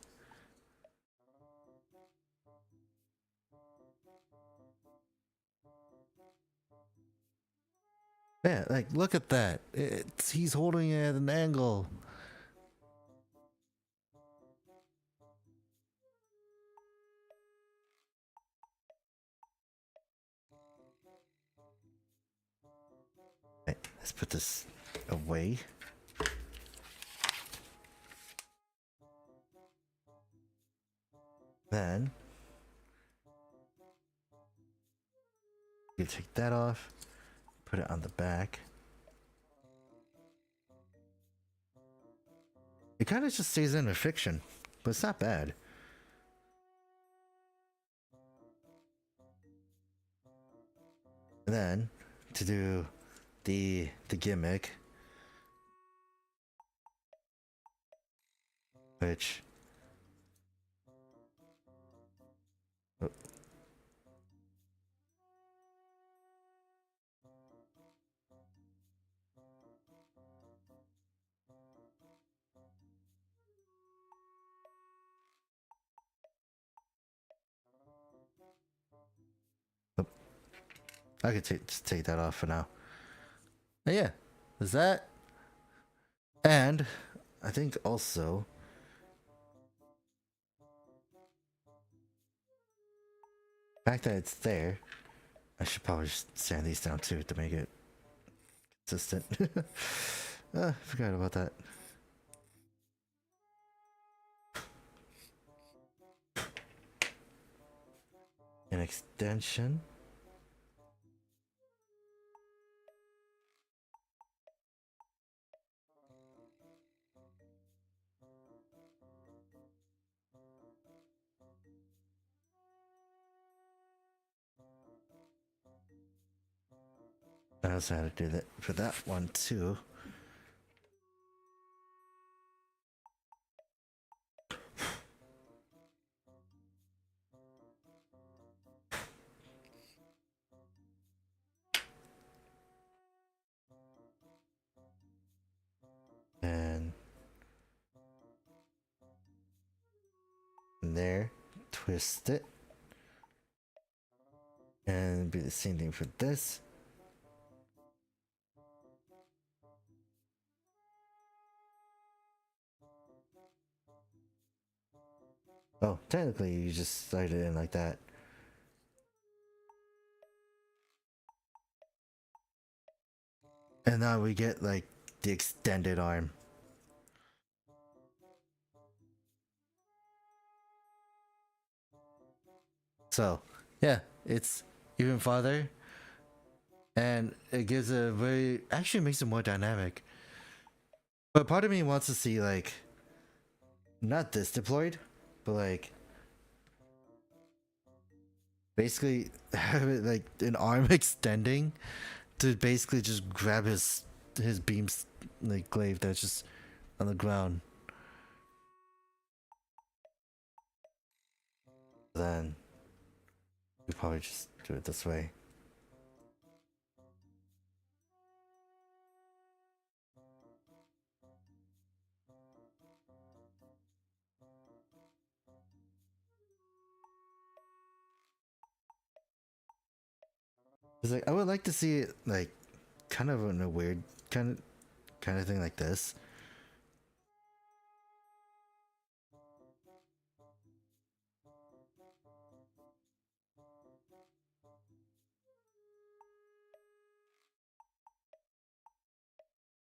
Yeah, like, look at that. He's holding it at an angle. Right, let's put this away. Then, you take that off, put it on the back. It kind of just stays in a fiction, but it's not bad. And then, to do the gimmick, which oh. Oh. I could just take that off for now. And yeah, there's that. And I think also the fact that it's there, I should probably just sand these down too to make it consistent. Forgot about that. An extension. I also had to do that for that one too. And there, twist it. And be the same thing for this. Oh, technically you just slide it in like that. And now we get like the extended arm. So, yeah, it's even farther. And it gives a very, actually makes it more dynamic. But part of me wants to see like, not this deployed, but like, basically have it like an arm extending to basically just grab his beams like glaive that's just on the ground. Then we probably just do it this way. It's like I would like to see it like kind of in a weird kind of thing like this.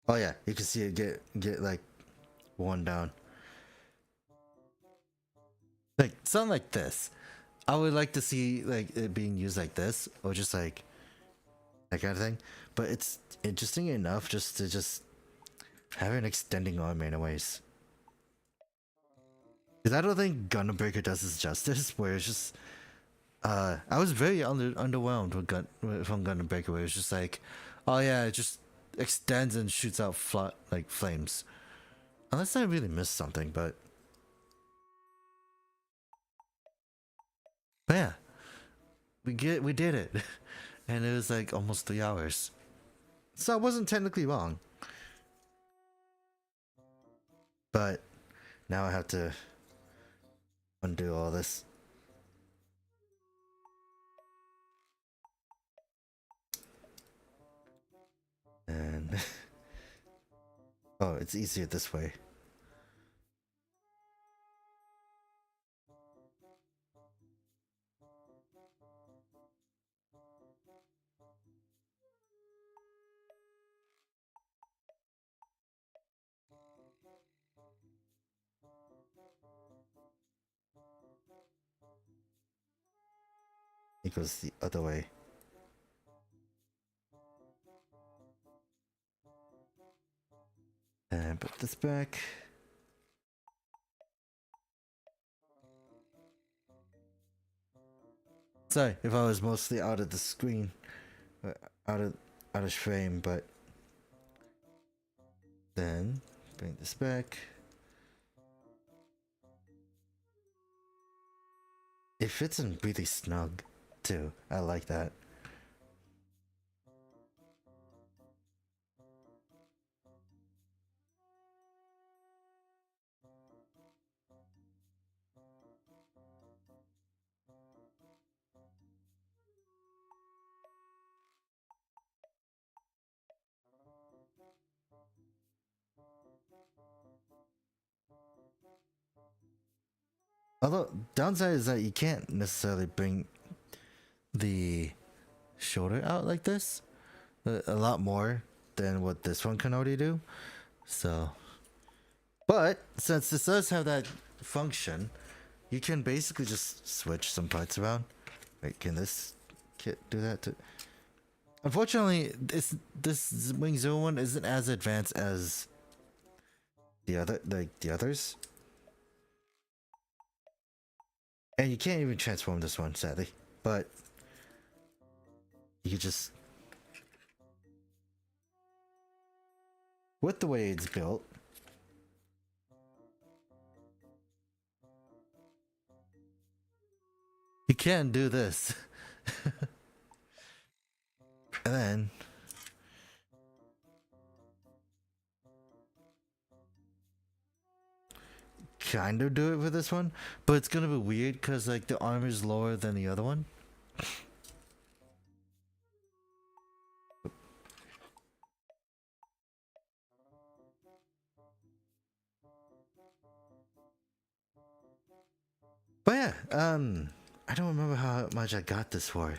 Oh yeah, you can see it get like one down. Like something like this. I would like to see like it being used like this, or just like that kind of thing. But it's interesting enough just to just have an extending arm anyways. Because I don't think Gundam Breaker does this justice, where it's just I was very underwhelmed with from Gundam Breaker, where it's just like, oh yeah, it just extends and shoots out like flames. Unless I really missed something, but yeah, we did it, and it was like almost 3 hours, so I wasn't technically wrong. But now I have to undo all this. And oh, it's easier this way. It goes the other way. And put this back. Sorry if I was mostly out of the screen, out of frame, but then bring this back. It fits in really snug too. I like that. Although downside is that you can't necessarily bring the shoulder out like this a lot more than what this one can already do. So, but since this does have that function, you can basically just switch some parts around. Wait, can this kit do that too? Unfortunately, this Wing Zero one isn't as advanced as the others, and you can't even transform this one, sadly. But you could just, with the way it's built, you can do this, and then kind of do it for this one, but it's gonna be weird because like the armor is lower than the other one. But yeah, I don't remember how much I got this for.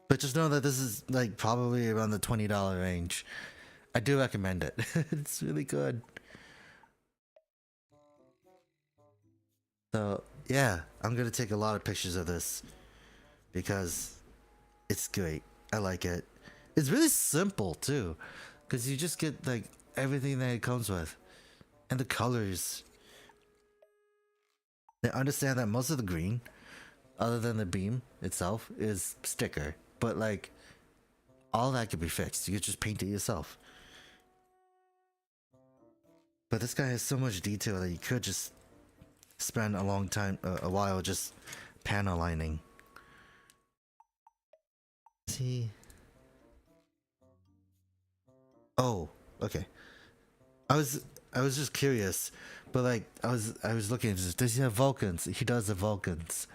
But just know that this is like probably around the $20 range. I do recommend it. It's really good. So yeah, I'm gonna take a lot of pictures of this because it's great. I like it. It's really simple too, because you just get like everything that it comes with, and the colors. They understand that most of the green, other than the beam itself, is sticker, but like all that could be fixed. You could just paint it yourself. But this guy has so much detail that you could just spend a long time, a while just panel lining. See? Oh, okay. I was just curious, but like I was looking. Does he have Vulcans? He does have Vulcans.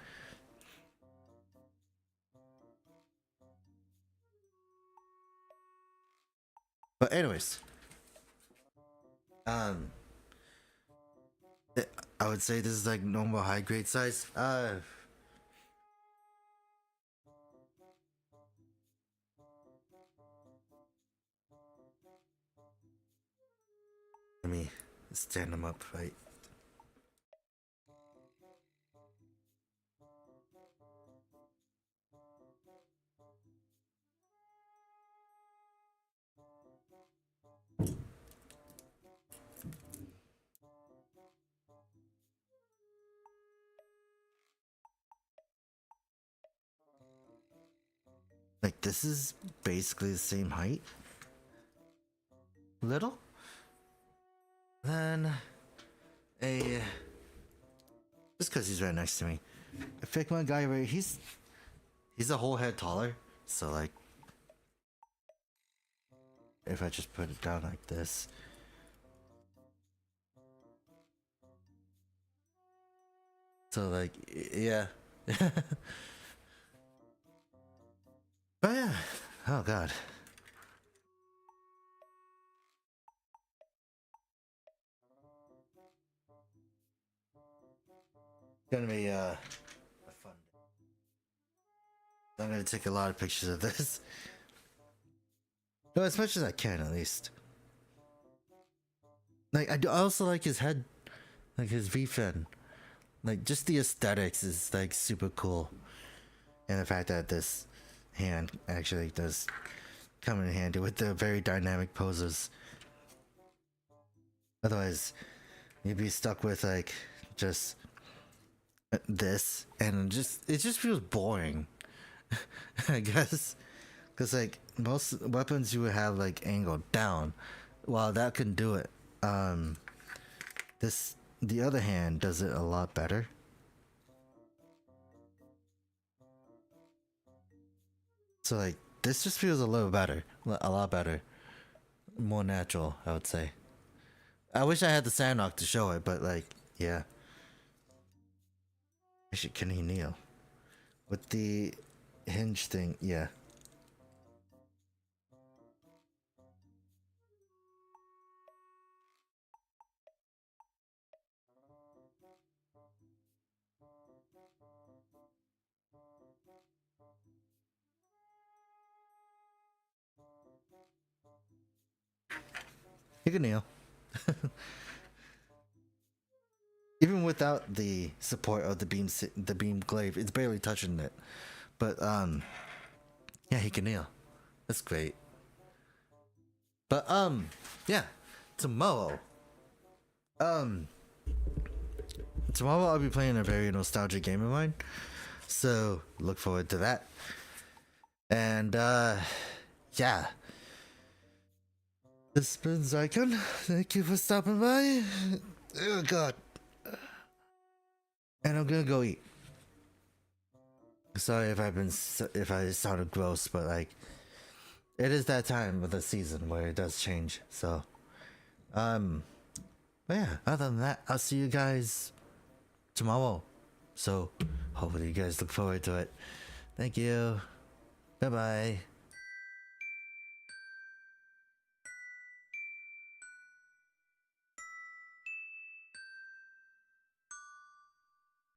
But anyways, um, I would say this is like normal high grade size. Let me stand them up, right? Like this is basically the same height. Little. Then just because he's right next to me. I pick my guy right. He's a whole head taller. So like, if I just put it down like this. So like, yeah. But yeah. Oh god. Gonna be a fun day. I'm gonna take a lot of pictures of this. No, as much as I can at least. Like I also like his head, like his V-fin. Like just the aesthetics is like super cool. And the fact that this hand actually does come in handy with the very dynamic poses. Otherwise, you'd be stuck with like just this, and it just feels boring. I guess, because like most weapons you would have like angled down, while that can do it. The other hand does it a lot better. So like this just feels a little better, a lot better, more natural, I would say. I wish I had the Sandrock to show it, but like, yeah. Actually, can he kneel? With the hinge thing, yeah. He can kneel. Even without the support of the beam glaive, it's barely touching it. But yeah, he can kneel. That's great. But yeah, tomorrow. Tomorrow I'll be playing a very nostalgic game of mine, so look forward to that. And yeah, this has been Zryken. Thank you for stopping by. Oh god. And I'm gonna go eat. Sorry if I sounded gross, but like it is that time of the season where it does change. So but yeah, other than that, I'll see you guys tomorrow. So hopefully you guys look forward to it. Thank you. Bye bye.